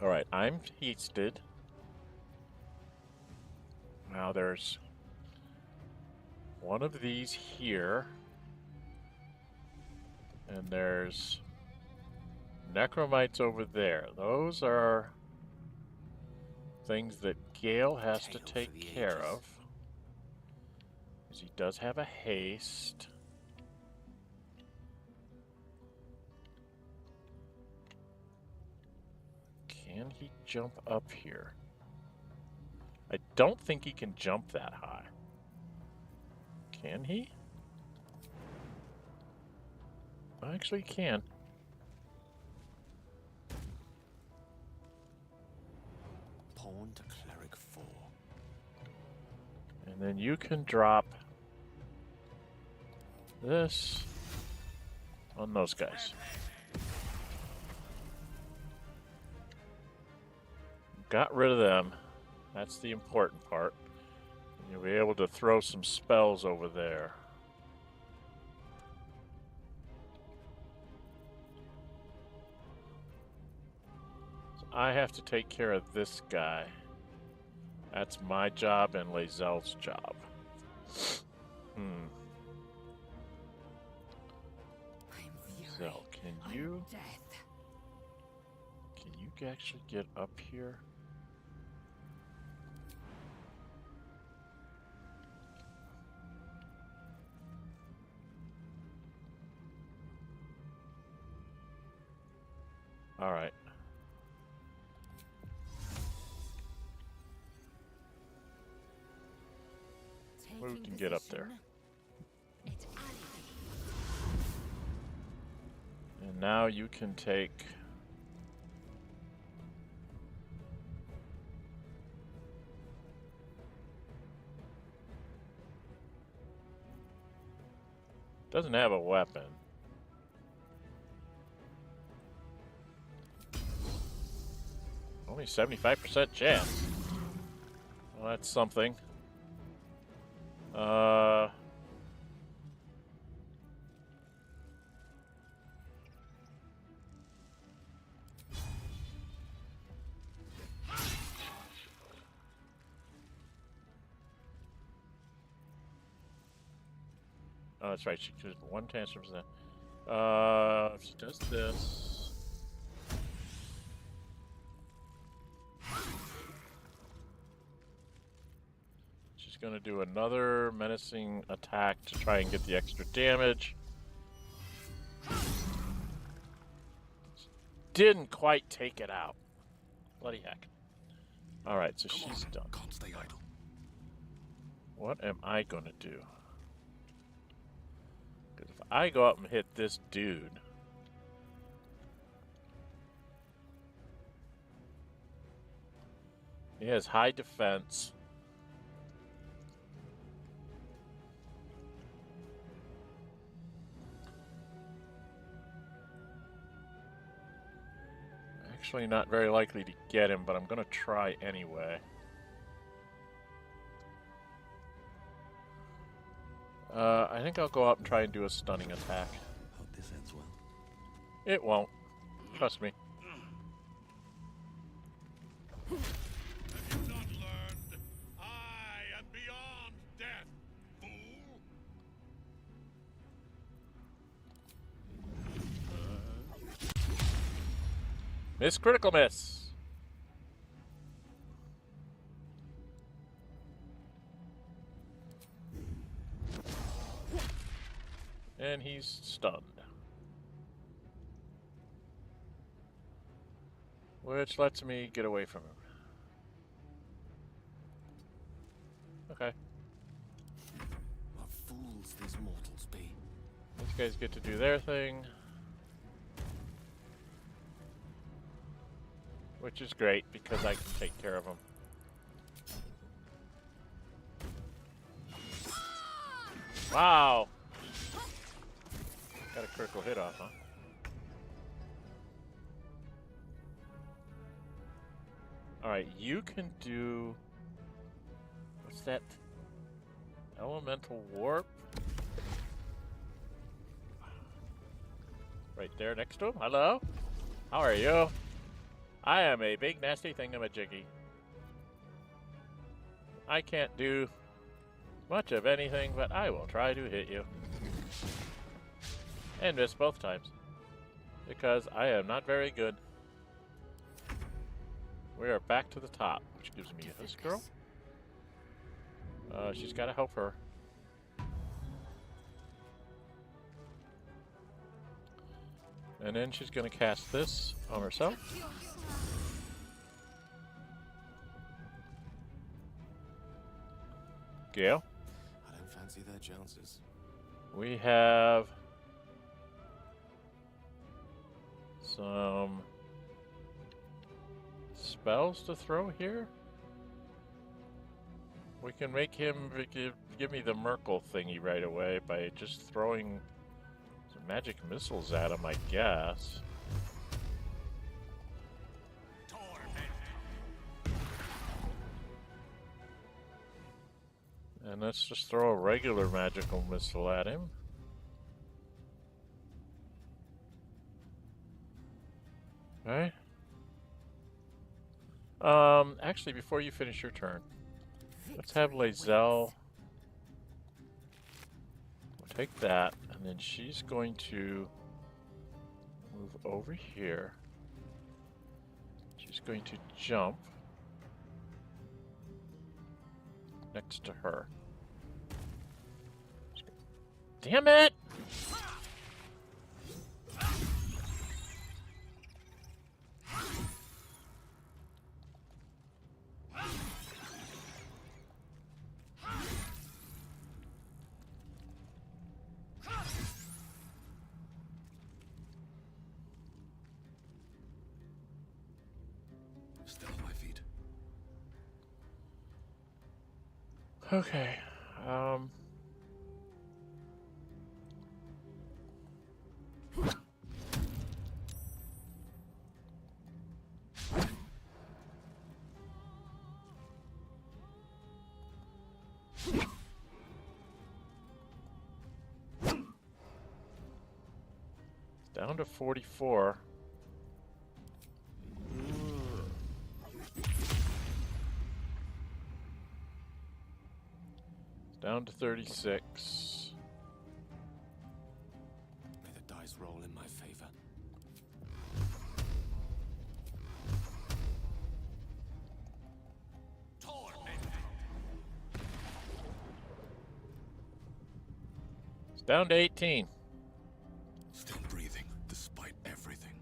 Alright, I'm hasted. Now there's one of these here. And there's necromites over there. Those are things that Gale has to take care of. Because he does have a haste. Can he jump up here? I don't think he can jump that high. Can he? Actually, he can. Pawn to cleric 4. And then you can drop this on those guys. Got rid of them. That's the important part. And you'll be able to throw some spells over there. So I have to take care of this guy. That's my job and Lae'zel's job. Lae'zel, can you actually get up here? All right. Who can get up there? And now you can take doesn't have a weapon. Only 75% chance. Well, that's something. Oh, that's right. She could one chance for that. If she does this. She's going to do another menacing attack to try and get the extra damage. Didn't quite take it out. Bloody heck. Alright, so she's done. Can't stay idle. What am I gonna do? Because if I go up and hit this dude... He has high defense. Actually not very likely to get him, but I'm gonna try anyway. I think I'll go up and try and do a stunning attack. Hope this ends well. It won't. Trust me. Have you not learned? I am beyond death, fool! Miss critical miss. And he's stunned. Which lets me get away from him. Okay. What fools these mortals be. These guys get to do their thing. Which is great, because I can take care of them. Wow! Got a critical hit off, huh? Alright, you can do... What's that? Elemental Warp? Right there next to him. Hello? How are you? I am a big nasty thingamajiggy. I can't do much of anything, but I will try to hit you. And miss both times. Because I am not very good. We are back to the top, which gives me this girl. She's got to help her. And then she's going to cast this on herself. Gale. I don't fancy their chances. We have some spells to throw here. We can make him give me the Merkle thingy right away by just throwing some magic missiles at him, I guess. And let's just throw a regular magical missile at him. Alright. Actually, before you finish your turn, let's have Lae'zel. We'll take that, and then she's going to move over here. She's going to jump next to her. Damn it! Still on my feet. Okay. Down to 44. Down to 36. May the dice roll in my favor. It's down to 18. Still breathing, despite everything.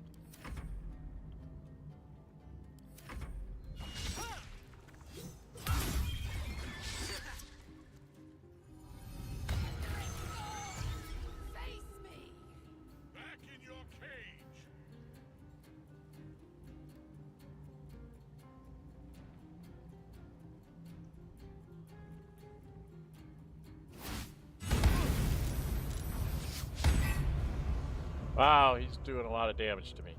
Wow, he's doing a lot of damage to me.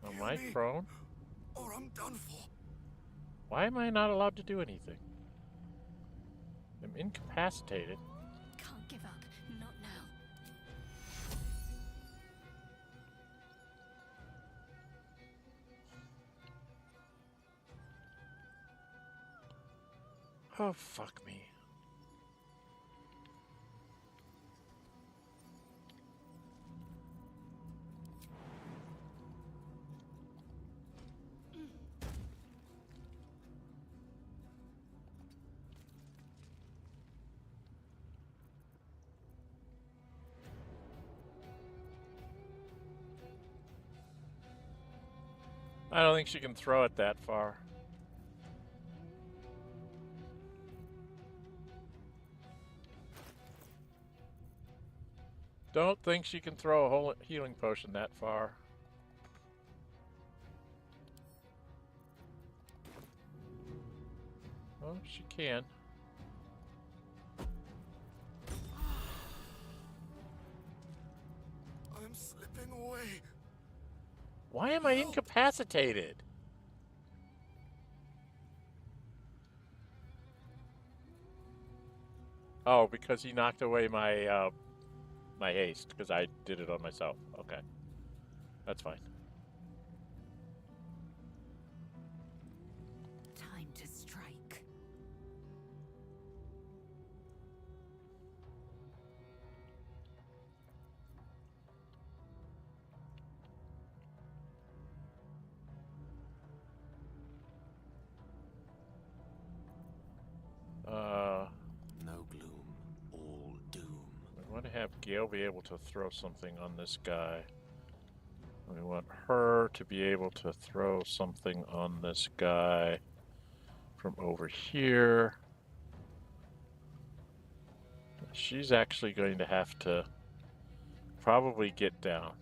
Am I prone? Or I'm done for. Why am I not allowed to do anything? I'm incapacitated. Can't give up. Not now. Oh, fuck me. I don't think she can throw it that far. Don't think she can throw a whole healing potion that far. Oh, she can. I'm slipping away. Why am I incapacitated? Oh, because he knocked away my my haste, because I did it on myself. Okay. That's fine. Time to strike. No gloom, all doom. We want to have Gale be able to throw something on this guy. We want her to be able to throw something on this guy from over here. She's actually going to have to probably get down.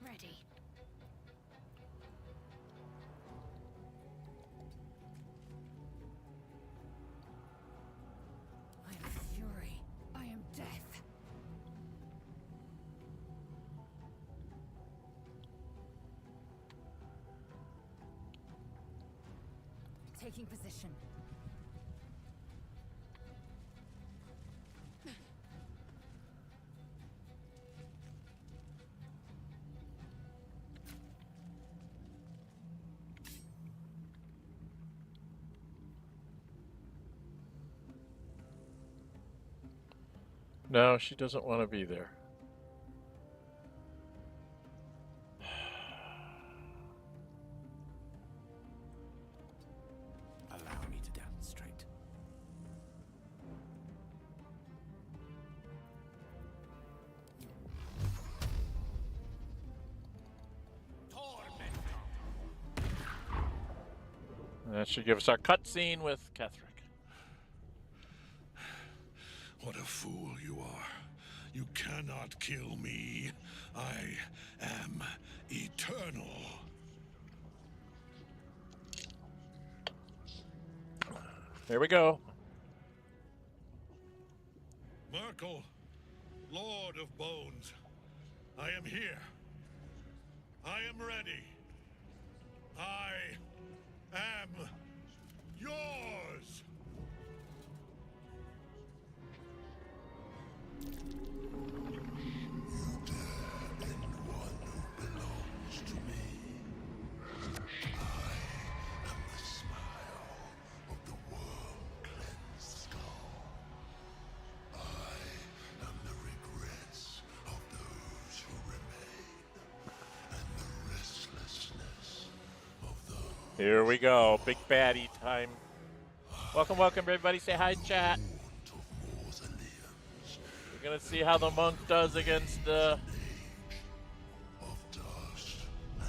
Ready. I am fury. I am death. Taking position. No, she doesn't want to be there. Allow me to demonstrate. That should give us our cutscene with Ketheric. What a fool you are. You cannot kill me. I am eternal. Here we go. Merkel, Lord of Bones, I am here. I am ready. I am yours. Here we go. Big baddie time. Welcome, welcome, everybody. Say hi, chat. We're gonna see how the monk does against the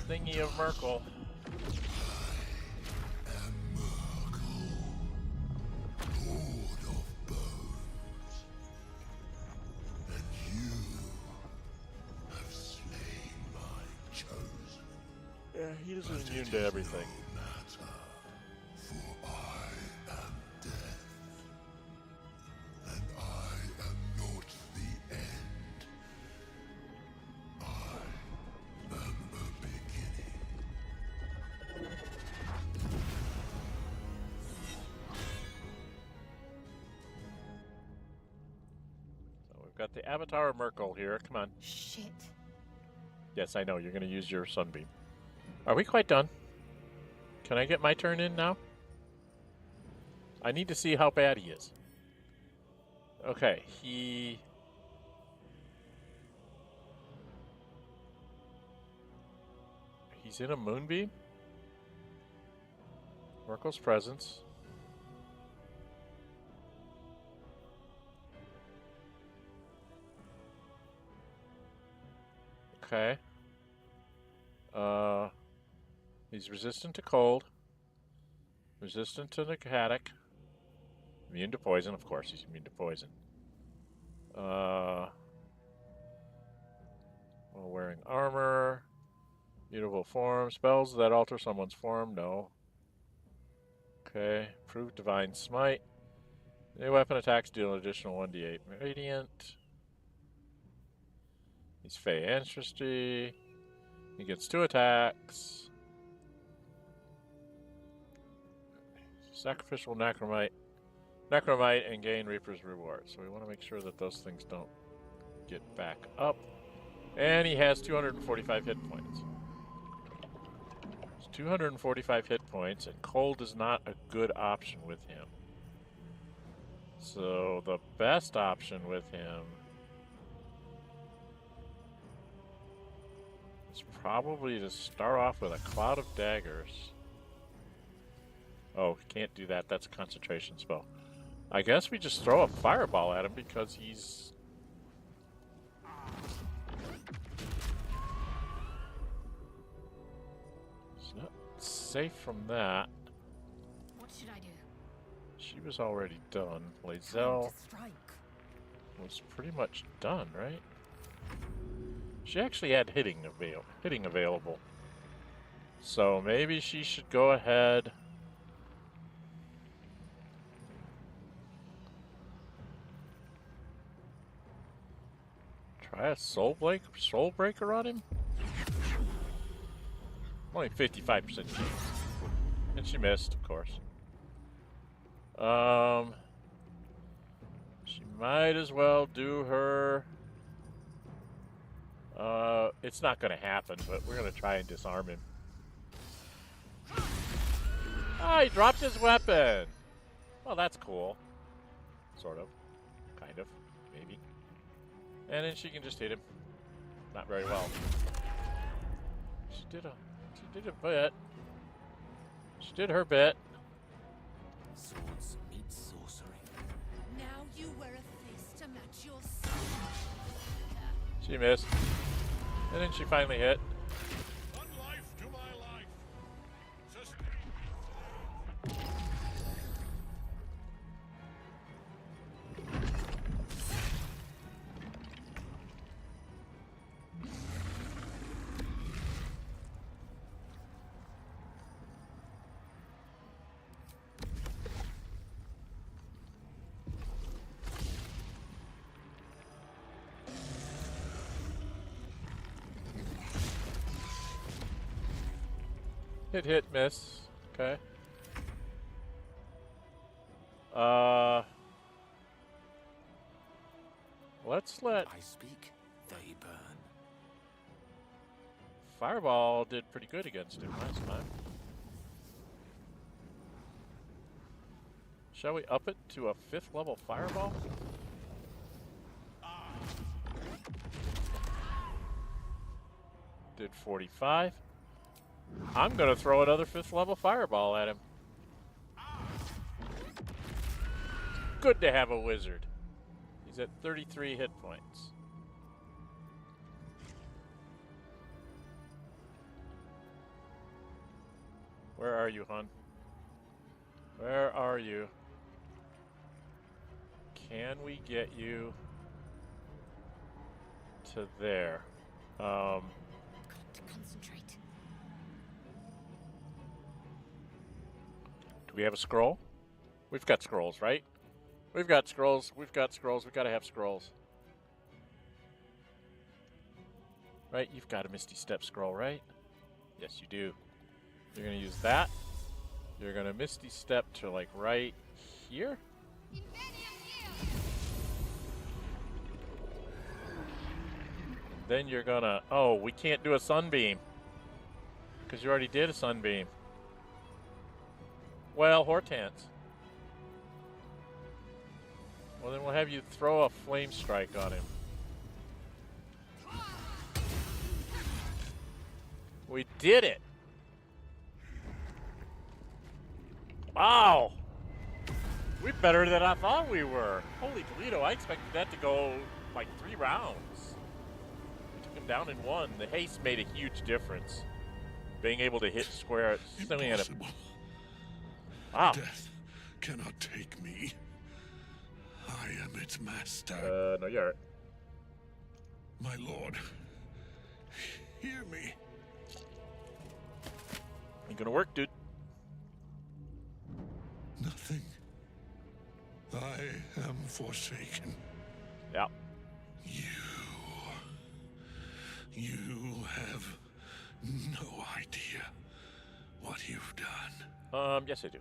thingy of Merkel. Yeah, he isn't immune to everything. For I am death, and I am not the end. I am a beginning. So we've got the Avatar of Merkel here. Come on. Shit. Yes, I know. You're going to use your Sunbeam. Are we quite done? Can I get my turn in now? I need to see how bad he is. Okay, he's in a Moonbeam. Merkel's presence. Okay. He's resistant to cold. Resistant to necrotic. Immune to poison, of course he's immune to poison. While wearing armor. Mutable form. Spells that alter someone's form, no. Okay. Prove Divine Smite. Any weapon attacks deal an additional 1d8 radiant. He's Fey Ancestry. He gets 2 attacks. Sacrificial Necromite. Necromite and gain Reaper's Reward. So we want to make sure that those things don't get back up. And he has 245 hit points. It's 245 hit points, and cold is not a good option with him. So the best option with him is probably to start off with a Cloud of Daggers. Oh, can't do that. That's a concentration spell. I guess we just throw a fireball at him because he's... not safe from that. What should I do? She was already done. Lae'zel was pretty much done, right? She actually had hitting available. So maybe she should go ahead. Try a soul breaker on him? Only 55% chance. And she missed, of course. She might as well do her... it's not going to happen, but we're going to try and disarm him. Ah, he dropped his weapon! Well, that's cool. Sort of. Kind of. Maybe. And then she can just hit him. Not very well. She did a bit. She did her bit. Swords meet sorcery. Now you wear a face to match your She missed. And then she finally hit. One life to my life. Hit, miss. Okay. Let's let... I speak, they burn. Fireball did pretty good against him last time. Shall we up it to a 5th level Fireball? Did 45. I'm going to throw another 5th level Fireball at him. Good to have a wizard. He's at 33 hit points. Where are you, hon? Where are you? Can we get you to there? Got to concentrate. Do we have a scroll? We've got scrolls, right? We've got scrolls. We've got scrolls. We've got to have scrolls. Right? You've got a Misty Step scroll, right? Yes, you do. You're going to use that. You're going to Misty Step to, like, right here. Then you're going to... Oh, we can't do a Sunbeam. Because you already did a Sunbeam. Well, Hortense. Well, then we'll have you throw a Flame Strike on him. We did it! Wow! We're better than I thought we were. Holy Toledo, I expected that to go like 3 rounds. We took him down in 1. The haste made a huge difference. Being able to hit square... Impossible. Wow. Death cannot take me. I am its master. No, you're... My lord, hear me. Ain't gonna work, dude. Nothing. I am forsaken. Yeah. You have no idea what you've done. Yes I do.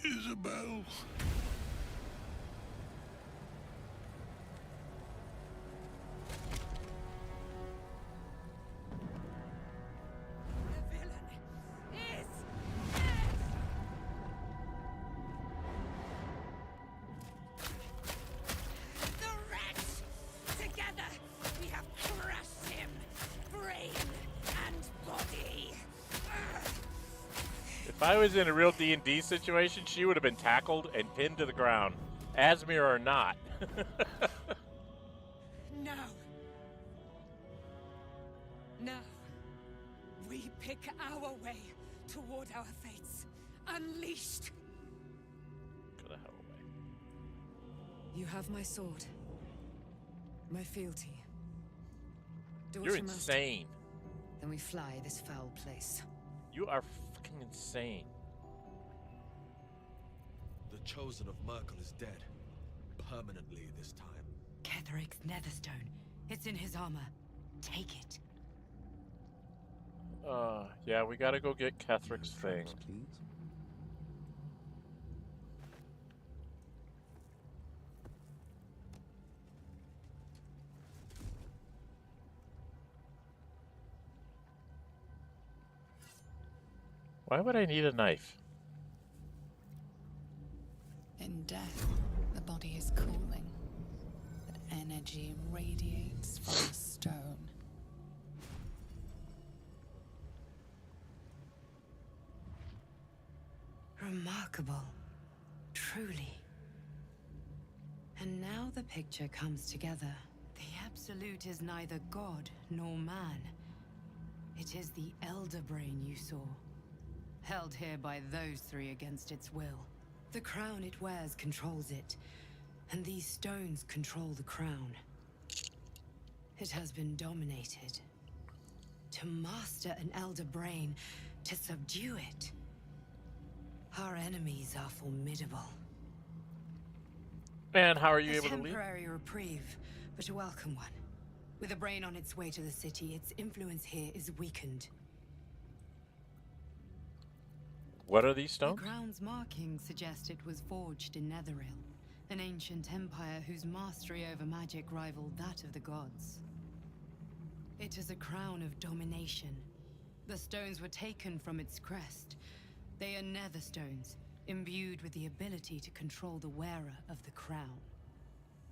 Isabel. If I was in a real D&D situation, she would have been tackled and pinned to the ground, Asmir or not. No. No. We pick our way toward our fates. Unleashed. Go the hell away. You have my sword. My fealty. Do what You're you must. insane. Then we fly this foul place. You are fucking insane. The Chosen of Merkel is dead. Permanently this time. Ketheric's netherstone. It's in his armor. Take it. Yeah, we gotta go get Ketheric's thing. Please. Why would I need a knife? In death, the body is cooling, but energy radiates from the stone. Remarkable. Truly. And now the picture comes together. The Absolute is neither god nor man. It is the Elder Brain you saw. Held here by those 3 against its will. The crown it wears controls it, and these stones control the crown. It has been dominated. To master an Elder Brain, to subdue it. Our enemies are formidable. And how are you able to leave? A temporary reprieve, but a welcome one. With a brain on its way to the city, its influence here is weakened. What are these stones? The crown's markings suggest it was forged in Netheril, an ancient empire whose mastery over magic rivaled that of the gods. It is a crown of domination. The stones were taken from its crest. They are nether stones, imbued with the ability to control the wearer of the crown.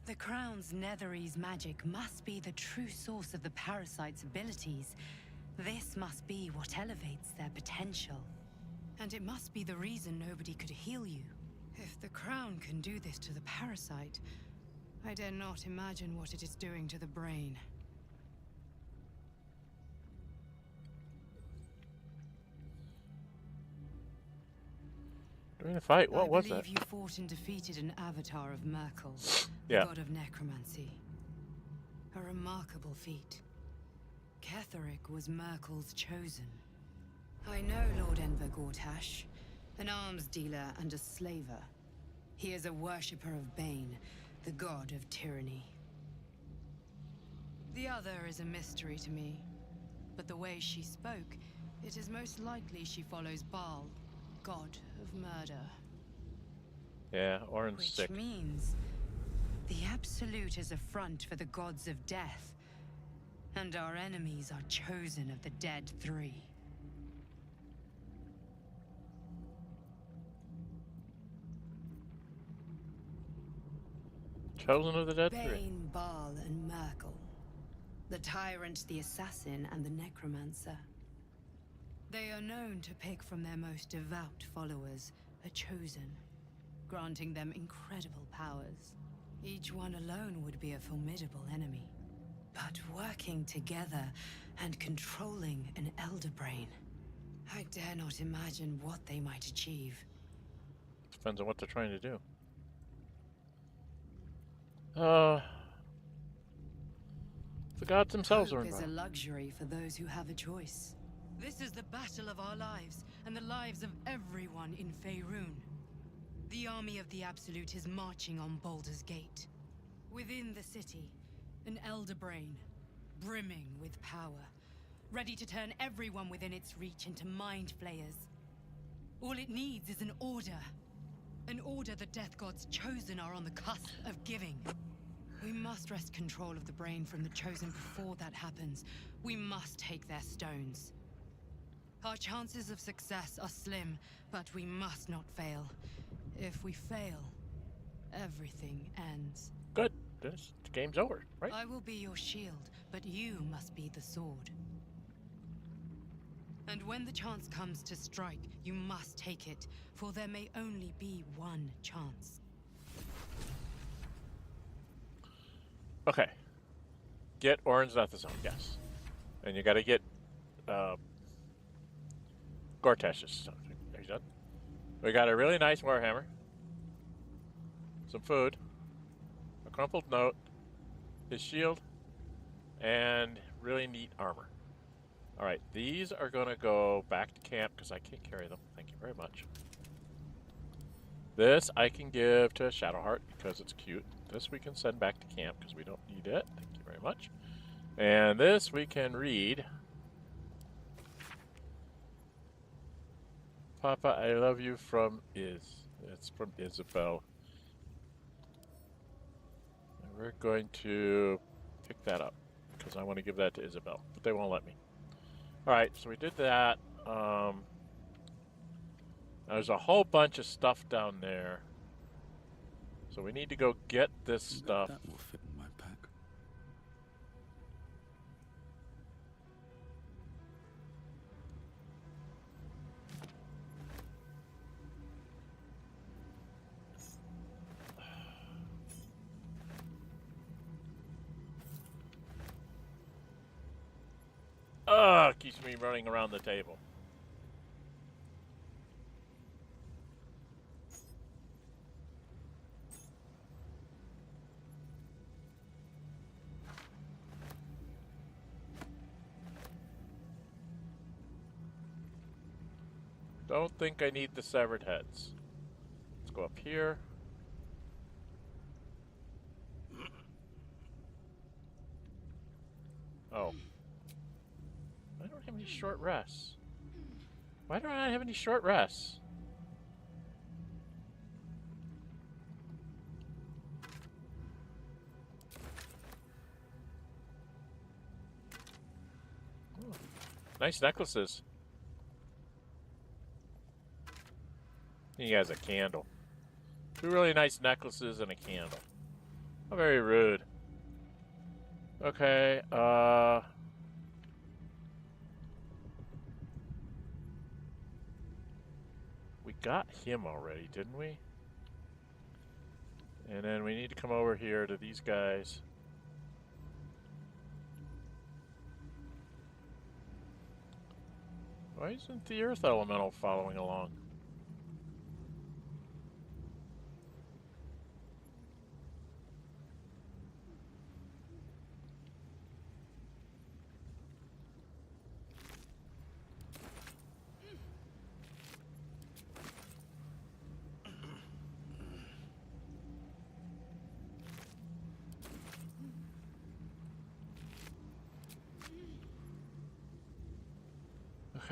The crown's Netherese magic must be the true source of the parasite's abilities. This must be what elevates their potential. And it must be the reason nobody could heal you. If the crown can do this to the parasite, I dare not imagine what it is doing to the brain. During the fight, what was I that? believe you fought and defeated an avatar of Merkel, the Yeah. god of necromancy. A remarkable feat. Ketheric was Merkel's chosen. I know Lord Enver Gortash, an arms dealer and a slaver. He is a worshipper of Bane, the god of tyranny. The other is a mystery to me, but the way she spoke, it is most likely she follows Baal, god of murder. Yeah, Orin's Which sick. means the Absolute is a front for the gods of death, and our enemies are chosen of the Dead Three. Chosen of the Dead Three. Bane, Baal, and Merkel. The Tyrant, the Assassin, and the Necromancer. They are known to pick from their most devout followers a chosen, granting them incredible powers. Each one alone would be a formidable enemy. But working together and controlling an Elder Brain, I dare not imagine what they might achieve. Depends on what they're trying to do. The gods themselves are Hope is a involved. luxury for those who have a choice. This is the battle of our lives, and the lives of everyone in Faerun. The army of the Absolute is marching on Baldur's Gate. Within the city, an Elder Brain, brimming with power, ready to turn everyone within its reach into mind flayers. All it needs is an order. An order the Death Gods chosen are on the cusp of giving. We must wrest control of the brain from the Chosen before that happens. We must take their stones. Our chances of success are slim, but we must not fail. If we fail, everything ends. Good. The game's over, right? I will be your shield, but you must be the sword. And when the chance comes to strike, you must take it, for there may only be one chance. Okay. Get Orin's not the zone, yes. And you gotta get Gortash's stuff. Are you done? We got a really nice warhammer. Some food. A crumpled note. His shield. And really neat armor. Alright, these are gonna go back to camp because I can't carry them. Thank you very much. This I can give to Shadowheart because it's cute. This we can send back to camp because we don't need it. Thank you very much. And this we can read. Papa, I love you from It's from Isabel. And we're going to pick that up because I want to give that to Isabel, but they won't let me. Alright, so we did that. There's a whole bunch of stuff down there. So we need to go get this stuff. That will fit in my pack. Ugh, keeps me running around the table. Don't think I need the severed heads. Let's go up here. Oh. I don't have any short rests. Why don't I have any short rests? Oh, nice necklaces. He has a candle. Two really nice necklaces and a candle. How very rude. Okay, we got him already, didn't we? And then we need to come over here to these guys. Why isn't the Earth Elemental following along?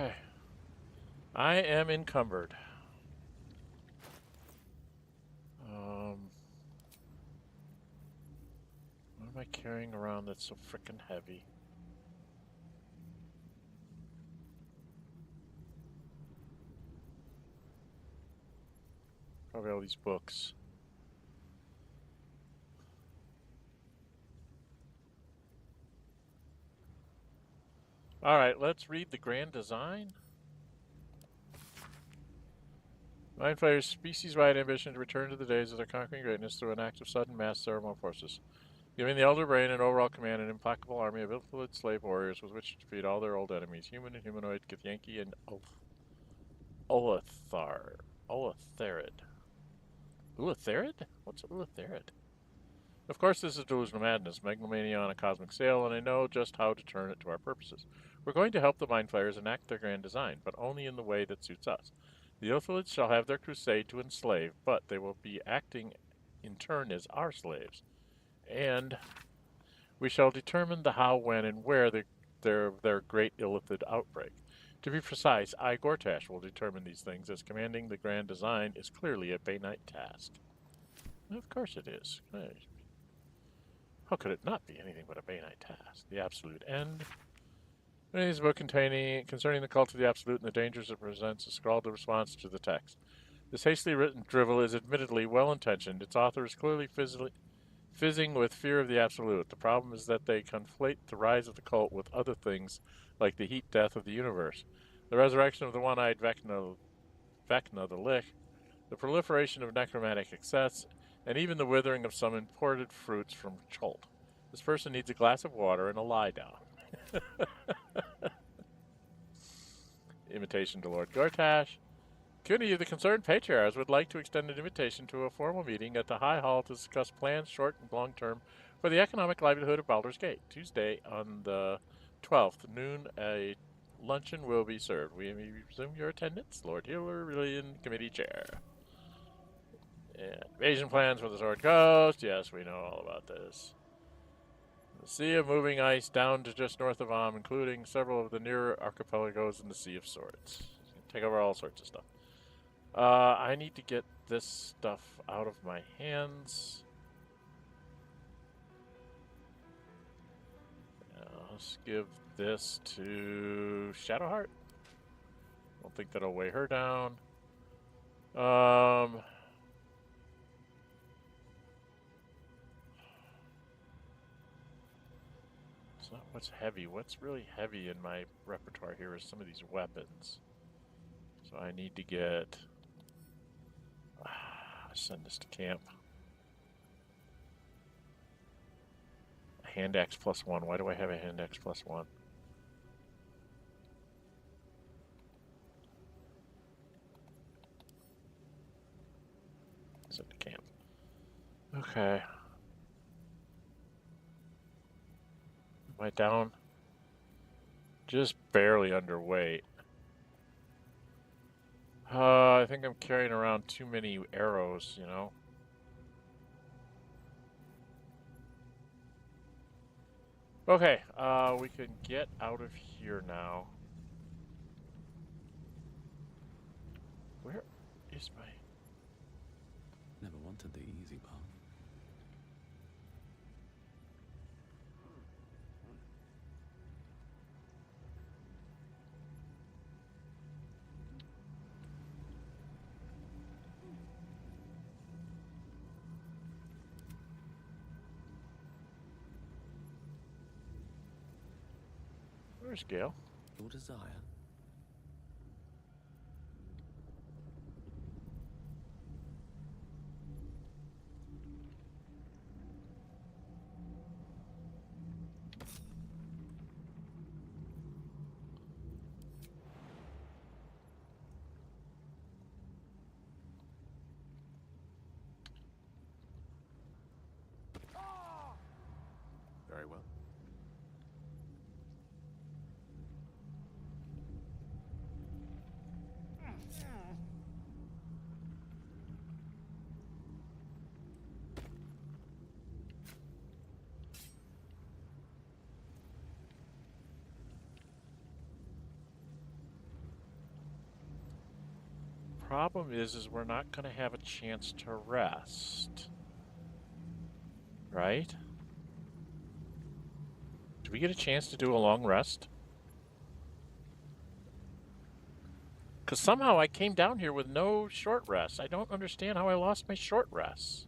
Okay. I am encumbered. What am I carrying around that's so frickin' heavy? Probably all these books. Alright, let's read the grand design. Mind Flayer's species-wide ambition to return to the days of their conquering greatness through an act of sudden mass ceremonial forces, giving the Elder Brain and overall command an implacable army of illithid slave warriors with which to defeat all their old enemies, human and humanoid, Githyanki and Ulatharid. Ulatharid? What's Ulatharid? Of course, this is delusional madness, megalomania on a cosmic scale, and I know just how to turn it to our purposes. We're going to help the Mind Flayers enact their grand design, but only in the way that suits us. The Illithilids shall have their crusade to enslave, but they will be acting in turn as our slaves. And we shall determine the how, when, and where their great Illithid outbreak. To be precise, I, Gortash, will determine these things, as commanding the grand design is clearly a Baynite task. Of course it is. How could it not be anything but a Baynite task? The absolute end. It is a book concerning the cult of the absolute and the dangers it presents, a scrawled response to the text. This hastily written drivel is admittedly well-intentioned. Its author is clearly fizzing with fear of the absolute. The problem is that they conflate the rise of the cult with other things, like the heat death of the universe, the resurrection of the one-eyed Vecna the Lich, the proliferation of necromantic excess, and even the withering of some imported fruits from Chult. This person needs a glass of water and a lie down. Invitation to Lord Gortash. Community of the concerned patriarchs would like to extend an invitation to a formal meeting at the High Hall to discuss plans short and long term for the economic livelihood of Baldur's Gate. Tuesday on the 12th, noon, a luncheon will be served. We may resume your attendance, Lord Hilarian, Committee Chair. And invasion plans for the Sword Coast. Yes, we know all about this. The Sea of Moving Ice down to just north of Am, including several of the nearer archipelagos in the Sea of Swords. Take over all sorts of stuff. I need to get this stuff out of my hands. Let's give this to Shadowheart. Don't think that'll weigh her down. It's not what's heavy. What's really heavy in my repertoire here is some of these weapons. So I need to get... send this to camp. A hand axe +1. Why do I have a hand axe +1? Send to camp. Okay. Am I down? Just barely underweight. I think I'm carrying around too many arrows, you know? Okay, we can get out of here now. Where is my... Never wanted the easy path. Where's Gale? Your desire. problem is we're not going to have a chance to rest. Right? Do we get a chance to do a long rest? Because somehow I came down here with no short rest. I don't understand how I lost my short rests.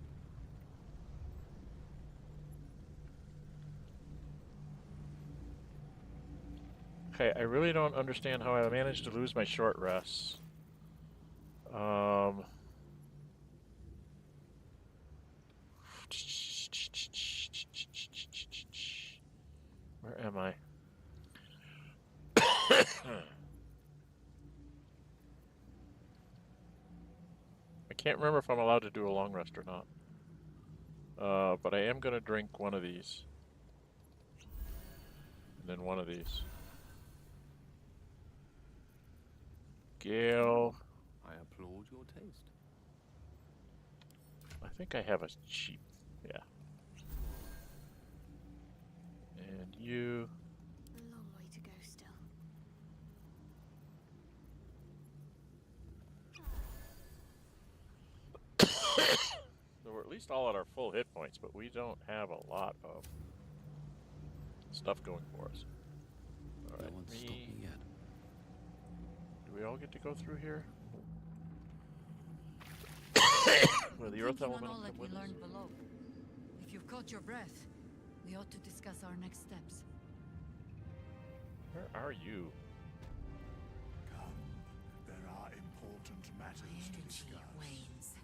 Okay, I really don't understand how I managed to lose my short rests. Where am I? I can't remember if I'm allowed to do a long rest or not. But I am going to drink one of these. And then one of these. Gale. I applaud your taste. I think I have a cheap, yeah. And you. A long way to go still. So we're at least all at our full hit points, but we don't have a lot of stuff going for us. All right, me. Do we all get to go through here? Where the earth element will come with us? Below. If you've caught your breath, we ought to discuss our next steps. Where are you? Come. There are important matters to discuss. Wanes.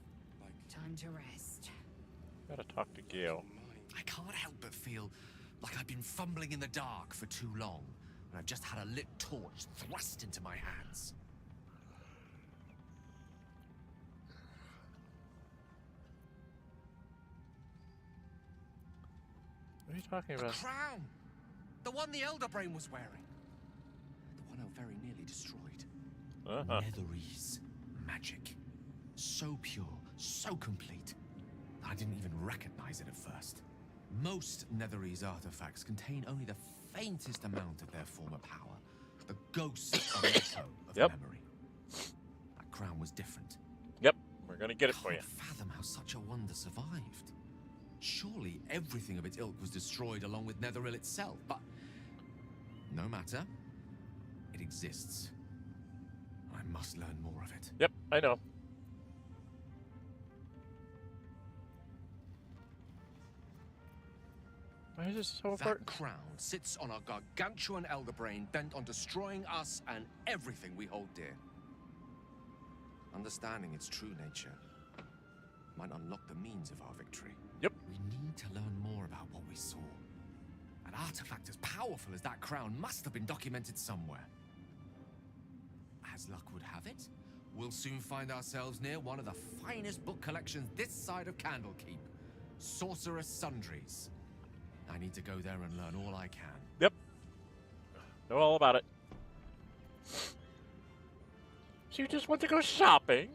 Time to rest. Gotta talk to Gale. I can't help but feel like I've been fumbling in the dark for too long, and I've just had a lit torch thrust into my hands. What are you talking about? The crown! The one the Elder Brain was wearing. The one I very nearly destroyed. Netherese magic. So pure, so complete, that I didn't even recognize it at first. Most Netherese artifacts contain only the faintest amount of their former power. The ghost of an echo of memory. That crown was different. Yep, we're gonna get it for you. I can't fathom how such a wonder survived. Surely everything of its ilk was destroyed along with Netheril itself, but no matter. It exists. I must learn more of it. Yep, I know. Why is this so important? That crown sits on a gargantuan elder brain bent on destroying us and everything we hold dear. Understanding its true nature might unlock the means of our victory. Yep. We need to learn more about what we saw. An artifact as powerful as that crown must have been documented somewhere. As luck would have it, we'll soon find ourselves near one of the finest book collections this side of Candlekeep. Sorcerer's Sundries. I need to go there and learn all I can. Yep. Know all about it. So you just want to go shopping?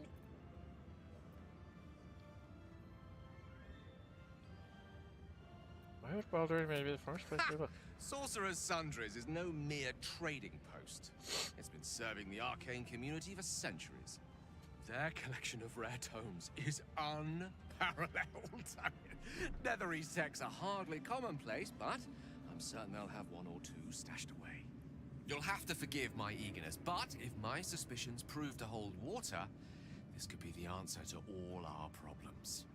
Why would Baldur maybe the first place we look? Sorcerer's Sundries is no mere trading post. It's been serving the arcane community for centuries. Their collection of rare tomes is unparalleled. Netherese texts are hardly commonplace, but I'm certain they'll have one or two stashed away. You'll have to forgive my eagerness, but if my suspicions prove to hold water, this could be the answer to all our problems.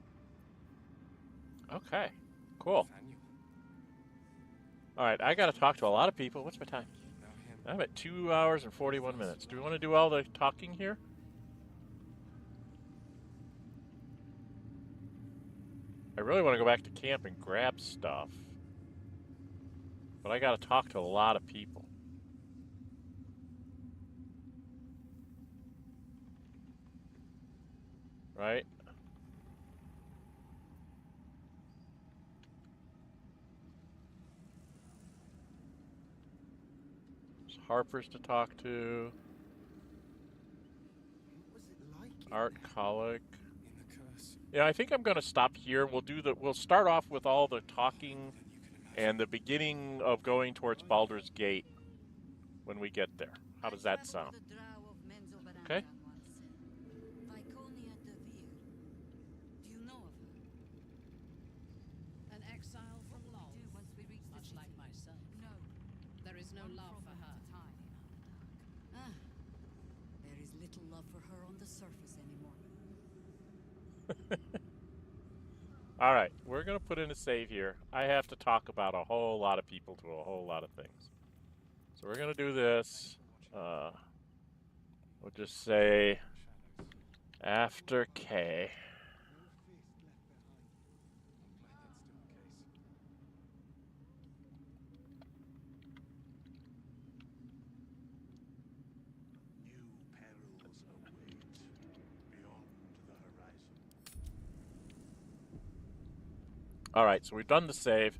Okay, cool. Alright, I gotta talk to a lot of people. What's my time? I'm at 2 hours and 41 minutes. Do we want to do all the talking here? I really want to go back to camp and grab stuff. But I gotta talk to a lot of people. Right? There's Harper's to talk to. Art Colic. Yeah, I think I'm going to stop here. We'll start off with all the talking and the beginning of going towards Baldur's Gate when we get there. How does that sound? Okay? love for her. Ah, there is little love for her on the surface anymore. All right, we're going to put in a save here. I have to talk about a whole lot of people to a whole lot of things. So we're going to do this. We'll just say after K. All right, so we've done the save.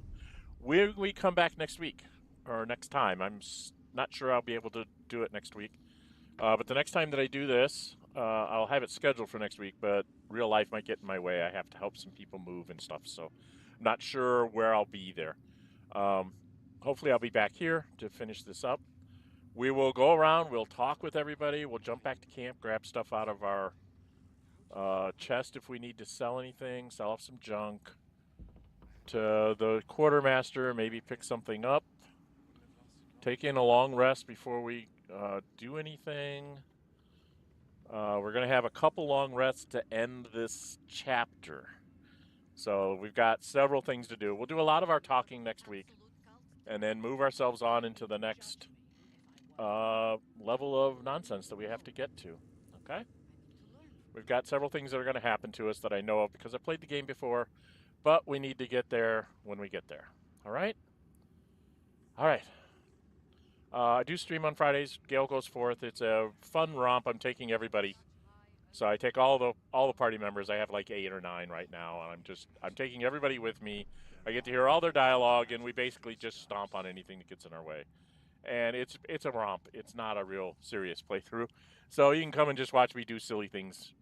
Will we come back next week or next time? I'm not sure I'll be able to do it next week. But the next time that I do this, I'll have it scheduled for next week, but real life might get in my way. I have to help some people move and stuff, so I'm not sure where I'll be there. Hopefully I'll be back here to finish this up. We will go around, we'll talk with everybody, we'll jump back to camp, grab stuff out of our chest if we need to sell anything, sell off some junk. To the quartermaster, maybe pick something up. Take in a long rest before we do anything. We're going to have a couple long rests to end this chapter. So we've got several things to do. We'll do a lot of our talking next week and then move ourselves on into the next level of nonsense that we have to get to. Okay? We've got several things that are going to happen to us that I know of because I played the game before, but we need to get there when we get there. All right? All right. I do stream on Fridays. Gale goes forth. It's a fun romp. I'm taking everybody. So I take all the party members. I have like 8 or 9 right now, and I'm taking everybody with me. I get to hear all their dialogue, and we basically just stomp on anything that gets in our way. And it's a romp. It's not a real serious playthrough. So you can come and just watch me do silly things.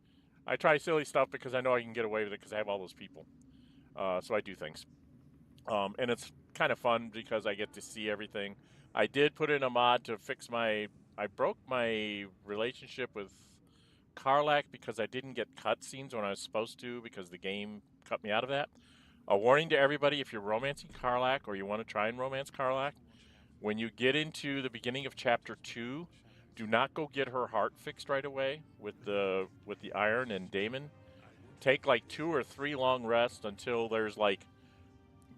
I try silly stuff because I know I can get away with it because I have all those people. So I do things. And it's kind of fun because I get to see everything. I did put in a mod to fix I broke my relationship with Karlach because I didn't get cutscenes when I was supposed to because the game cut me out of that. A warning to everybody, if you're romancing Karlach or you want to try and romance Karlach, when you get into the beginning of chapter 2, do not go get her heart fixed right away with the iron and Daemon. Take like 2 or 3 long rests until there's like,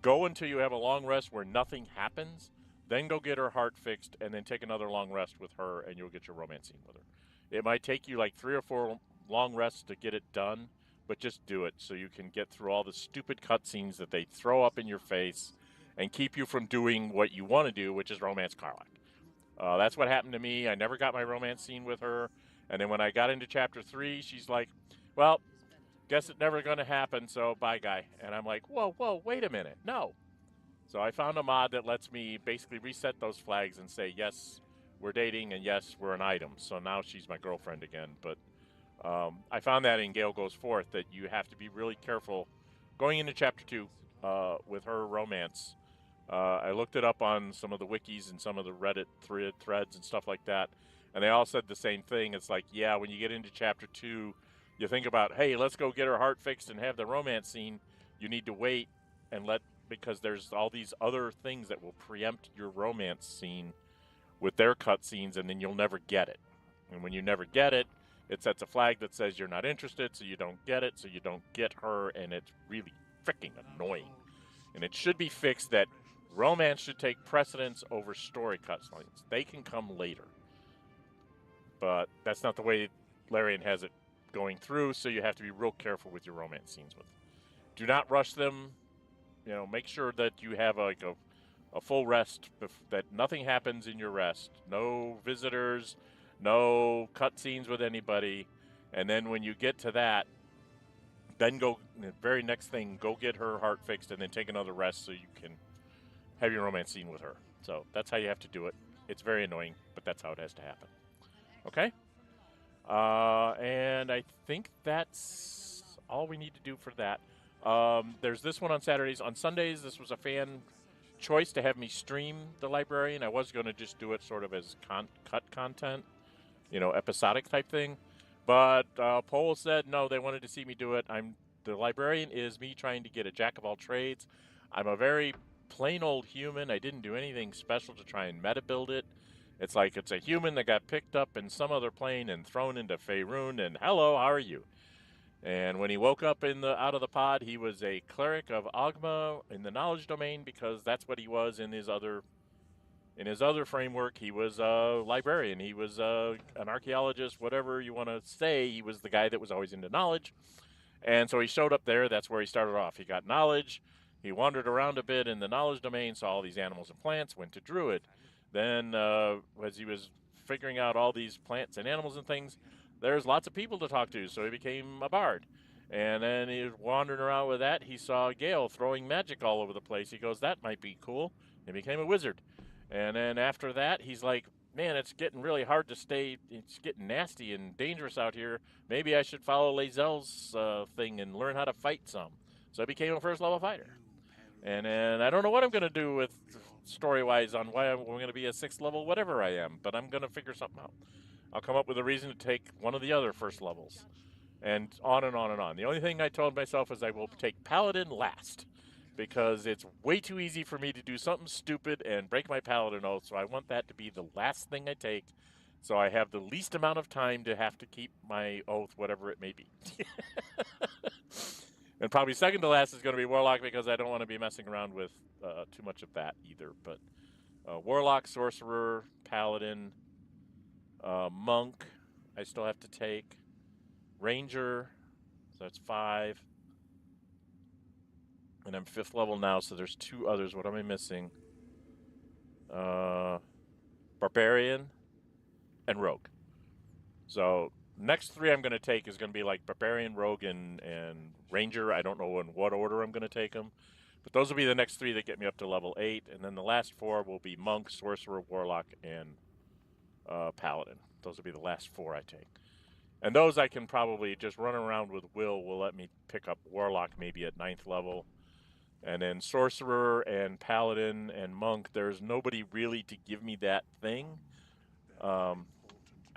go until you have a long rest where nothing happens, then go get her heart fixed, and then take another long rest with her, and you'll get your romance scene with her. It might take you like 3 or 4 long rests to get it done, but just do it so you can get through all the stupid cutscenes that they throw up in your face and keep you from doing what you want to do, which is romance Karlach. That's what happened to me. I never got my romance scene with her, and then when I got into chapter 3, she's like, well, guess it's never going to happen, so bye, guy. And I'm like, whoa, wait a minute. No. So I found a mod that lets me basically reset those flags and say, yes, we're dating, and yes, we're an item. So now she's my girlfriend again. But I found that in Gale Goes Forth that you have to be really careful going into Chapter 2 with her romance. I looked it up on some of the wikis and some of the Reddit threads and stuff like that, and they all said the same thing. It's like, yeah, when you get into Chapter 2, you think about, hey, let's go get her heart fixed and have the romance scene. You need to wait and because there's all these other things that will preempt your romance scene with their cutscenes, and then you'll never get it. And when you never get it, it sets a flag that says you're not interested, so you don't get it, so you don't get her, and it's really freaking annoying. And it should be fixed that romance should take precedence over story cutscenes. They can come later. But that's not the way Larian has it going through, so you have to be real careful with your romance scenes with them. Do not rush them. You know, make sure that you have like a full rest, that nothing happens in your rest. No visitors, no cutscenes with anybody. And then when you get to that, then go, the very next thing, go get her heart fixed and then take another rest so you can have your romance scene with her. So that's how you have to do it. It's very annoying, but that's how it has to happen. Okay? And I think that's all we need to do for that. There's this one on Saturdays. On Sundays, this was a fan choice to have me stream the Librarian. I was going to just do it sort of as cut content, you know, episodic type thing. But Poll said no, they wanted to see me do it. The Librarian is me trying to get a jack of all trades. I'm a very plain old human. I didn't do anything special to try and meta build it. It's like it's a human that got picked up in some other plane and thrown into Faerun, and hello, how are you? And when he woke up out of the pod, he was a cleric of Ogma in the knowledge domain, because that's what he was in his other framework. He was a librarian. He was an archaeologist, whatever you want to say. He was the guy that was always into knowledge. And so he showed up there. That's where he started off. He got knowledge. He wandered around a bit in the knowledge domain, saw all these animals and plants, went to Druid. Then as he was figuring out all these plants and animals and things, there's lots of people to talk to, so he became a bard. And then he was wandering around with that. He saw Gale throwing magic all over the place. He goes, that might be cool. And became a wizard. And then after that, he's like, man, it's getting really hard to stay. It's getting nasty and dangerous out here. Maybe I should follow Lae'zel's thing and learn how to fight some. So I became a first level fighter. And then I don't know what I'm going to do with story-wise on why I'm going to be a 6th level whatever I am, but I'm going to figure something out. I'll come up with a reason to take one of the other first levels. And on and on and on. The only thing I told myself is I will take Paladin last, because it's way too easy for me to do something stupid and break my Paladin oath, so I want that to be the last thing I take, so I have the least amount of time to have to keep my oath, whatever it may be. And probably second to last is going to be Warlock, because I don't want to be messing around with too much of that either. But Warlock, Sorcerer, Paladin, Monk, I still have to take. Ranger, so that's 5. And I'm 5th level now, so there's 2 others. What am I missing? Barbarian and Rogue. So next 3 I'm going to take is going to be like Barbarian, Rogue, and Ranger. I don't know in what order I'm going to take them. But those will be the next 3 that get me up to level 8. And then the last 4 will be Monk, Sorcerer, Warlock, and Paladin. Those will be the last 4 I take. And those I can probably just run around with will let me pick up Warlock maybe at 9th level. And then Sorcerer and Paladin and Monk, there's nobody really to give me that thing. I'm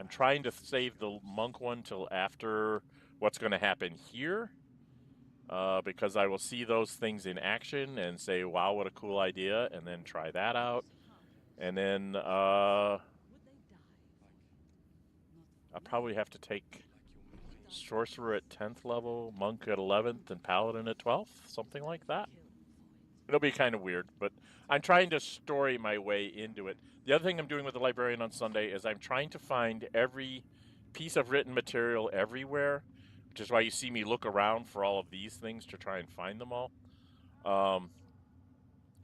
trying to save the Monk one till after what's going to happen here. Because I will see those things in action and say, wow, what a cool idea, and then try that out. And then I'll probably have to take Sorcerer at 10th level, Monk at 11th, and Paladin at 12th, something like that. It'll be kind of weird, but I'm trying to story my way into it. The other thing I'm doing with the Librarian on Sunday is I'm trying to find every piece of written material everywhere, which is why you see me look around for all of these things to try and find them all.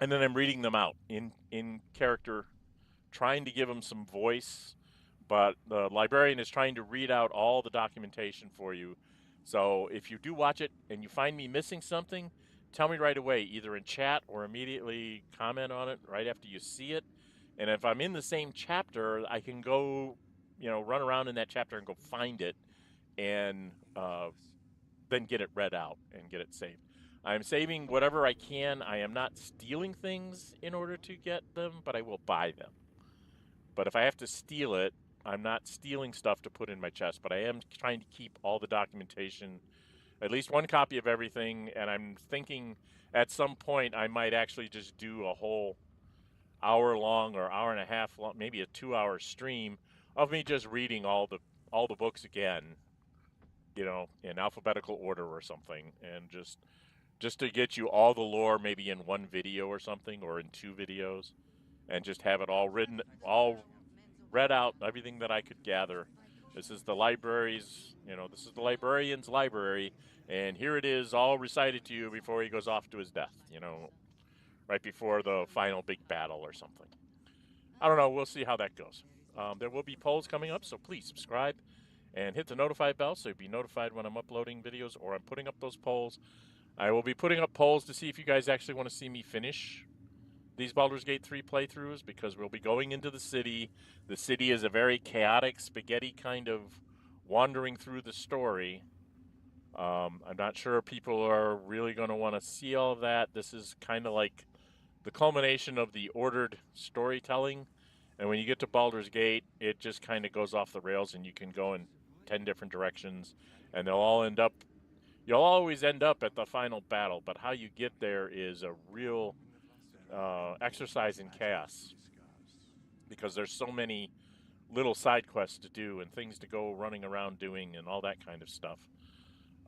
And then I'm reading them out in character, trying to give them some voice. But the librarian is trying to read out all the documentation for you. So if you do watch it and you find me missing something, tell me right away, either in chat or immediately comment on it right after you see it. And if I'm in the same chapter, I can go, run around in that chapter and go find it and then get it read out and get it saved. I'm saving whatever I can. I am not stealing things in order to get them, but I will buy them. But if I have to steal it, I'm not stealing stuff to put in my chest, but I am trying to keep all the documentation, at least one copy of everything, and I'm thinking at some point I might actually just do a whole hour-long or hour-and-a-half long, maybe a 2-hour stream of me just reading all the books again, in alphabetical order or something, and just to get you all the lore maybe in one video or something, or in 2 videos, and just have it all read out, everything that I could gather. This is the library's, this is the librarian's library, and here it is all recited to you before he goes off to his death, right before the final big battle or something. I don't know, we'll see how that goes. There will be polls coming up, so please subscribe and hit the notify bell so you'll be notified when I'm uploading videos or I'm putting up those polls. I will be putting up polls to see if you guys actually want to see me finish these Baldur's Gate 3 playthroughs, because we'll be going into the city. The city is a very chaotic, spaghetti kind of wandering through the story. I'm not sure people are really going to want to see all of that. This is kind of like the culmination of the ordered storytelling. And when you get to Baldur's Gate, it just kind of goes off the rails and you can go in 10 different directions. And you'll always end up at the final battle. But how you get there is a real exercise in chaos because there's so many little side quests to do and things to go running around doing and all that kind of stuff.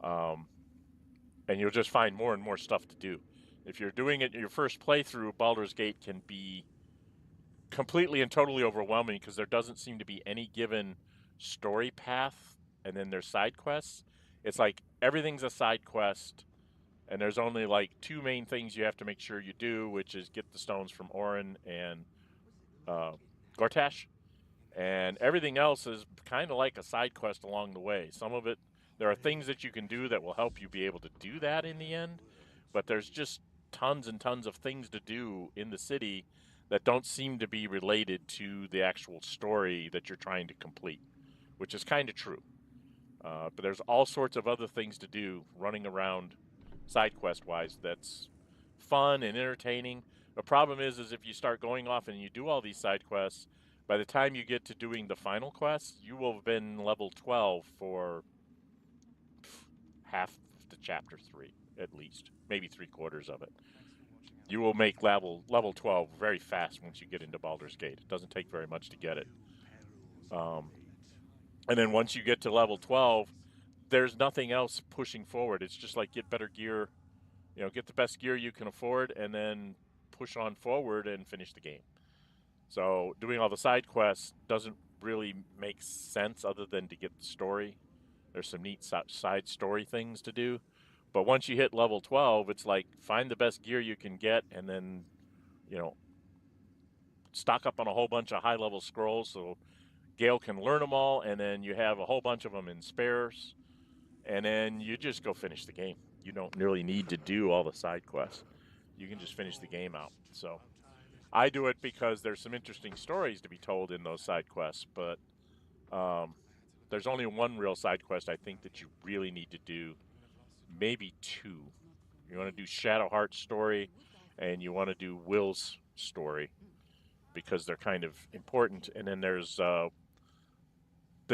And you'll just find more and more stuff to do. If you're doing it your first playthrough, Baldur's Gate can be completely and totally overwhelming because there doesn't seem to be any given story path, and then there's side quests. It's like everything's a side quest, and there's only like two main things you have to make sure you do, which is get the stones from Orin and Gortash, and everything else is kind of like a side quest along the way. Some of it, there are things that you can do that will help you be able to do that in the end, but there's just tons and tons of things to do in the city that don't seem to be related to the actual story that you're trying to complete, which is kind of true. But there's all sorts of other things to do running around side quest wise that's fun and entertaining. The problem is if you start going off and you do all these side quests, by the time you get to doing the final quest, you will have been level 12 for half the chapter 3 at least, maybe 3/4 of it. You will make level 12 very fast once you get into Baldur's Gate. It doesn't take very much to get it. And then once you get to level 12, there's nothing else pushing forward. It's just like get better gear, get the best gear you can afford, and then push on forward and finish the game. So doing all the side quests doesn't really make sense other than to get the story. There's some neat side story things to do. But once you hit level 12, it's like find the best gear you can get and then, stock up on a whole bunch of high-level scrolls so Gale can learn them all, and then you have a whole bunch of them in spares, and then you just go finish the game. You don't really need to do all the side quests. You can just finish the game out. So I do it because there's some interesting stories to be told in those side quests, but there's only one real side quest I think that you really need to do, maybe two. You want to do Shadowheart's story, and you want to do Will's story, because they're kind of important. And then there's the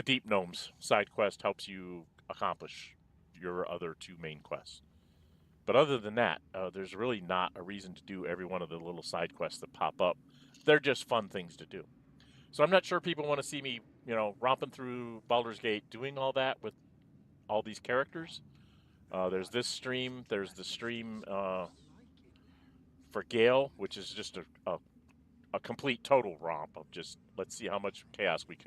Deep Gnomes side quest helps you accomplish your other two main quests. But other than that, there's really not a reason to do every one of the little side quests that pop up. They're just fun things to do. So I'm not sure people want to see me, romping through Baldur's Gate doing all that with all these characters. There's this stream. There's the stream for Gale, which is just a complete total romp of just let's see how much chaos we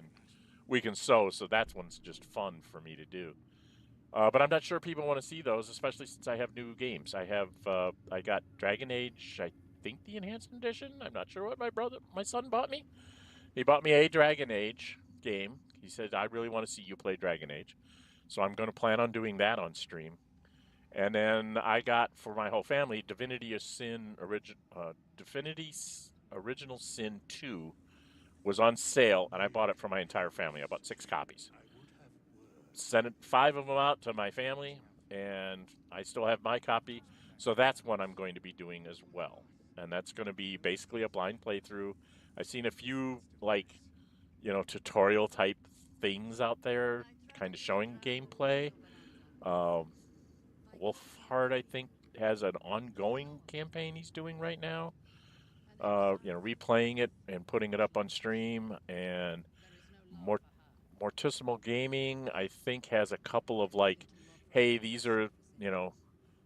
can sow. So that one's just fun for me to do. But I'm not sure people want to see those, especially since I have new games. I got Dragon Age, I think the Enhanced Edition. I'm not sure what my son bought me. He bought me a Dragon Age game. He said, I really want to see you play Dragon Age. So I'm going to plan on doing that on stream. And then I got, for my whole family, Divinity Original Sin 2 was on sale, and I bought it for my entire family. I bought 6 copies. Sent 5 of them out to my family, and I still have my copy. So that's what I'm going to be doing as well. And that's going to be basically a blind playthrough. I've seen a few, tutorial type things out there kind of showing gameplay. Wolfheart, I think, has an ongoing campaign he's doing right now. Replaying it and putting it up on stream. And Morticimal Gaming, I think, has a couple of hey, these are,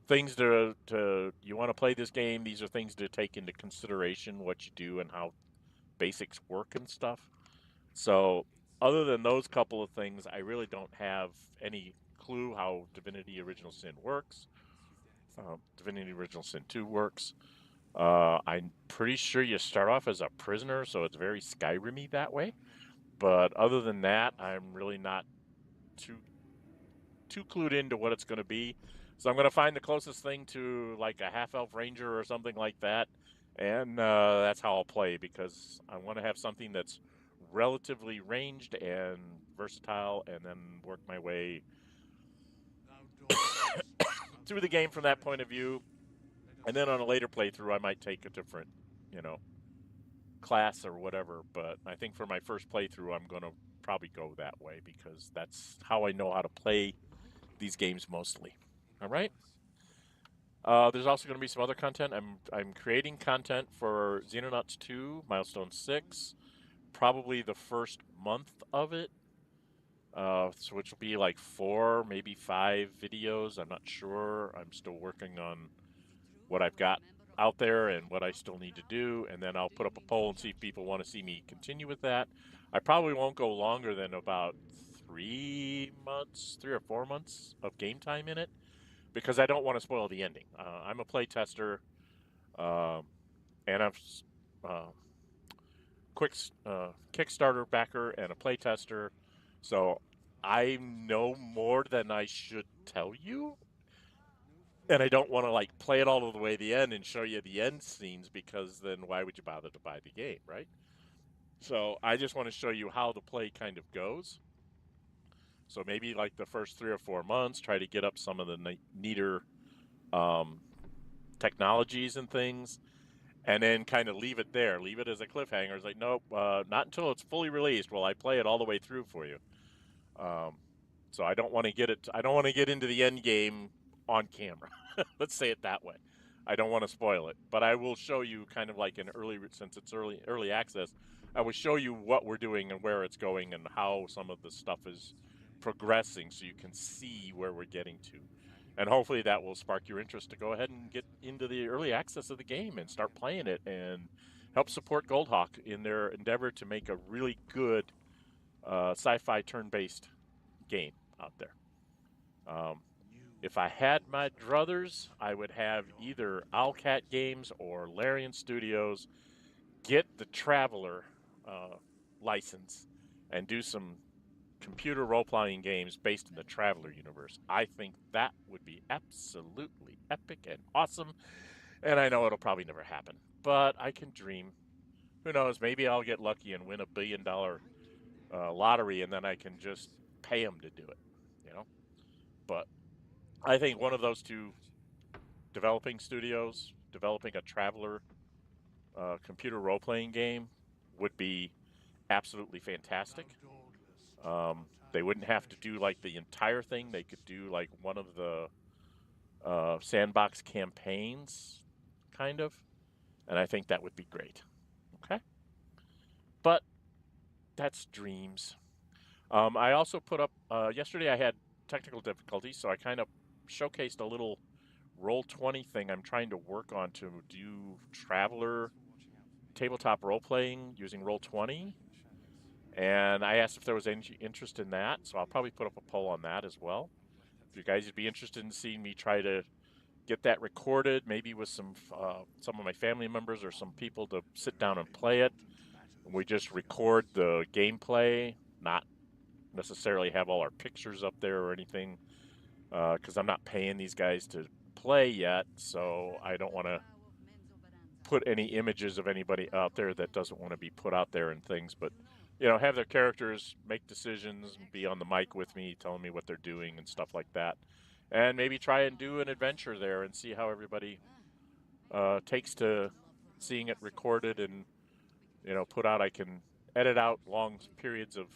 things to you want to play this game. These are things to take into consideration what you do and how basics work and stuff. So other than those couple of things, I really don't have any clue how Divinity Original Sin works. Divinity Original Sin 2 works. I'm pretty sure you start off as a prisoner, so it's very Skyrim-y that way. But other than that, I'm really not too clued into what it's going to be. So I'm going to find the closest thing to a half-elf ranger or something like that. And that's how I'll play, because I want to have something that's relatively ranged and versatile, and then work my way through the game from that point of view. And then on a later playthrough, I might take a different, class or whatever. But I think for my first playthrough, I'm going to probably go that way, because that's how I know how to play these games mostly. All right? There's also going to be some other content. I'm creating content for Xenonauts 2, Milestone 6, probably the first month of it, so which will be like 4, maybe 5 videos. I'm not sure. I'm still working on what I've got out there and what I still need to do, and then I'll put up a poll and see if people want to see me continue with that. I probably won't go longer than about 3 or 4 months of game time in it, because I don't want to spoil the ending. I'm a play tester, and I'm quick Kickstarter backer and a play tester, so I know more than I should tell you. And I don't want to like play it all the way to the end and show you the end scenes, because then why would you bother to buy the game, right? So I just want to show you how the play kind of goes. So maybe like the first 3 or 4 months, try to get up some of the neater technologies and things, and then kind of leave it there. Leave it as a cliffhanger. It's like, nope, not until it's fully released will I play it all the way through for you. So I don't want to get it. I don't want to get into the end game on camera. Let's say it that way. I don't want to spoil it, but I will show you kind of like an early, since it's early access, I will show you what we're doing and where it's going and how some of the stuff is progressing, so you can see where we're getting to. And hopefully that will spark your interest to go ahead and get into the early access of the game and start playing it and help support Goldhawk in their endeavor to make a really good sci-fi turn-based game out there. If I had my druthers, I would have either Owlcat Games or Larian Studios get the Traveler license and do some computer role-playing games based in the Traveler universe. I think that would be absolutely epic and awesome, and I know it'll probably never happen, but I can dream. Who knows, maybe I'll get lucky and win $1 billion lottery, and then I can just pay them to do it, you know? But I think one of those two developing studios, developing a Traveler computer role-playing game would be absolutely fantastic. They wouldn't have to do like the entire thing. They could do like one of the sandbox campaigns, kind of. And I think that would be great. Okay? But that's dreams. I also put up, yesterday I had technical difficulties, so I kind of showcased a little Roll20 thing I'm trying to work on to do Traveler tabletop role-playing using Roll20. And I asked if there was any interest in that, so I'll probably put up a poll on that as well. If you guys would be interested in seeing me try to get that recorded, maybe with some of my family members or some people to sit down and play it. And we just record the gameplay, not necessarily have all our pictures up there or anything, because I'm not paying these guys to play yet, so I don't want to put any images of anybody out there that doesn't want to be put out there and things. But you know, have their characters make decisions and be on the mic with me, telling me what they're doing and stuff like that. And maybe try and do an adventure there and see how everybody takes to seeing it recorded and, you know, put out. I can edit out long periods of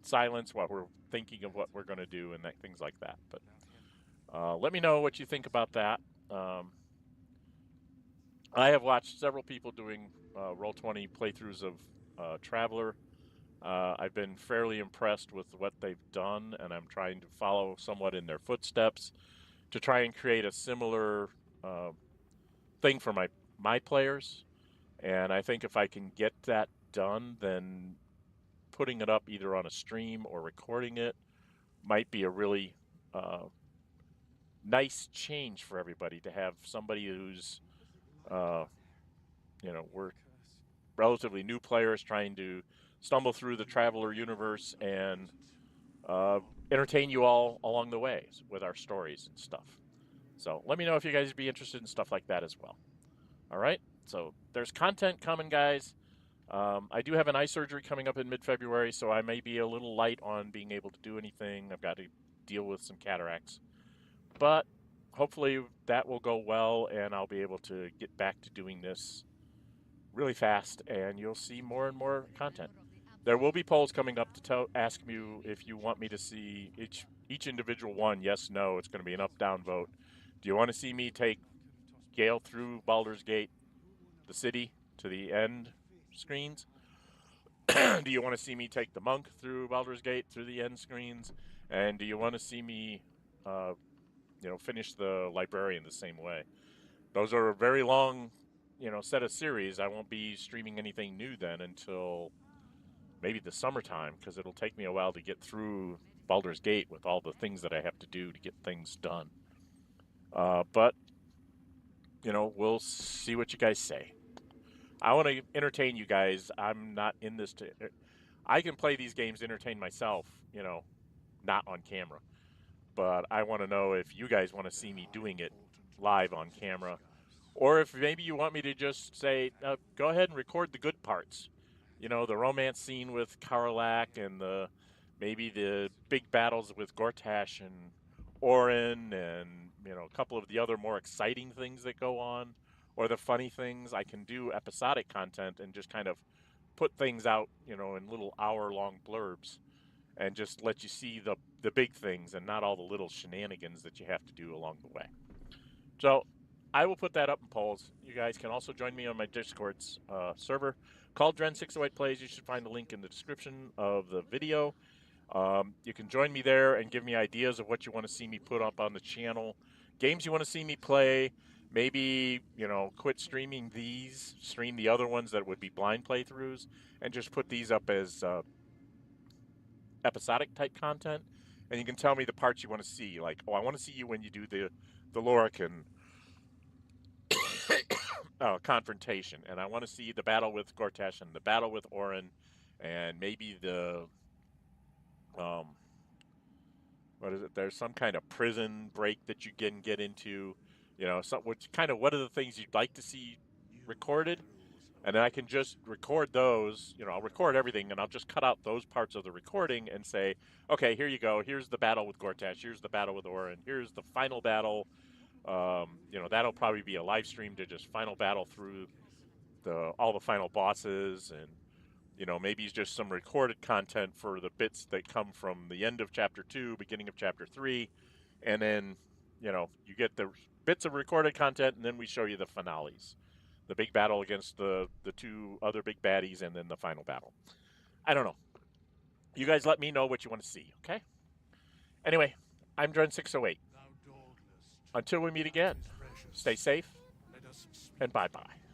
silence while we're thinking of what we're going to do and things like that. But let me know what you think about that. I have watched several people doing Roll20 playthroughs of Traveler. I've been fairly impressed with what they've done, and I'm trying to follow somewhat in their footsteps to try and create a similar thing for my players. And I think if I can get that done, then putting it up either on a stream or recording it might be a really nice change for everybody, to have somebody who's, you know, we're relatively new players trying to stumble through the Traveler universe and entertain you all along the way with our stories and stuff. So let me know if you guys would be interested in stuff like that as well. All right, so there's content coming, guys. I do have an eye surgery coming up in mid-February, so I may be a little light on being able to do anything. I've got to deal with some cataracts. But hopefully that will go well, and I'll be able to get back to doing this really fast, and you'll see more and more content. There will be polls coming up to ask you if you want me to see each individual one. Yes, no. It's going to be an up-down vote. Do you want to see me take Gale through Baldur's Gate, the city, to the end screens? Do you want to see me take the monk through Baldur's Gate, through the end screens? And do you want to see me, finish the librarian the same way? Those are a very long, set of series. I won't be streaming anything new then until maybe the summertime, because it'll take me a while to get through Baldur's Gate with all the things that I have to do to get things done. But, we'll see what you guys say. I want to entertain you guys. I'm not in this to... I can play these games, entertain myself, not on camera. But I want to know if you guys want to see me doing it live on camera. Or if maybe you want me to just say, go ahead and record the good parts. The romance scene with Karlach and maybe the big battles with Gortash and Orin and, a couple of the other more exciting things that go on. Or the funny things. I can do episodic content and just kind of put things out, in little hour-long blurbs and just let you see the big things and not all the little shenanigans that you have to do along the way. So I will put that up in polls. You guys can also join me on my Discord's server called Dren608 Plays. You should find the link in the description of the video. You can join me there and give me ideas of what you want to see me put up on the channel. Games you want to see me play. Maybe, quit streaming these, stream the other ones that would be blind playthroughs, and just put these up as episodic type content. And you can tell me the parts you want to see. Like, I want to see you when you do the Lorican confrontation. And I want to see the battle with Gortash and the battle with Orin. And maybe the... what is it? There's some kind of prison break that you can get into. What are the things you'd like to see recorded? And then I can just record those. I'll record everything, and I'll just cut out those parts of the recording and say, okay, here you go. Here's the battle with Gortash. Here's the battle with Orin. Here's the final battle. That'll probably be a live stream to just final battle through all the final bosses. And, maybe it's just some recorded content for the bits that come from the end of Chapter 2, beginning of Chapter 3. And then, you get the bits of recorded content, and then we show you the finales. The big battle against the two other big baddies, and then the final battle. I don't know. You guys let me know what you want to see, okay? Anyway, I'm Dren608. Until we meet again, stay safe, and bye-bye.